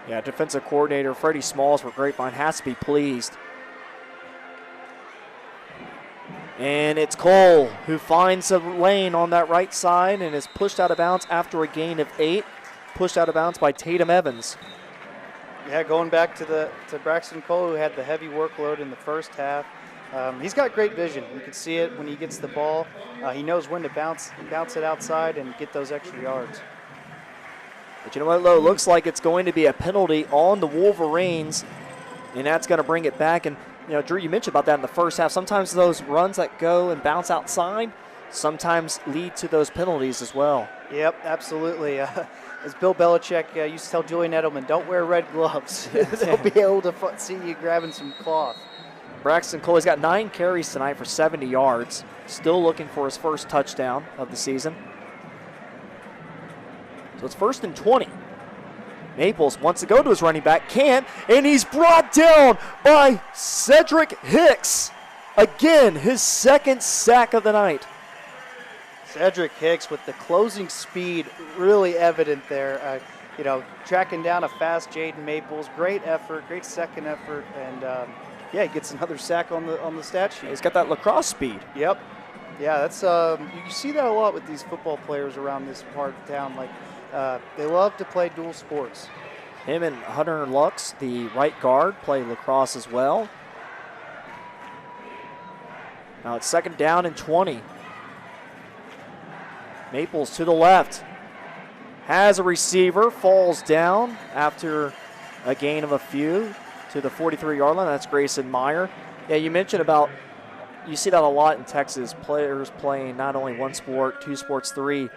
Yeah, defensive coordinator Freddie Smalls for Grapevine has to be pleased. And it's Cole who finds a lane on that right side and is pushed out of bounds after a gain of 8. Pushed out of bounds by Tatum Evans. Yeah, going back to Braxton Cole, who had the heavy workload in the first half. He's got great vision. You can see it when he gets the ball. He knows when to bounce it outside and get those extra yards. But you know what, Lo? Looks like it's going to be a penalty on the Wolverines, and that's going to bring it back. And, you know, Drew, you mentioned about that in the first half. Sometimes those runs that go and bounce outside sometimes lead to those penalties as well. Yep, absolutely. As Bill Belichick used to tell Julian Edelman, don't wear red gloves. They'll be able to see you grabbing some cloth. Braxton Cole, he's got 9 carries tonight for 70 yards. Still looking for his first touchdown of the season. So it's 1st and 20. Maples wants to go to his running back, can't, and he's brought down by Cedric Hicks. Again, his second sack of the night. Cedric Hicks with the closing speed really evident there. Tracking down a fast Jaden Maples. Great effort, great second effort, and yeah, he gets another sack on the stat sheet. He's got that lacrosse speed. Yep. Yeah, that's you see that a lot with these football players around this part of town. Like they love to play dual sports. Him and Hunter Lux, the right guard, play lacrosse as well. Now it's 2nd down and 20. Maples to the left. Has a receiver, falls down after a gain of a few to the 43-yard line. That's Grayson Meyer. Yeah, you mentioned about, you see that a lot in Texas, players playing not only one sport, 2 sports, 3.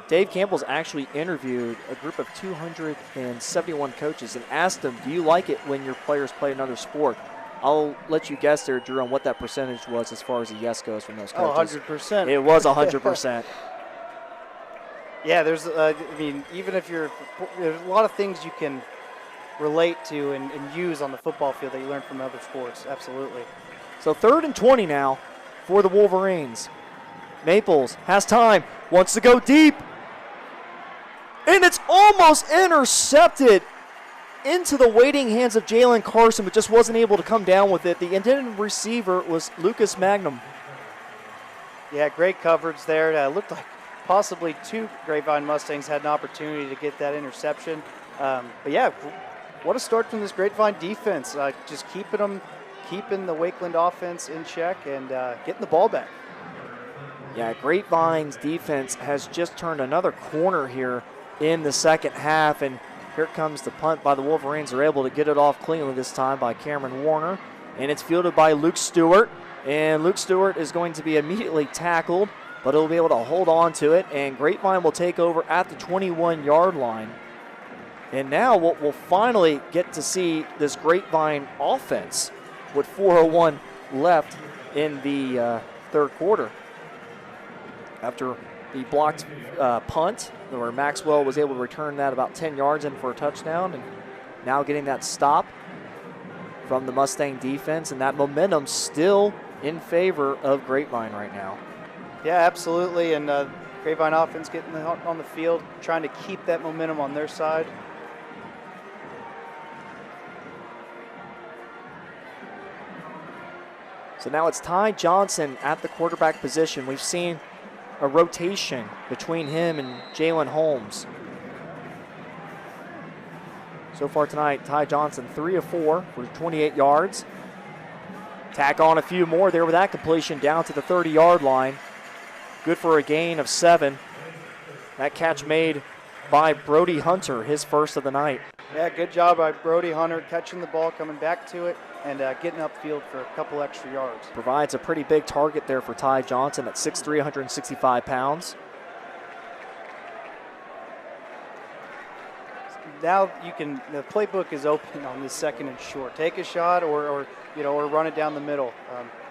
Dave Campbell's actually interviewed a group of 271 coaches and asked them, do you like it when your players play another sport? I'll let you guess there, Drew, on what that percentage was as far as a yes goes from those coaches. 100%. It was 100%. Yeah, there's, even if there's a lot of things you can relate to and use on the football field that you learn from other sports. Absolutely. So 3rd and 20 now for the Wolverines. Maples has time, wants to go deep, and it's almost intercepted into the waiting hands of Jalen Carson, but just wasn't able to come down with it. The intended receiver was Lucas Magnum. Yeah, great coverage there. It looked like possibly 2 Grapevine Mustangs had an opportunity to get that interception. But yeah, what a start from this Grapevine defense. Just keeping the Wakeland offense in check and getting the ball back. Yeah, Grapevine's defense has just turned another corner here in the second half, and here comes the punt by the Wolverines. They're able to get it off cleanly this time by Cameron Warner, and it's fielded by Luke Stewart, and Luke Stewart is going to be immediately tackled, but he'll be able to hold on to it, and Grapevine will take over at the 21-yard line. And now we'll finally get to see this Grapevine offense with 4:01 left in the third quarter. After the blocked punt, where Maxwell was able to return that about 10 yards in for a touchdown, and now getting that stop from the Mustang defense, and that momentum still in favor of Grapevine right now. Yeah, absolutely, and Grapevine offense getting on the field, trying to keep that momentum on their side. So now it's Ty Johnson at the quarterback position. We've seen a rotation between him and Jalen Holmes. So far tonight, Ty Johnson 3 of 4 for 28 yards. Tack on a few more there with that completion down to the 30-yard line. Good for a gain of 7. That catch made by Brody Hunter, his first of the night. Yeah, good job by Brody Hunter catching the ball, coming back to it, and getting upfield for a couple extra yards. Provides a pretty big target there for Ty Johnson at 6'3", 165 pounds. Now the playbook is open on this 2nd and short. Take a shot or run it down the middle.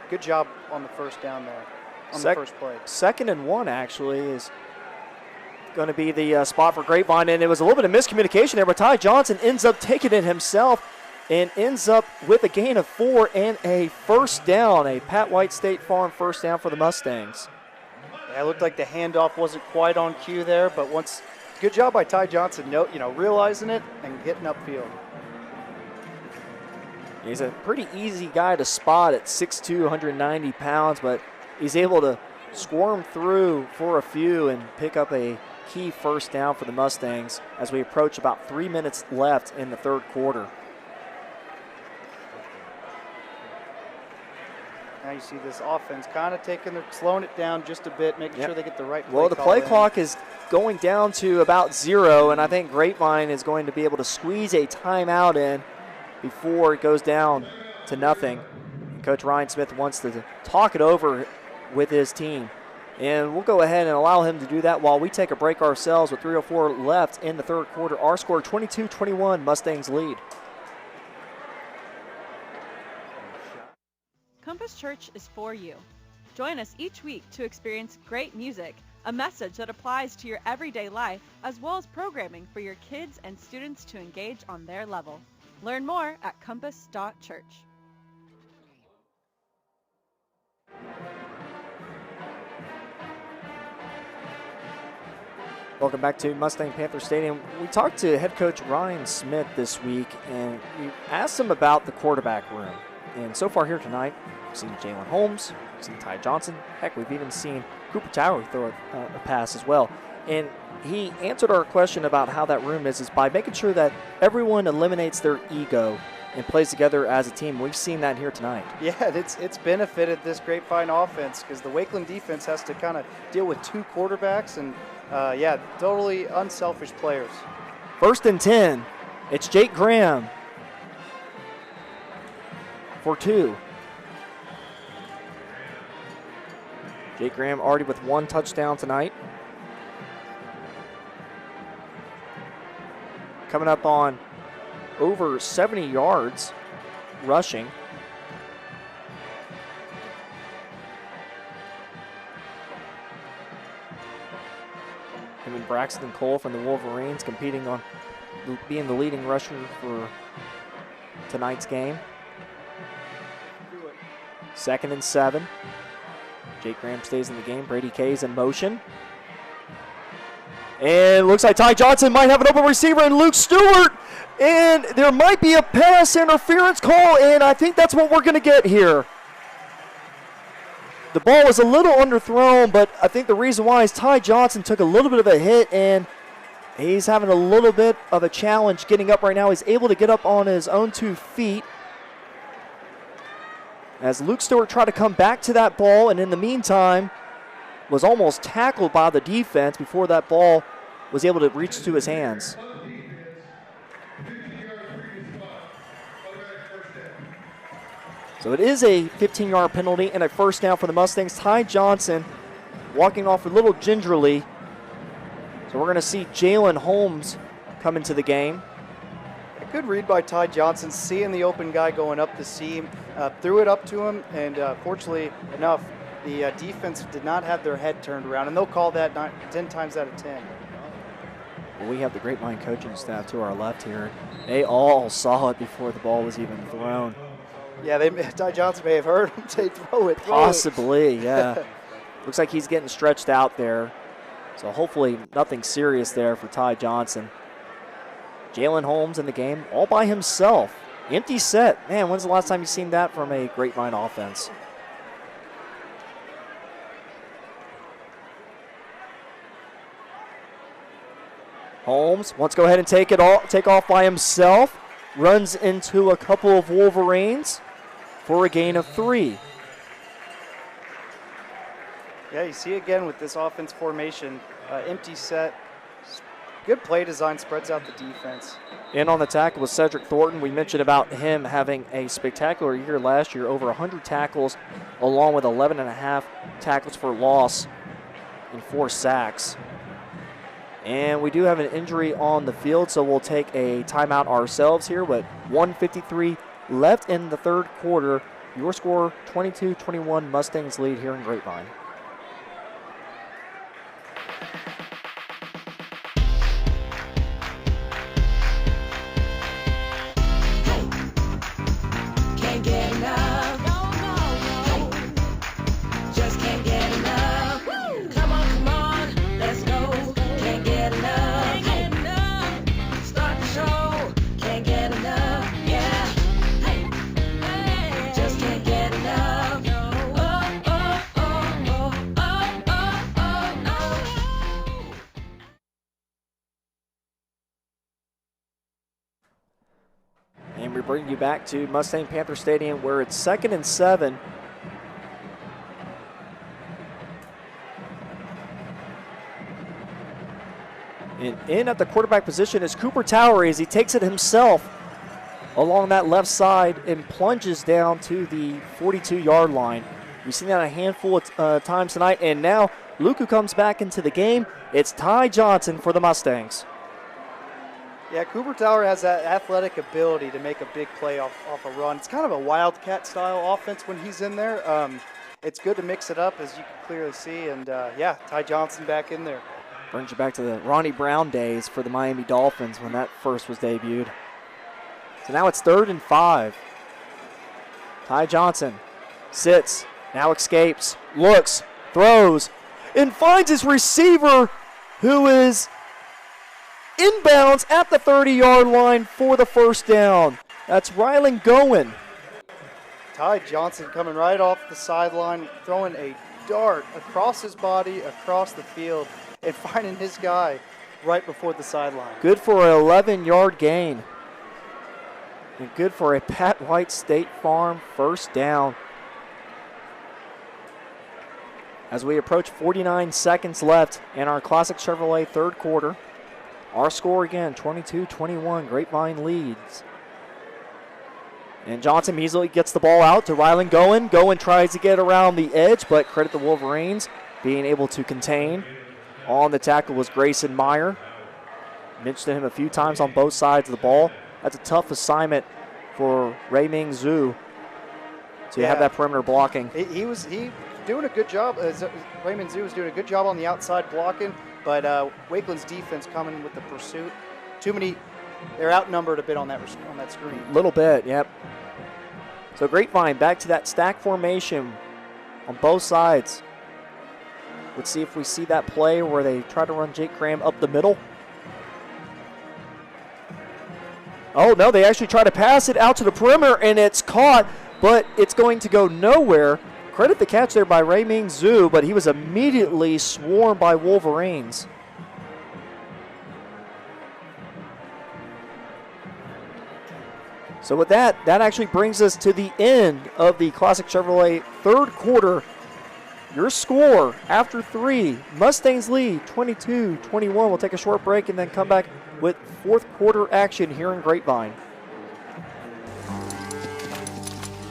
Good job on the first down there, on the first play. 2nd and 1 actually is going to be the spot for Grapevine, and it was a little bit of miscommunication there, but Ty Johnson ends up taking it himself and ends up with a gain of 4 and a first down, a Pat White State Farm first down for the Mustangs. Yeah, it looked like the handoff wasn't quite on cue there, but good job by Ty Johnson, realizing it and getting upfield. He's a pretty easy guy to spot at 6'2", 190 pounds, but he's able to squirm through for a few and pick up a key first down for the Mustangs as we approach about 3 minutes left in the third quarter. Now you see this offense kind of slowing it down just a bit, making sure they get the right play. Well, the play clock is going down to about 0, and I think Grapevine is going to be able to squeeze a timeout in before it goes down to nothing. And Coach Ryan Smith wants to talk it over with his team. And we'll go ahead and allow him to do that while we take a break ourselves with 3:04 left in the third quarter. Our score 22-21, Mustangs lead. Compass Church is for you. Join us each week to experience great music, a message that applies to your everyday life, as well as programming for your kids and students to engage on their level. Learn more at compass.church. Welcome back to Mustang Panther Stadium. We talked to head coach Ryan Smith this week, and we asked him about the quarterback room. And so far here tonight, we've seen Jalen Holmes, we've seen Ty Johnson. Heck, we've even seen Cooper Tower throw a pass as well. And he answered our question about how that room is by making sure that everyone eliminates their ego and plays together as a team. We've seen that here tonight. Yeah, it's benefited this Grapevine offense because the Wakeland defense has to kind of deal with 2 quarterbacks and, totally unselfish players. 1st and 10. It's Jake Graham for 2. Jake Graham already with 1 touchdown tonight. Coming up on over 70 yards rushing. Him and Braxton Cole from the Wolverines competing on being the leading rusher for tonight's game. 2nd and 7. Jake Graham stays in the game. Brady Kay's in motion. And looks like Ty Johnson might have an open receiver and Luke Stewart. And there might be a pass interference call, and I think that's what we're going to get here. The ball was a little underthrown, but I think the reason why is Ty Johnson took a little bit of a hit, and he's having a little bit of a challenge getting up right now. He's able to get up on his own 2 feet. As Luke Stewart tried to come back to that ball, and in the meantime was almost tackled by the defense before that ball was able to reach to his hands. So it is a 15-yard penalty and a first down for the Mustangs. Ty Johnson walking off a little gingerly. So we're going to see Jalen Holmes come into the game. A good read by Ty Johnson, seeing the open guy going up the seam, threw it up to him, and fortunately enough, the defense did not have their head turned around, and they'll call that 10 times out of 10. Well, we have the Grapevine coaching staff to our left here. They all saw it before the ball was even thrown. Yeah, Ty Johnson may have heard him say throw it. Possibly, yeah. Looks like he's getting stretched out there. So hopefully nothing serious there for Ty Johnson. Jalen Holmes in the game all by himself. Empty set. Man, when's the last time you've seen that from a Grapevine offense? Holmes wants to go ahead and take off by himself. Runs into a couple of Wolverines for a gain of 3. Yeah, you see again with this offense formation, empty set, good play design, spreads out the defense. In on the tackle was Cedric Thornton. We mentioned about him having a spectacular year last year, over 100 tackles, along with 11.5 tackles for loss and 4 sacks. And we do have an injury on the field, so we'll take a timeout ourselves here with 1:53 left in the third quarter. Your score, 22-21 Mustangs lead here in Grapevine. Can't get enough. No. Just can't get enough. Come on, let's go. Can't get enough. Start the show. Can't get enough. Yeah. Just can't get enough. And we bring you back to Mustang Panther Stadium where it's 2nd and 7. And in at the quarterback position is Cooper Towery as he takes it himself along that left side and plunges down to the 42-yard line. We've seen that a handful of times tonight, and now Luke, who comes back into the game, it's Ty Johnson for the Mustangs. Yeah, Cooper Tower has that athletic ability to make a big play off a run. It's kind of a Wildcat style offense when he's in there. It's good to mix it up, as you can clearly see, and yeah, Ty Johnson back in there. Brings you back to the Ronnie Brown days for the Miami Dolphins when that first was debuted. So now it's 3rd and 5. Ty Johnson sits, now escapes, looks, throws, and finds his receiver who is inbounds at the 30-yard line for the first down. That's Rylan Goen. Ty Johnson coming right off the sideline, throwing a dart across his body, across the field, and finding his guy right before the sideline. Good for an 11-yard gain. And good for a Pat White State Farm first down. As we approach 49 seconds left in our Classic Chevrolet third quarter, our score again, 22-21, Grapevine leads. And Johnson easily gets the ball out to Rylan Goen. Goen tries to get around the edge, but credit the Wolverines being able to contain. On the tackle was Grayson Meyer. Mentioned him a few times on both sides of the ball. That's a tough assignment for Ray Ming Zhu to have that perimeter blocking. He doing a good job. Raymond Zoo is doing a good job on the outside blocking, but Wakeland's defense coming with the pursuit. They're outnumbered a bit on that screen. A little bit, yep. So Grapevine back to that stack formation on both sides. Let's see if we see that play where they try to run Jake Graham up the middle. Oh, no, they actually try to pass it out to the perimeter, and it's caught, but it's going to go nowhere. Credit the catch there by Raymond Zhu, but he was immediately swarmed by Wolverines. So with that actually brings us to the end of the Classic Chevrolet third quarter. Your score after 3, Mustangs lead 22-21. We'll take a short break and then come back with fourth quarter action here in Grapevine.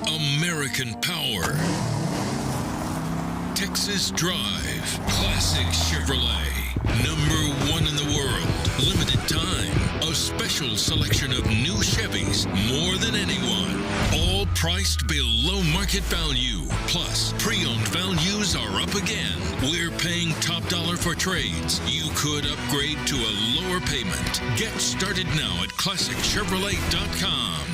American Power. Texas Drive. Classic Chevrolet. Number 1 in the world. Limited time. A special selection of new Chevys. More than anyone. All priced below market value. Plus, pre-owned values are up again. We're paying top dollar for trades. You could upgrade to a lower payment. Get started now at ClassicChevrolet.com.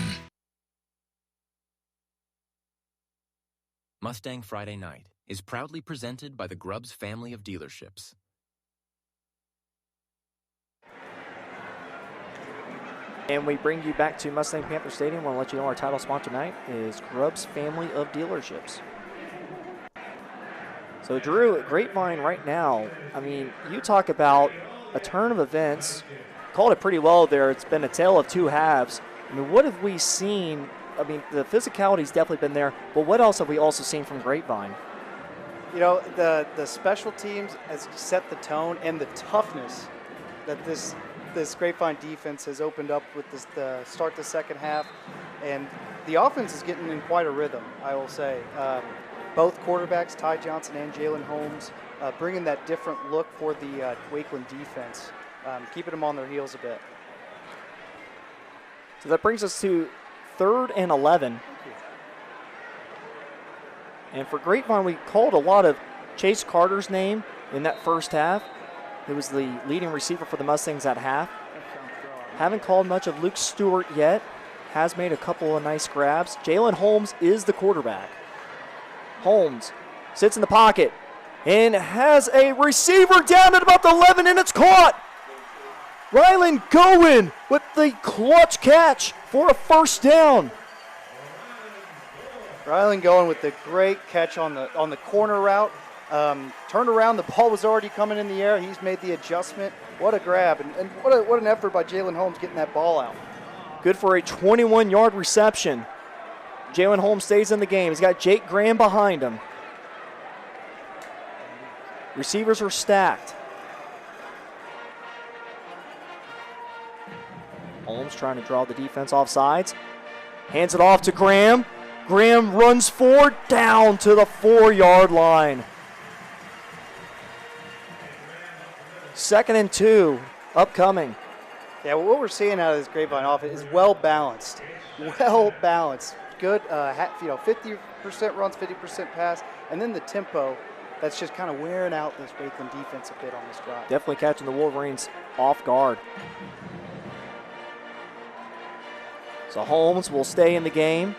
Mustang Friday Night is proudly presented by the Grubbs family of dealerships. And we bring you back to Mustang Panther Stadium. I want to let you know our title sponsor tonight is Grubbs family of dealerships. So Drew, at Grapevine right now, I mean, you talk about a turn of events. Called it pretty well there. It's been a tale of two halves. I mean, what have we seen? I mean, the physicality's definitely been there, but what else have we also seen from Grapevine? You know, the special teams has set the tone, and the toughness that this Grapevine defense has opened up with the start the second half, and the offense is getting in quite a rhythm, I will say. Both quarterbacks, Ty Johnson and Jalen Holmes, bringing that different look for the Wakeland defense, keeping them on their heels a bit. So that brings us to 3rd and 11. And for Grapevine, we called a lot of Chase Carter's name in that first half. He was the leading receiver for the Mustangs at half. Haven't called much of Luke Stewart yet. Has made a couple of nice grabs. Jalen Holmes is the quarterback. Holmes sits in the pocket and has a receiver down at about the 11, and it's caught. Rylan Gowen with the clutch catch for a first down. Rylan Gowen with the great catch on the corner route. Turned around, the ball was already coming in the air. He's made the adjustment. What a grab, and what an effort by Jalen Holmes getting that ball out. Good for a 21-yard reception. Jalen Holmes stays in the game. He's got Jake Graham behind him. Receivers are stacked. Holmes trying to draw the defense off sides. Hands it off to Graham. Graham runs forward down to the 4-yard line. 2nd and 2 upcoming. Yeah, well, what we're seeing out of this Grapevine offense is well balanced. Well balanced. Good, 50% runs, 50% pass, and then the tempo that's just kind of wearing out this Wakeland defense a bit on this drive. Definitely catching the Wolverines off guard. So Holmes will stay in the game,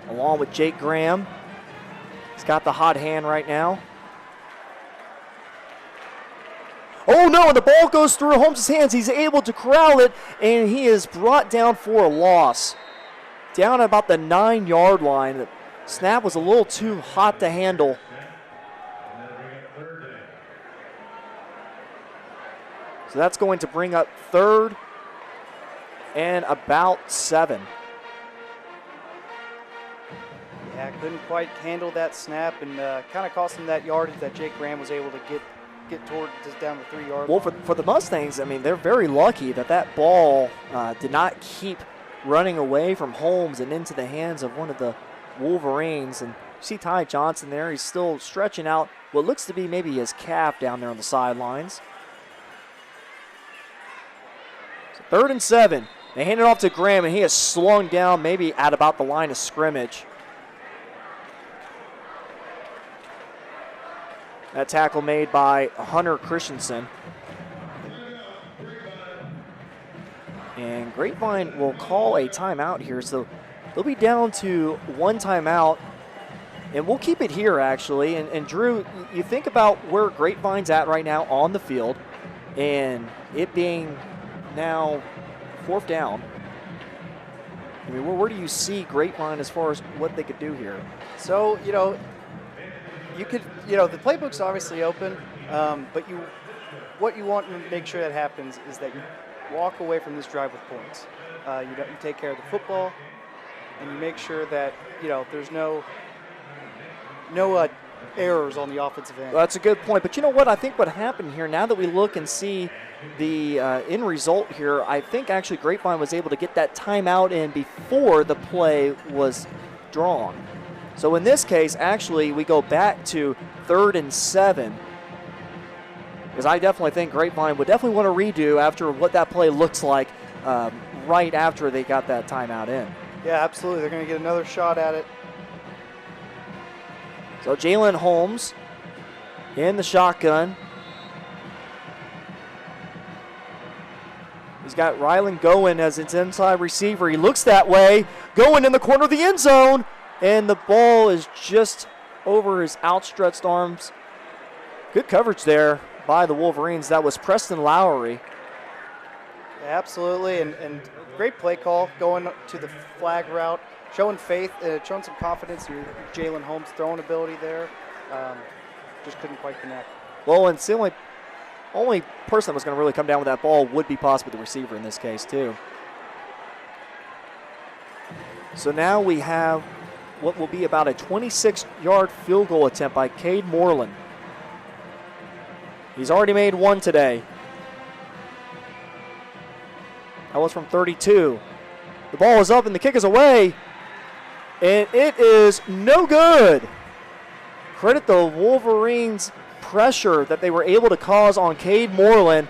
along with Jake Graham. He's got the hot hand right now. Oh no, and the ball goes through Holmes' hands. He's able to corral it, and he is brought down for a loss. Down at about the 9-yard line. The snap was a little too hot to handle. So that's going to bring up 3rd and about 7. Yeah, couldn't quite handle that snap, and kind of cost him that yardage that Jake Graham was able to get toward just down the 3-yard line. Well, for the Mustangs, I mean, they're very lucky that ball did not keep running away from Holmes and into the hands of one of the Wolverines. And you see Ty Johnson there. He's still stretching out what looks to be maybe his calf down there on the sidelines. So 3rd and 7. They hand it off to Graham, and he is slung down maybe at about the line of scrimmage. That tackle made by Hunter Christensen. And Grapevine will call a timeout here, so they'll be down to one timeout. And we'll keep it here, actually. And Drew, you think about where Grapevine's at right now on the field, and it being now 4th down. I mean, where do you see Grapevine as far as what they could do here? So, you could, the playbook's obviously open, but what you want to make sure that happens is that you walk away from this drive with points. You take care of the football, and you make sure that, there's no errors on the offensive end. Well, that's a good point. But you know what? I think what happened here, now that we look and see the end result here, I think actually Grapevine was able to get that timeout in before the play was drawn. So in this case, actually, we go back to 3rd and 7. Because I definitely think Grapevine would definitely want to redo after what that play looks like right after they got that timeout in. Yeah, absolutely. They're going to get another shot at it. So Jalen Holmes in the shotgun. He's got Rylan Goen as its inside receiver. He looks that way. Goen in the corner of the end zone. And the ball is just over his outstretched arms. Good coverage there by the Wolverines. That was Preston Lowry. Yeah, absolutely, and great play call going to the flag route, showing faith, showing some confidence in Jalen Holmes' throwing ability there. Just couldn't quite connect. Well, and the only person that was going to really come down with that ball would be possibly the receiver in this case, too. So now we have what will be about a 26-yard field goal attempt by Cade Moreland. He's already made one today. That was from 32. The ball is up and the kick is away. And it is no good. Credit the Wolverines' pressure that they were able to cause on Cade Moreland.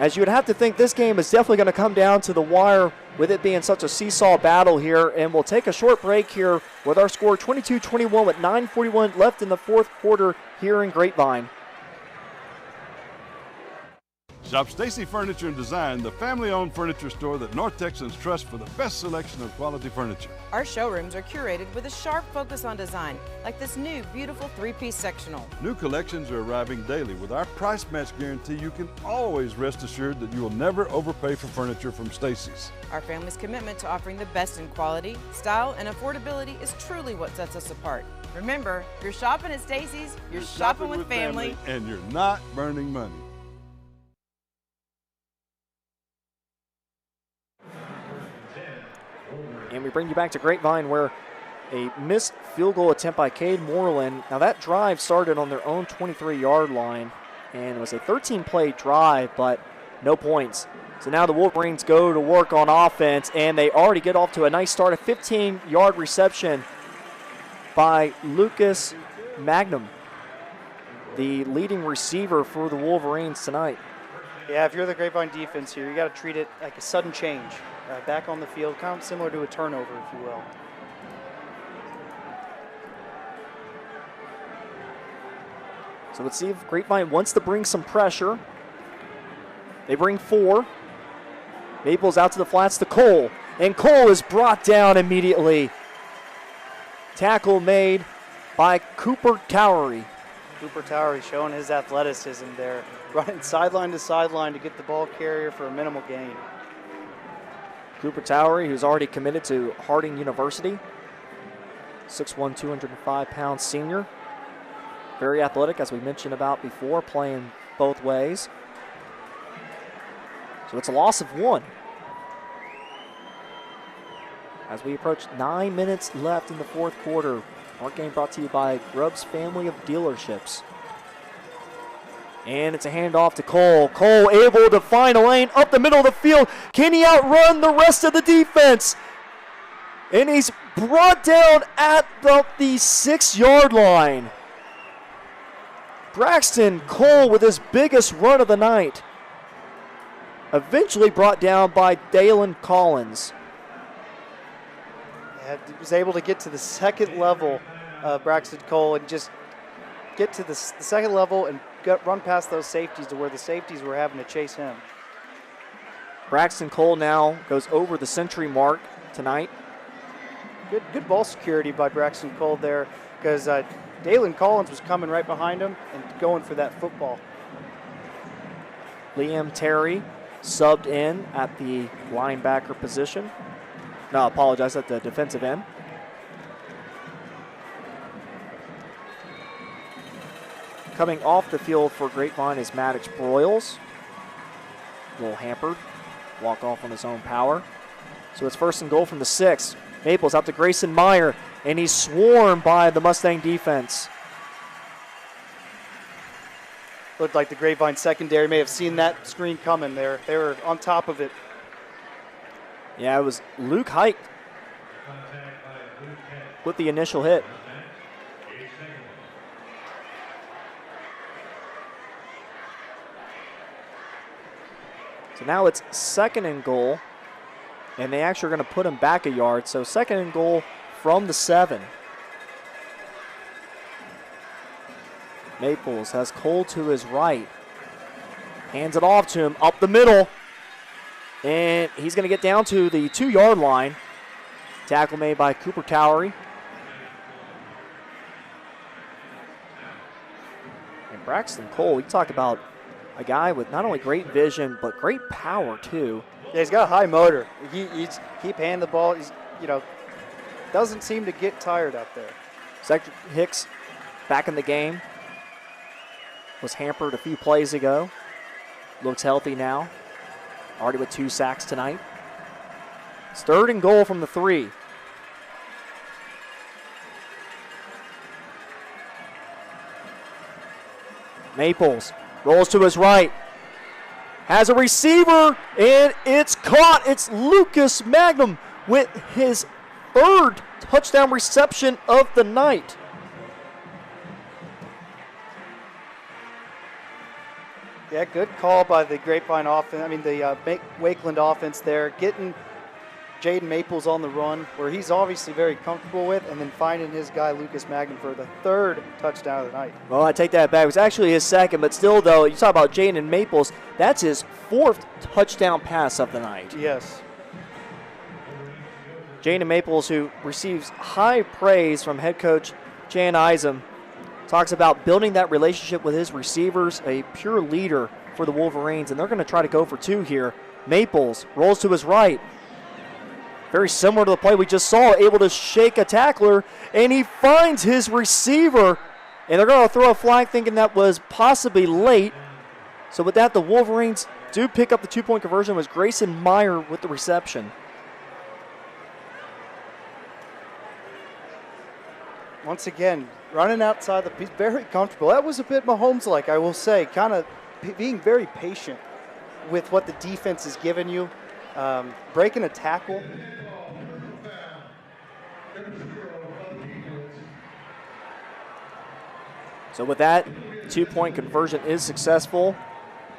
As you would have to think this game is definitely going to come down to the wire with it being such a seesaw battle here. And we'll take a short break here with our score 22-21 with 9:41 left in the 4th quarter here in Grapevine. Shop Stacy Furniture and Design, the family-owned furniture store that North Texans trust for the best selection of quality furniture. Our showrooms are curated with a sharp focus on design, like this new beautiful 3-piece sectional. New collections are arriving daily. With our price match guarantee, you can always rest assured that you will never overpay for furniture from Stacy's. Our family's commitment to offering the best in quality, style, and affordability is truly what sets us apart. Remember, you're shopping at Stacy's, you're shopping with family, and you're not burning money. And we bring you back to Grapevine where a missed field goal attempt by Cade Moreland. Now that drive started on their own 23-yard line, and it was a 13-play drive, but no points. So now the Wolverines go to work on offense, and they already get off to a nice start, a 15-yard reception by Lucas Magnum, the leading receiver for the Wolverines tonight. Yeah, if you're the Grapevine defense here, you got to treat it like a sudden change. Back on the field, kind of similar to a turnover, if you will. So let's see if Grapevine wants to bring some pressure. They bring 4. Maples out to the flats to Cole. And Cole is brought down immediately. Tackle made by Cooper Towery. Cooper Towery showing his athleticism there. Running sideline to sideline to get the ball carrier for a minimal gain. Cooper Towery, who's already committed to Harding University. 6'1", 205-pound senior. Very athletic, as we mentioned about before, playing both ways. So it's a loss of 1. As we approach 9 minutes left in the 4th quarter. Our game brought to you by Grubb's Family of Dealerships. And it's a handoff to Cole. Cole able to find a lane up the middle of the field. Can he outrun the rest of the defense? And he's brought down at the 6-yard line. Braxton Cole with his biggest run of the night. Eventually brought down by Dalen Collins. Yeah, he was able to get to the second level of Braxton Cole and just get to the second level and run past those safeties to where the safeties were having to chase him. Braxton Cole now goes over the century mark tonight. Good ball security by Braxton Cole there, because Dalen Collins was coming right behind him and going for that football. Liam Terry subbed in at the linebacker position. No, I apologize, at the defensive end. Coming off the field for Grapevine is Maddox Broyles. A little hampered. Walk off on his own power. So it's 1st and goal from the 6. Maples out to Grayson Meyer, and he's swarmed by the Mustang defense. Looked like the Grapevine secondary may have seen that screen coming there. They were on top of it. Yeah, it was Luke Height with the initial hit. So now it's 2nd and goal, and they actually are going to put him back a yard. So 2nd and goal from the 7. Maples has Cole to his right. Hands it off to him up the middle. And he's going to get down to the 2-yard line. Tackle made by Cooper Towery. And Braxton Cole, we talked about a guy with not only great vision, but great power too. Yeah, he's got a high motor. He's keep handing the ball. He's, doesn't seem to get tired out there. Cedric Hicks back in the game. Was hampered a few plays ago. Looks healthy now. Already with 2 sacks tonight. It's 3rd and goal from the 3. Maples rolls to his right. Has a receiver, and it's caught. It's Lucas Magnum with his 3rd touchdown reception of the night. Yeah, good call by the Grapevine offense. I mean, the Wakeland offense there, getting Jaden Maples on the run, where he's obviously very comfortable with, and then finding his guy Lucas Magnum for the 3rd touchdown of the night. Well, I take that back. It was actually his 2nd, but still, though, you talk about Jaden Maples, that's his 4th touchdown pass of the night. Yes. Jaden Maples, who receives high praise from head coach Jan Isom, talks about building that relationship with his receivers, a pure leader for the Wolverines, and they're going to try to go for 2 here. Maples rolls to his right. Very similar to the play we just saw, able to shake a tackler, and he finds his receiver, and they're going to throw a flag thinking that was possibly late. So with that, the Wolverines do pick up the 2-point conversion. It was Grayson Meyer with the reception. Once again, running outside the piece, very comfortable. That was a bit Mahomes-like, I will say, kind of being very patient with what the defense is giving you, breaking a tackle. So with that, 2-point conversion is successful,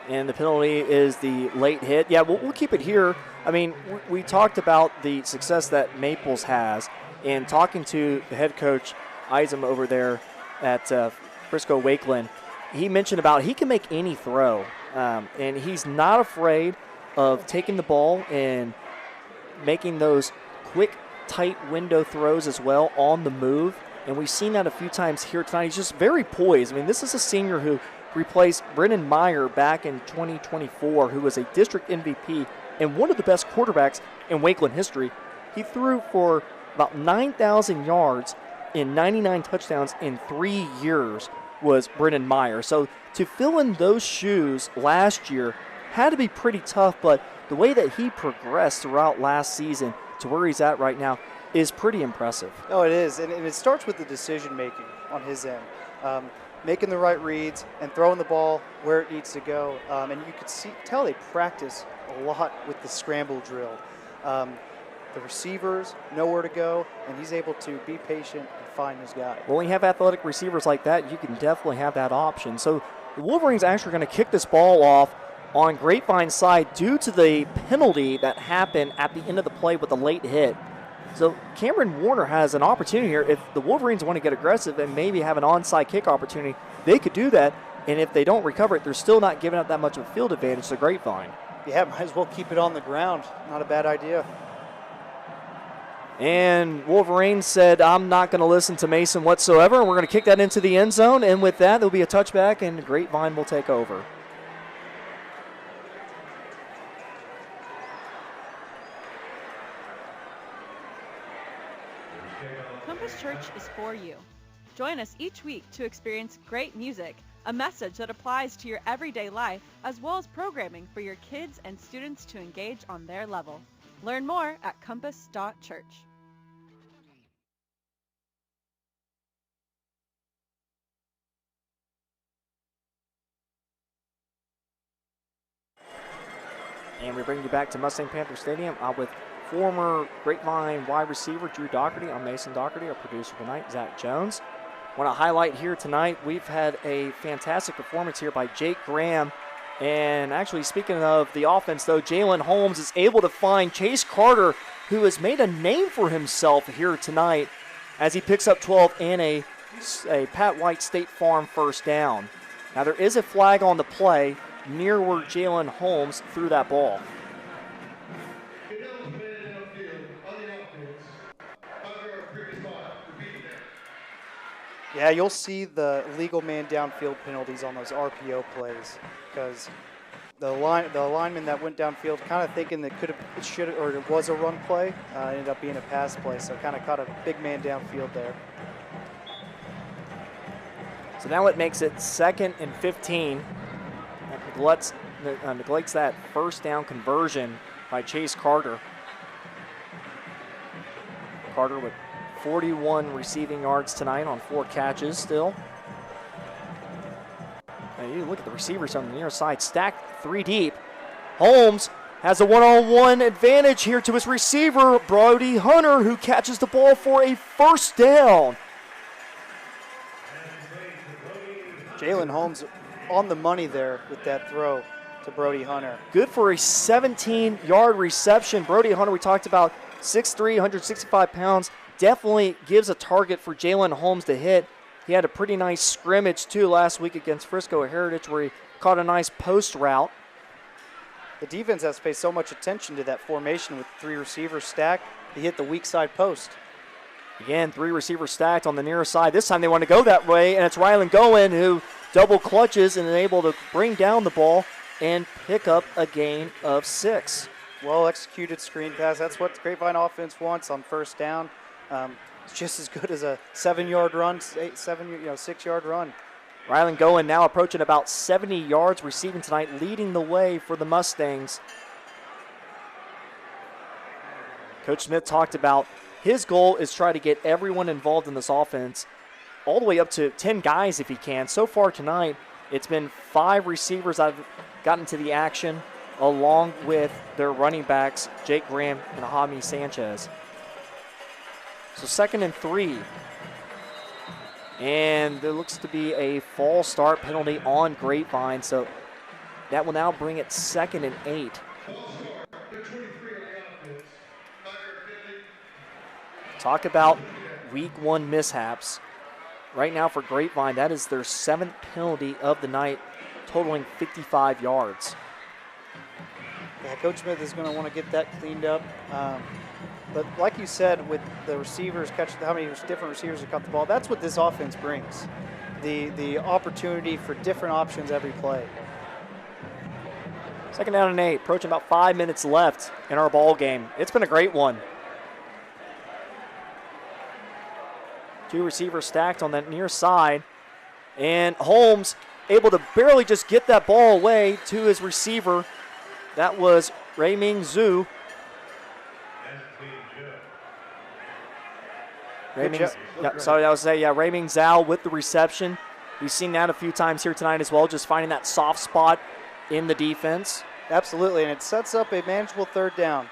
and the penalty is the late hit. Yeah, we'll keep it here. I mean, we talked about the success that Maples has, and talking to the head coach, Isom, over there at Frisco Wakeland, he mentioned about he can make any throw, and he's not afraid of taking the ball and making those quick, tight window throws as well on the move. And we've seen that a few times here tonight. He's just very poised. I mean, this is a senior who replaced Brennan Meyer back in 2024, who was a district MVP and one of the best quarterbacks in Wakeland history. He threw for about 9,000 yards and 99 touchdowns in 3 years was Brennan Meyer. So to fill in those shoes last year had to be pretty tough, but the way that he progressed throughout last season to where he's at right now is pretty impressive. Oh, it is, and it starts with the decision-making on his end. Making the right reads and throwing the ball where it needs to go. And you could tell they practice a lot with the scramble drill. The receivers know where to go, and he's able to be patient and find his guy. Well, when you have athletic receivers like that, you can definitely have that option. So the Wolverines actually going to kick this ball off on Grapevine's side due to the penalty that happened at the end of the play with the late hit. So Cameron Warner has an opportunity here. If the Wolverines want to get aggressive and maybe have an onside kick opportunity, they could do that. And if they don't recover it, they're still not giving up that much of a field advantage to Grapevine. Yeah, might as well keep it on the ground. Not a bad idea. And Wolverine said, I'm not going to listen to Mason whatsoever, and we're going to kick that into the end zone. And with that, there'll be a touchback, and Grapevine will take over. Compass Church is for you. Join us each week to experience great music, a message that applies to your everyday life, as well as programming for your kids and students to engage on their level. Learn more at compass.church. And we bring you back to Mustang Panther Stadium with former Grapevine wide receiver Drew Doherty. I'm Mason Doherty, our producer tonight, Zach Jones. Want to highlight here tonight, we've had a fantastic performance here by Jake Graham. And actually, speaking of the offense, though, Jalen Holmes is able to find Chase Carter, who has made a name for himself here tonight as he picks up 12 and a Pat White State Farm first down. Now, there is a flag on the play near where Jalen Holmes threw that ball. Yeah, you'll see the legal man downfield penalties on those RPO plays because the lineman that went downfield kind of thinking that it should or it was a run play ended up being a pass play, so kind of caught a big man downfield there. So now it makes it 2nd and 15. That neglects that first down conversion by Chase Carter. Carter with 41 receiving yards tonight on 4 catches still. And you look at the receivers on the near side, stacked 3 deep. Holmes has a one-on-one advantage here to his receiver, Brody Hunter, who catches the ball for a first down. Jalen Holmes on the money there with that throw to Brody Hunter. Good for a 17-yard reception. Brody Hunter, we talked about, 6'3", 165 pounds. Definitely gives a target for Jalen Holmes to hit. He had a pretty nice scrimmage, too, last week against Frisco Heritage where he caught a nice post route. The defense has to pay so much attention to that formation with 3 receivers stacked. He hit the weak side post. Again, 3 receivers stacked on the near side. This time they want to go that way, and it's Rylan Goen who double clutches and is able to bring down the ball and pick up a gain of 6. Well-executed screen pass. That's what the Grapevine offense wants on first down. It's just as good as a 7-yard run, 6-yard run. Rylan Goen now approaching about 70 yards receiving tonight, leading the way for the Mustangs. Coach Smith talked about his goal is try to get everyone involved in this offense, all the way up to 10 guys if he can. So far tonight, it's been 5 receivers that have gotten to the action, along with their running backs, Jake Graham and Jaime Sanchez. So 2nd and 3. And there looks to be a false start penalty on Grapevine, so that will now bring it 2nd and 8. Talk about week 1 mishaps. Right now for Grapevine, that is their 7th penalty of the night, totaling 55 yards. Yeah, Coach Smith is going to want to get that cleaned up. But like you said, with the receivers, how many different receivers have caught the ball, that's what this offense brings. The opportunity for different options every play. 2nd down and 8, approaching about 5 minutes left in our ball game. It's been a great one. 2 receivers stacked on that near side. And Holmes able to barely just get that ball away to his receiver. That was Rayming Zhu. Rayming Zhao with the reception. We've seen that a few times here tonight as well, just finding that soft spot in the defense. Absolutely, and it sets up a manageable 3rd down.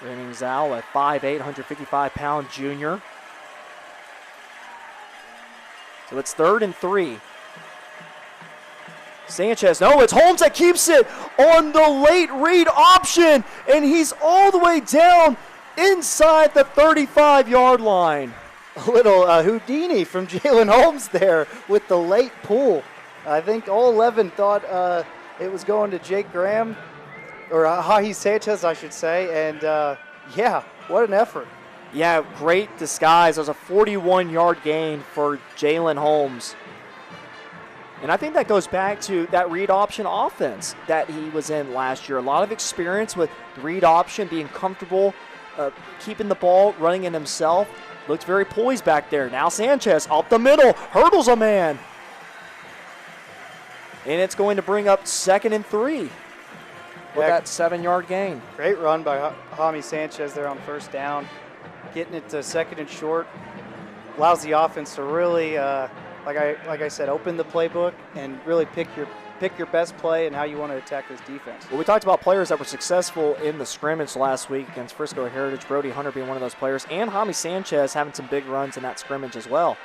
Rayming Zhao, a 5'8", 155-pound junior. So it's 3rd and 3. Sanchez, no, it's Holmes that keeps it on the late read option, and he's all the way down inside the 35-yard line. A little Houdini from Jalen Holmes there with the late pull. I think all 11 thought it was going to Jake Graham, or Hahi Sanchez, I should say. And, yeah, what an effort. Yeah, great disguise. There's a 41-yard gain for Jalen Holmes. And I think that goes back to that read option offense that he was in last year. A lot of experience with the read option, being comfortable, keeping the ball, running it himself. Looks very poised back there. Now Sanchez up the middle, hurdles a man. And it's going to bring up 2nd and 3 with that 7-yard gain. Great run by Hami Sanchez there on first down. Getting it to 2nd and short. Allows the offense to really, like I said, open the playbook and really pick your best play and how you want to attack this defense. Well, we talked about players that were successful in the scrimmage last week against Frisco Heritage, Brody Hunter being one of those players, and Hami Sanchez having some big runs in that scrimmage as well.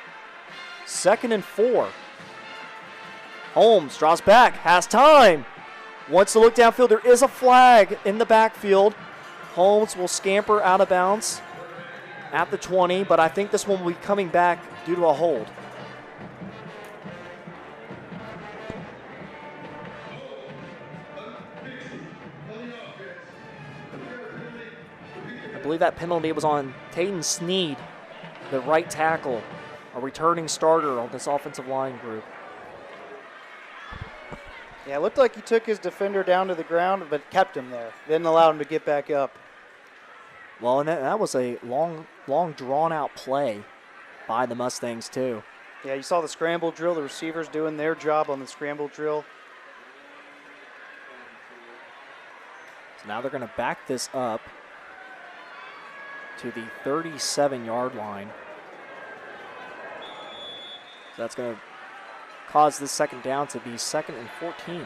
2nd and 4. Holmes draws back, has time, wants to look downfield. There is a flag in the backfield. Holmes will scamper out of bounds at the 20, but I think this one will be coming back due to a hold. I believe that penalty was on Tayden Sneed, the right tackle, a returning starter on this offensive line group. Yeah, it looked like he took his defender down to the ground, but kept him there. Didn't allow him to get back up. Well, and that was a long drawn-out play by the Mustangs, too. Yeah, you saw the scramble drill, the receivers doing their job on the scramble drill. So now they're going to back this up to the 37-yard line. So that's going to cause this 2nd down to be 2nd and 14.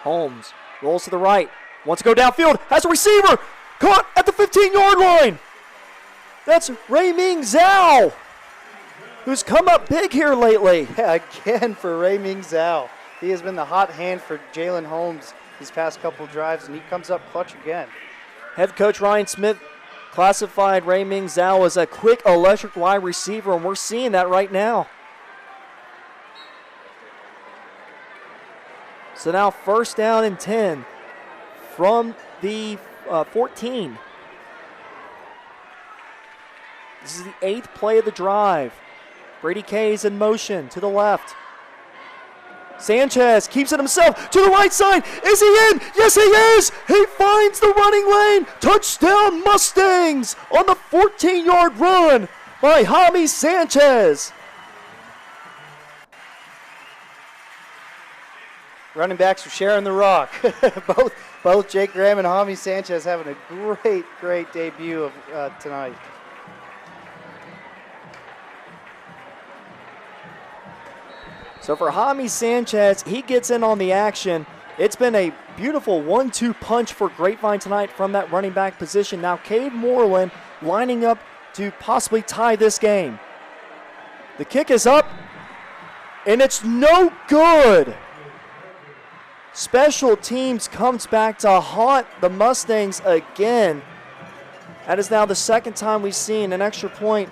Holmes rolls to the right, wants to go downfield, has a receiver, caught at the 15-yard line. That's Rayming Zhao, who's come up big here lately. Yeah, again for Rayming Zhao. He has been the hot hand for Jalen Holmes these past couple drives, and he comes up clutch again. Head coach Ryan Smith classified Rayming Zhao as a quick, electric wide receiver, and we're seeing that right now. So now 1st down and 10 from the 14. This is the 8th play of the drive. Brady Kay's in motion to the left. Sanchez keeps it himself to the right side. Is he in? Yes, he is. He finds the running lane. Touchdown Mustangs on the 14-yard run by Hami Sanchez. Running backs are sharing the rock. both Jake Graham and Hami Sanchez having a great debut of tonight. So for Hami Sanchez, he gets in on the action. It's been a beautiful 1-2 punch for Grapevine tonight from that running back position. Now Cade Moreland lining up to possibly tie this game. The kick is up, and it's no good. Special teams comes back to haunt the Mustangs again. That is now the 2nd time we've seen an extra point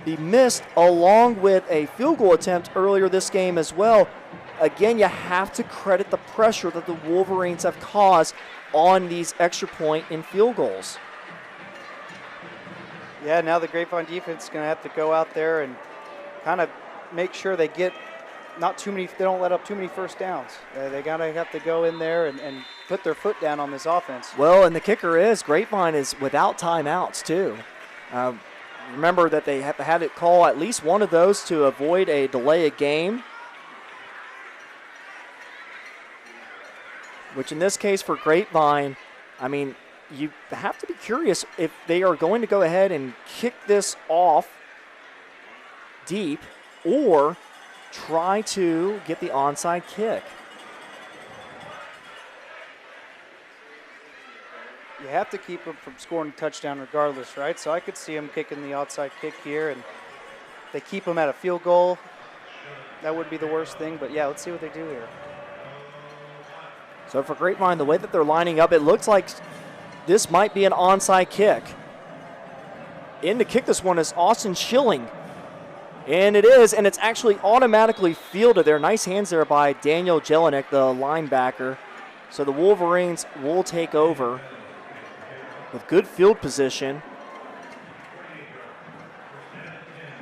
be missed, along with a field goal attempt earlier this game as well. Again, you have to credit the pressure that the Wolverines have caused on these extra point and field goals. Yeah, now the Grapevine defense is going to have to go out there and kind of make sure they get they don't let up too many first downs. They have to go in there and put their foot down on this offense. Well, and the kicker is Grapevine is without timeouts too. Remember that they have to have it call at least one of those to avoid a delay of game, which in this case for Grapevine, I mean, you have to be curious if they are going to go ahead and kick this off deep or try to get the onside kick. You have to keep them from scoring a touchdown regardless, right? So I could see them kicking the outside kick here, and they keep them at a field goal. That would be the worst thing, but yeah, let's see what they do here. So for Grapevine, the way that they're lining up, it looks like this might be an onside kick. in to kick this one is Austin Schilling. And it is, and it's actually automatically fielded there. Nice hands there by Daniel Jelinek, the linebacker. So the Wolverines will take over with good field position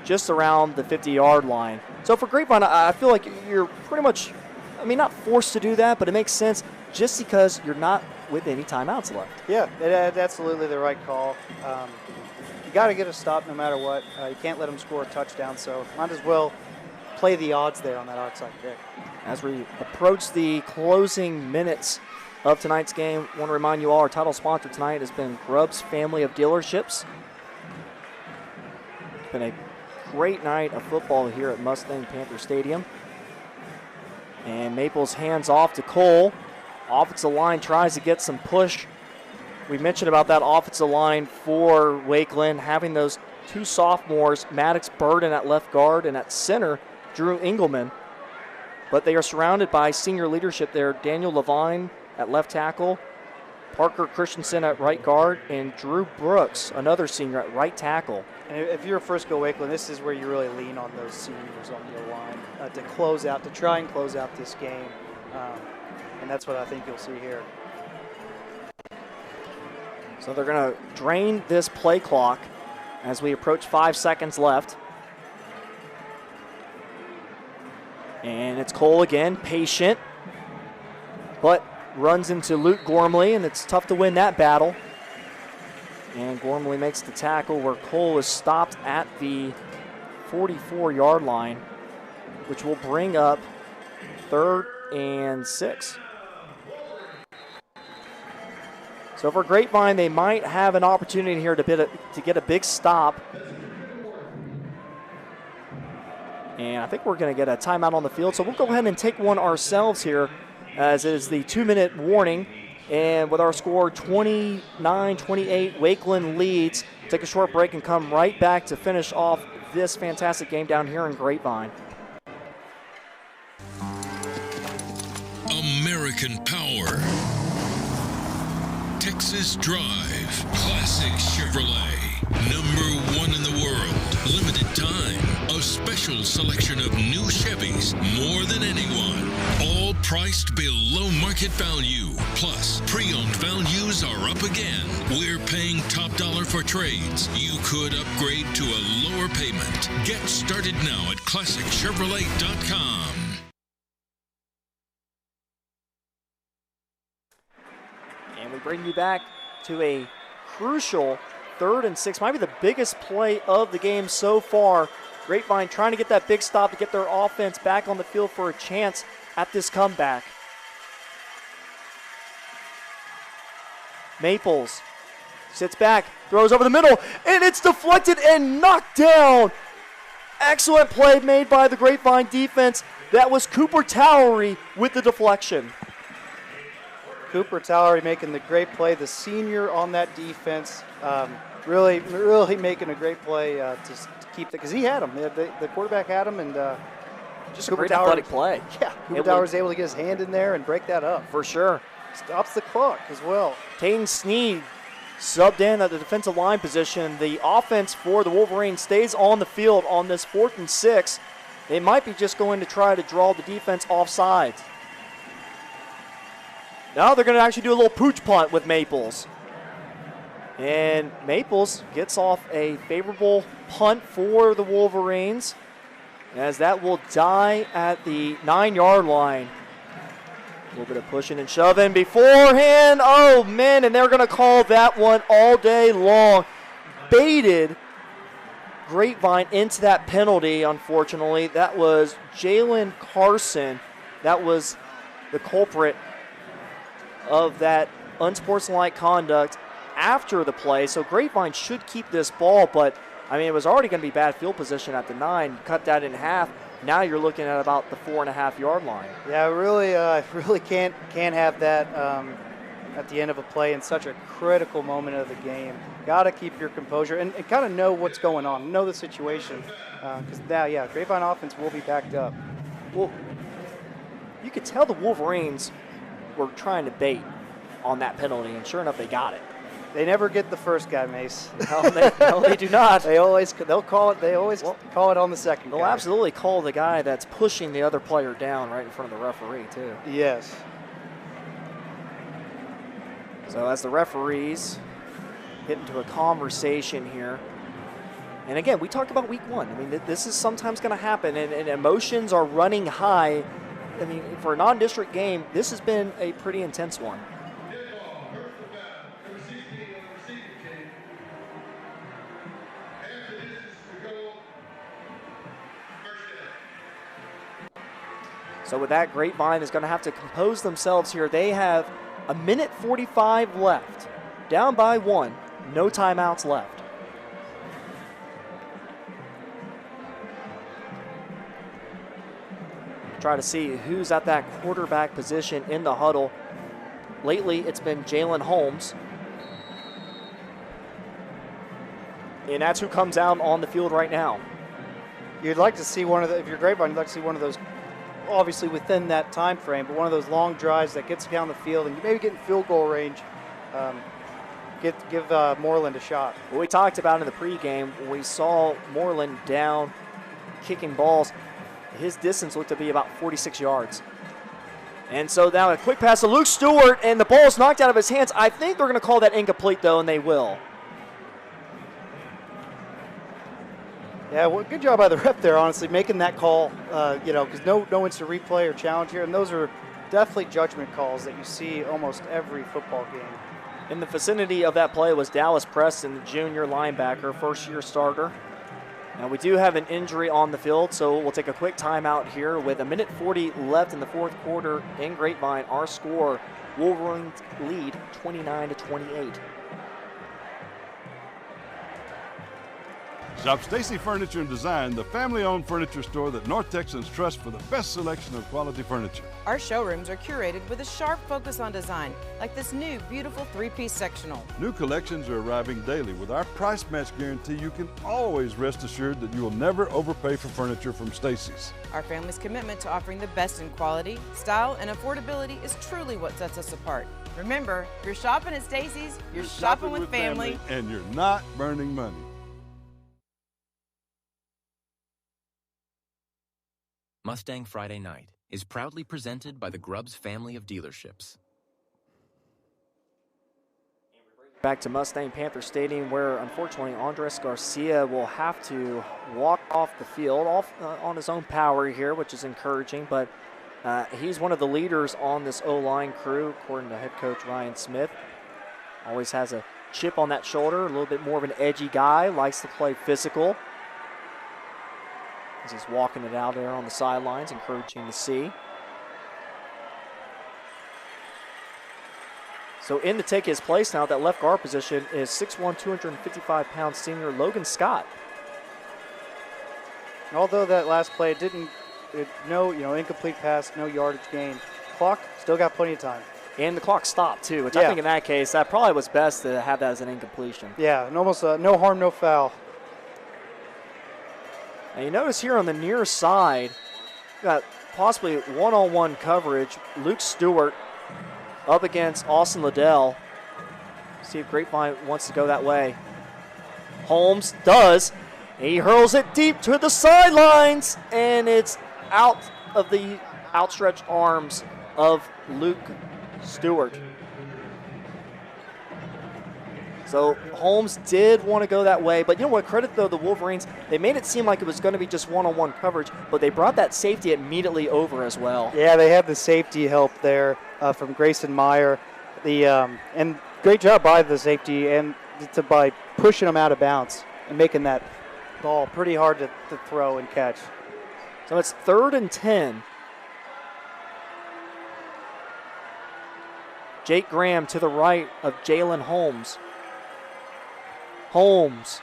just around the 50-yard line. So for Grapevine, I feel like you're pretty much, I mean, not forced to do that, but it makes sense just because you're not with any timeouts left. Yeah, that's absolutely the right call. You got to get a stop no matter what. You can't let them score a touchdown, so might as well play the odds there on that outside kick. As we approach the closing minutes of tonight's game, I want to remind you all our title sponsor tonight has been Grubb's Family of Dealerships. It's been a great night of football here at Mustang Panther Stadium. And Maples hands off to Cole. Offensive line tries to get some push. We mentioned about that offensive line for Wakeland, having those two sophomores, Maddox Burden at left guard and at center, Drew Engelman. But they are surrounded by senior leadership there, Daniel Levine at left tackle, Parker Christensen at right guard, and Drew Brooks, another senior, at right tackle. And if you're Frisco Wakeland, this is where you really lean on those seniors on the line to close out, to try and close out this game. And that's what I think you'll see here. So they're going to drain this play clock as we approach 5 seconds left. And it's Cole again, patient, but runs into Luke Gormley, and it's tough to win that battle. And Gormley makes the tackle where Cole is stopped at the 44-yard line, which will bring up 3rd and 6. So for Grapevine, they might have an opportunity here to get a big stop. And I think we're going to get a timeout on the field. So we'll go ahead and take one ourselves here, as it is the 2-minute warning. And with our score 29-28, Wakeland leads. Take a short break and come right back to finish off this fantastic game down here in Grapevine. American Power. Texas Drive. Classic Chevrolet. #1 in the world. Limited time. A special selection of new Chevys. More than anyone. All priced below market value. Plus, pre-owned values are up again. We're paying top dollar for trades. You could upgrade to a lower payment. Get started now at ClassicChevrolet.com. And we bring you back to a crucial 3rd and 6, might be the biggest play of the game so far. Grapevine trying to get that big stop to get their offense back on the field for a chance at this comeback. Maples sits back, throws over the middle, and it's deflected and knocked down. Excellent play made by the Grapevine defense. That was Cooper Towery with the deflection. Cooper Towery making the great play, the senior on that defense, really making a great play to keep it, because he had him. The quarterback had him, and just a great athletic play. Yeah, Cooper Towery was able to get his hand in there and break that up. For sure. Stops the clock as well. Tane Sneed subbed in at the defensive line position. The offense for the Wolverines stays on the field on this 4th and 6. They might be just going to try to draw the defense offside. Now they're going to actually do a little pooch punt with Maples. And Maples gets off a favorable punt for the Wolverines, as that will die at the 9-yard line. A little bit of pushing and shoving beforehand. Oh, man, and they're going to call that one all day long. Baited Grapevine into that penalty, unfortunately. That was Jalen Carson. That was the culprit of that unsportsmanlike conduct after the play. So Grapevine should keep this ball, but I mean, it was already going to be bad field position at the 9. Cut that in half. Now you're looking at about the 4.5-yard line. Yeah, really can't have that at the end of a play in such a critical moment of the game. Got to keep your composure and kind of know what's going on, know the situation, because now, yeah, Grapevine offense will be backed up. Well, you could tell the Wolverines were trying to bait on that penalty, and sure enough, they got it. They never get the first guy, Mace. No, they do not. They'll call it. They always call it on the second They'll guy. absolutely call the guy that's pushing the other player down right in front of the referee, too. Yes. So as the referees get into a conversation here, and again, we talked about week one. I mean, this is sometimes going to happen, and emotions are running high. I mean, for a non-district game, this has been a pretty intense one. So with that, Grapevine is going to have to compose themselves here. They have 1:45 left, down by 1, no timeouts left. Try to see who's at that quarterback position in the huddle. Lately, it's been Jalen Holmes. And that's who comes out on the field right now. You'd like to see if you're Grapevine, you'd like to see one of those, obviously within that time frame, but one of those long drives that gets you down the field and you maybe get in field goal range. Give Moreland a shot. What we talked about in the pregame, when we saw Moreland down kicking balls, his distance looked to be about 46 yards. And so now a quick pass to Luke Stewart, and the ball is knocked out of his hands. I think they're going to call that incomplete, though, and they will. Yeah, well, good job by the rep there, honestly, making that call, because no instant replay or challenge here, and those are definitely judgment calls that you see almost every football game. In the vicinity of that play was Dallas Preston, the junior linebacker, first-year starter. Now, we do have an injury on the field, so we'll take a quick timeout here with 1:40 left in the fourth quarter in Grapevine. Our score, Wolverines lead 29-28. Shop Stacy Furniture and Design, the family-owned furniture store that North Texans trust for the best selection of quality furniture. Our showrooms are curated with a sharp focus on design, like this new beautiful 3-piece sectional. New collections are arriving daily. With our price match guarantee, you can always rest assured that you will never overpay for furniture from Stacy's. Our family's commitment to offering the best in quality, style, and affordability is truly what sets us apart. Remember, if you're shopping at Stacy's, you're shopping with family. And you're not burning money. Mustang Friday Night is proudly presented by the Grubbs family of dealerships. Back to Mustang Panther Stadium, where unfortunately Andres Garcia will have to walk off the field on his own power here, which is encouraging, but he's one of the leaders on this O-line crew, according to head coach Ryan Smith. Always has a chip on that shoulder, a little bit more of an edgy guy, likes to play physical. As he's walking it out there on the sidelines, encouraging to see. So in to take his place now, that left guard position is 6'1", 255-pound senior Logan Scott. Although that last play incomplete pass, no yardage gain. Clock still got plenty of time. And the clock stopped too, which I think in that case, that probably was best to have that as an incompletion. Yeah, and almost no harm, no foul. And you notice here on the near side, got possibly one-on-one coverage. Luke Stewart up against Austin Liddell. See if Grapevine wants to go that way. Holmes does. He hurls it deep to the sidelines, and it's out of the outstretched arms of Luke Stewart. So Holmes did want to go that way, but you know what, credit though the Wolverines, they made it seem like it was going to be just one-on-one coverage, but they brought that safety immediately over as well. Yeah, they had the safety help there from Grayson Meyer. And great job by the safety and by pushing him out of bounds and making that ball pretty hard to throw and catch. So it's 3rd and 10. Jake Graham to the right of Jalen Holmes. Holmes,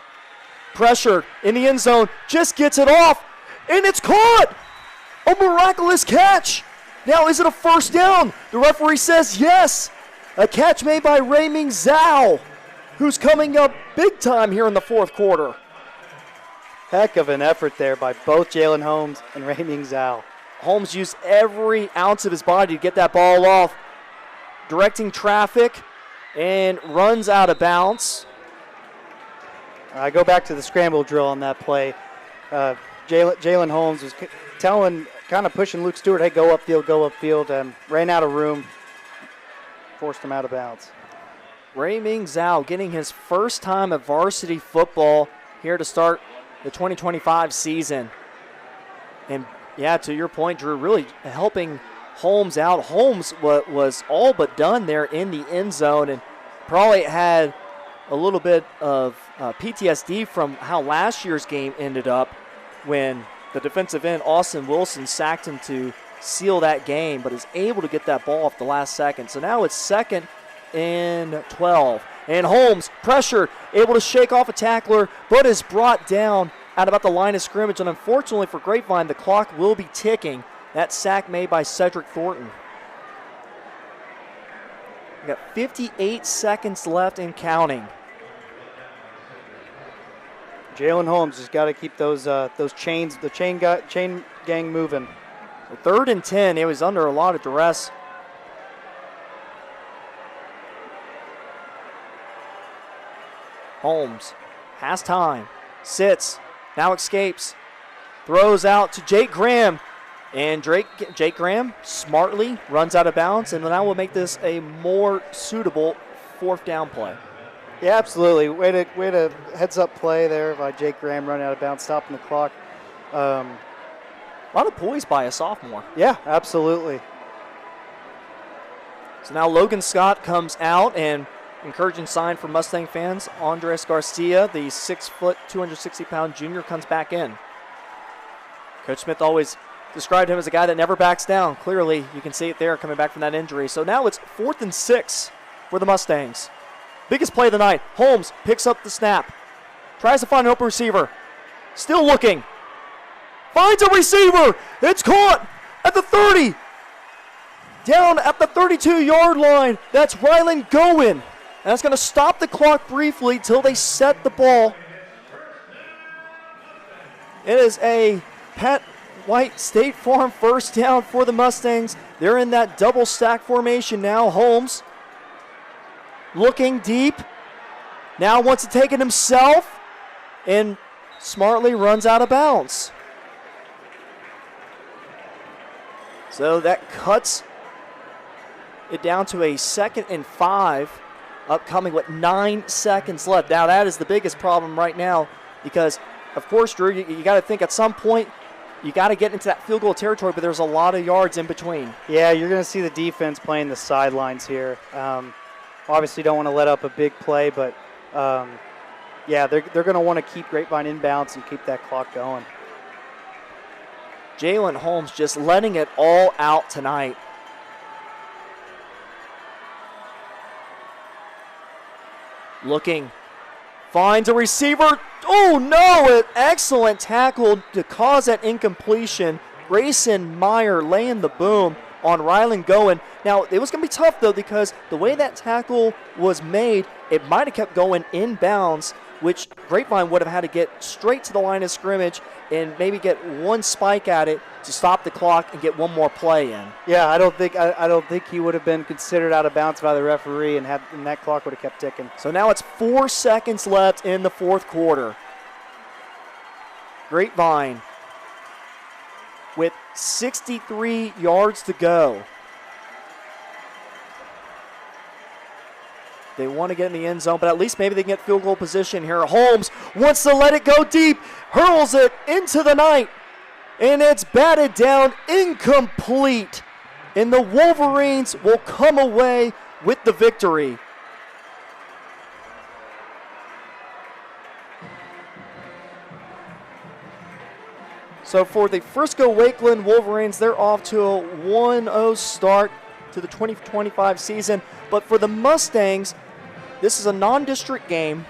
pressured in the end zone, just gets it off, and it's caught! A miraculous catch! Now, is it a first down? The referee says yes. A catch made by Rayming Zhao, who's coming up big time here in the fourth quarter. Heck of an effort there by both Jalen Holmes and Rayming Zhao. Holmes used every ounce of his body to get that ball off, directing traffic, and runs out of bounds. I go back to the scramble drill on that play. Jalen Holmes was kind of pushing Luke Stewart, hey, go upfield, and ran out of room, forced him out of bounds. Ray Ming Zhao getting his first time at varsity football here to start the 2025 season. And, yeah, to your point, Drew, really helping Holmes out. Holmes was all but done there in the end zone and probably had a little bit of PTSD from how last year's game ended up when the defensive end, Austin Wilson, sacked him to seal that game, but is able to get that ball off the last second. So now it's 2nd and 12. And Holmes, pressured, able to shake off a tackler, but is brought down at about the line of scrimmage. And unfortunately for Grapevine, the clock will be ticking. That sack made by Cedric Thornton. We got 58 seconds left and counting. Jalen Holmes has got to keep those chains, the chain gang moving. 3rd and 10. It was under a lot of duress. Holmes has time, sits, now escapes, throws out to Jake Graham. And Jake Graham smartly runs out of bounds, and now will make this a more suitable 4th down play. Yeah, absolutely. Way to heads-up play there by Jake Graham running out of bounds, stopping the clock. A lot of poise by a sophomore. Yeah, absolutely. So now Logan Scott comes out, and encouraging sign for Mustang fans. Andres Garcia, the 6', 260-pound junior, comes back in. Coach Smith always described him as a guy that never backs down. Clearly, you can see it there coming back from that injury. So now it's 4th and 6 for the Mustangs. Biggest play of the night. Holmes picks up the snap. Tries to find an open receiver. Still looking. Finds a receiver. It's caught at the 30. Down at the 32-yard line. That's Rylan Gowen. And that's going to stop the clock briefly till they set the ball. It is a Pat White State Farm first down for the Mustangs. They're in that double stack formation now. Holmes looking deep. Now wants to take it himself and smartly runs out of bounds. So that cuts it down to a 2nd and 5 upcoming with 9 seconds left. Now that is the biggest problem right now because, of course, Drew, you got to think at some point you got to get into that field goal territory, but there's a lot of yards in between. Yeah, you're going to see the defense playing the sidelines here. Obviously don't want to let up a big play, but, yeah, they're going to want to keep Grapevine inbounds and keep that clock going. Jalen Holmes just letting it all out tonight. Looking, finds a receiver. Oh no, an excellent tackle to cause that incompletion. Grayson Meyer laying the boom on Rylan Gowen. Now, it was going to be tough though because the way that tackle was made, it might have kept going inbounds, which Grapevine would have had to get straight to the line of scrimmage and maybe get one spike at it to stop the clock and get one more play in. Yeah, I don't think he would have been considered out of bounds by the referee, and that clock would have kept ticking. So now it's 4 seconds left in the 4th quarter. Grapevine with 63 yards to go. They want to get in the end zone, but at least maybe they can get field goal position here. Holmes wants to let it go deep, hurls it into the night, and it's batted down, incomplete. And the Wolverines will come away with the victory. So for the Frisco Wakeland Wolverines, they're off to a 1-0 start to the 2025 season. But for the Mustangs, this is a non-district game.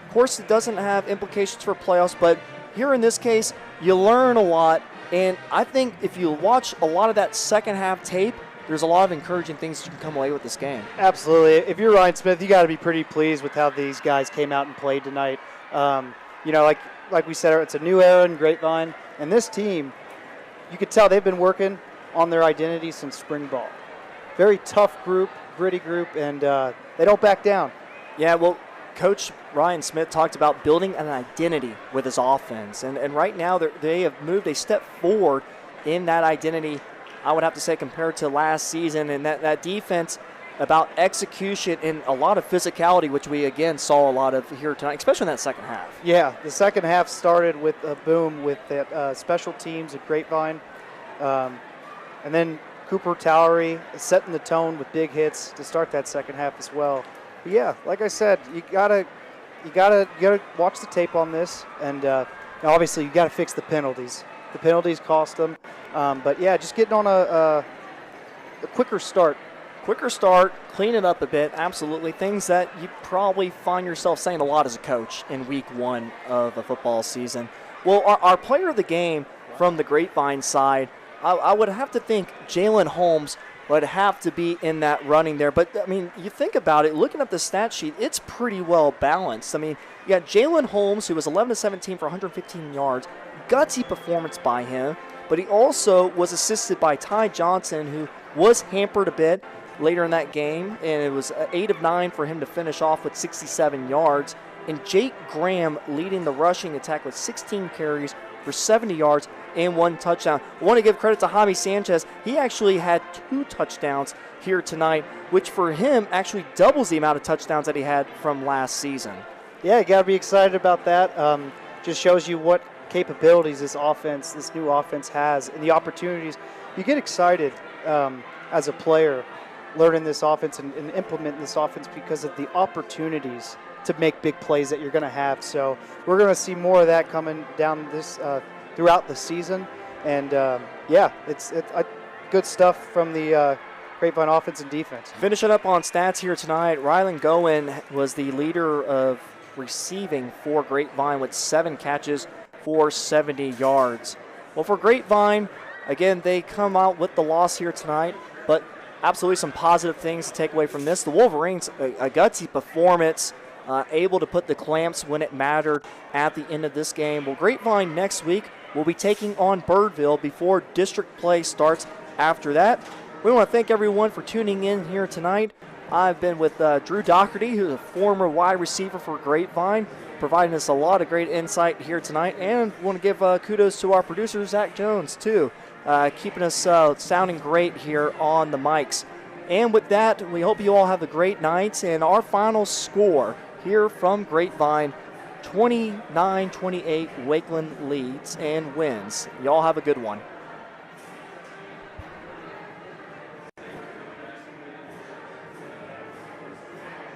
Of course, it doesn't have implications for playoffs, but here in this case, you learn a lot. And I think if you watch a lot of that second half tape, there's a lot of encouraging things that you can come away with this game. Absolutely. If you're Ryan Smith, you got to be pretty pleased with how these guys came out and played tonight. You know, like we said, it's a new era in Grapevine, and this team, you could tell they've been working on their identity since spring ball. Very tough group, gritty group, and they don't back down. Yeah, well, Coach Ryan Smith talked about building an identity with his offense, and right now they have moved a step forward in that identity, I would have to say, compared to last season, and that defense about execution and a lot of physicality, which we, again, saw a lot of here tonight, especially in that second half. Yeah, the second half started with a boom with that special teams at Grapevine, and then Cooper Towery setting the tone with big hits to start that second half as well. But yeah, like I said, you gotta watch the tape on this, and obviously you gotta fix the penalties. The penalties cost them, but yeah, just getting on a quicker start. Quicker start, clean it up a bit, absolutely. Things that you probably find yourself saying a lot as a coach in week 1 of a football season. Well, our player of the game from the Grapevine side, I would have to think Jalen Holmes would have to be in that running there. But, I mean, you think about it, looking at the stat sheet, it's pretty well balanced. I mean, you got Jalen Holmes, who was 11-17 for 115 yards, gutsy performance by him, but he also was assisted by Ty Johnson, who was hampered a bit later in that game, and it was 8 of 9 for him to finish off with 67 yards. And Jake Graham leading the rushing attack with 16 carries for 70 yards and 1 touchdown. I want to give credit to Javi Sanchez. He actually had 2 touchdowns here tonight, which for him actually doubles the amount of touchdowns that he had from last season. Yeah, you got to be excited about that. Just shows you what capabilities this new offense has, and the opportunities. You get excited as a player learning this offense and implementing this offense because of the opportunities to make big plays that you're going to have. So we're going to see more of that coming down this throughout the season. And, yeah, it's good stuff from the Grapevine offense and defense. Finishing up on stats here tonight, Rylan Gowen was the leader of receiving for Grapevine with 7 catches for 70 yards. Well, for Grapevine, again, they come out with the loss here tonight, but absolutely some positive things to take away from this. The Wolverines, a gutsy performance, able to put the clamps when it mattered at the end of this game. Well, Grapevine next week will be taking on Birdville before district play starts after that. We want to thank everyone for tuning in here tonight. I've been with Drew Doherty, who's a former wide receiver for Grapevine, providing us a lot of great insight here tonight. And want to give kudos to our producer, Zach Jones, too, keeping us sounding great here on the mics. And with that, we hope you all have a great night. And our final score here from Grapevine, 29-28, Wakeland leads and wins. Y'all have a good one.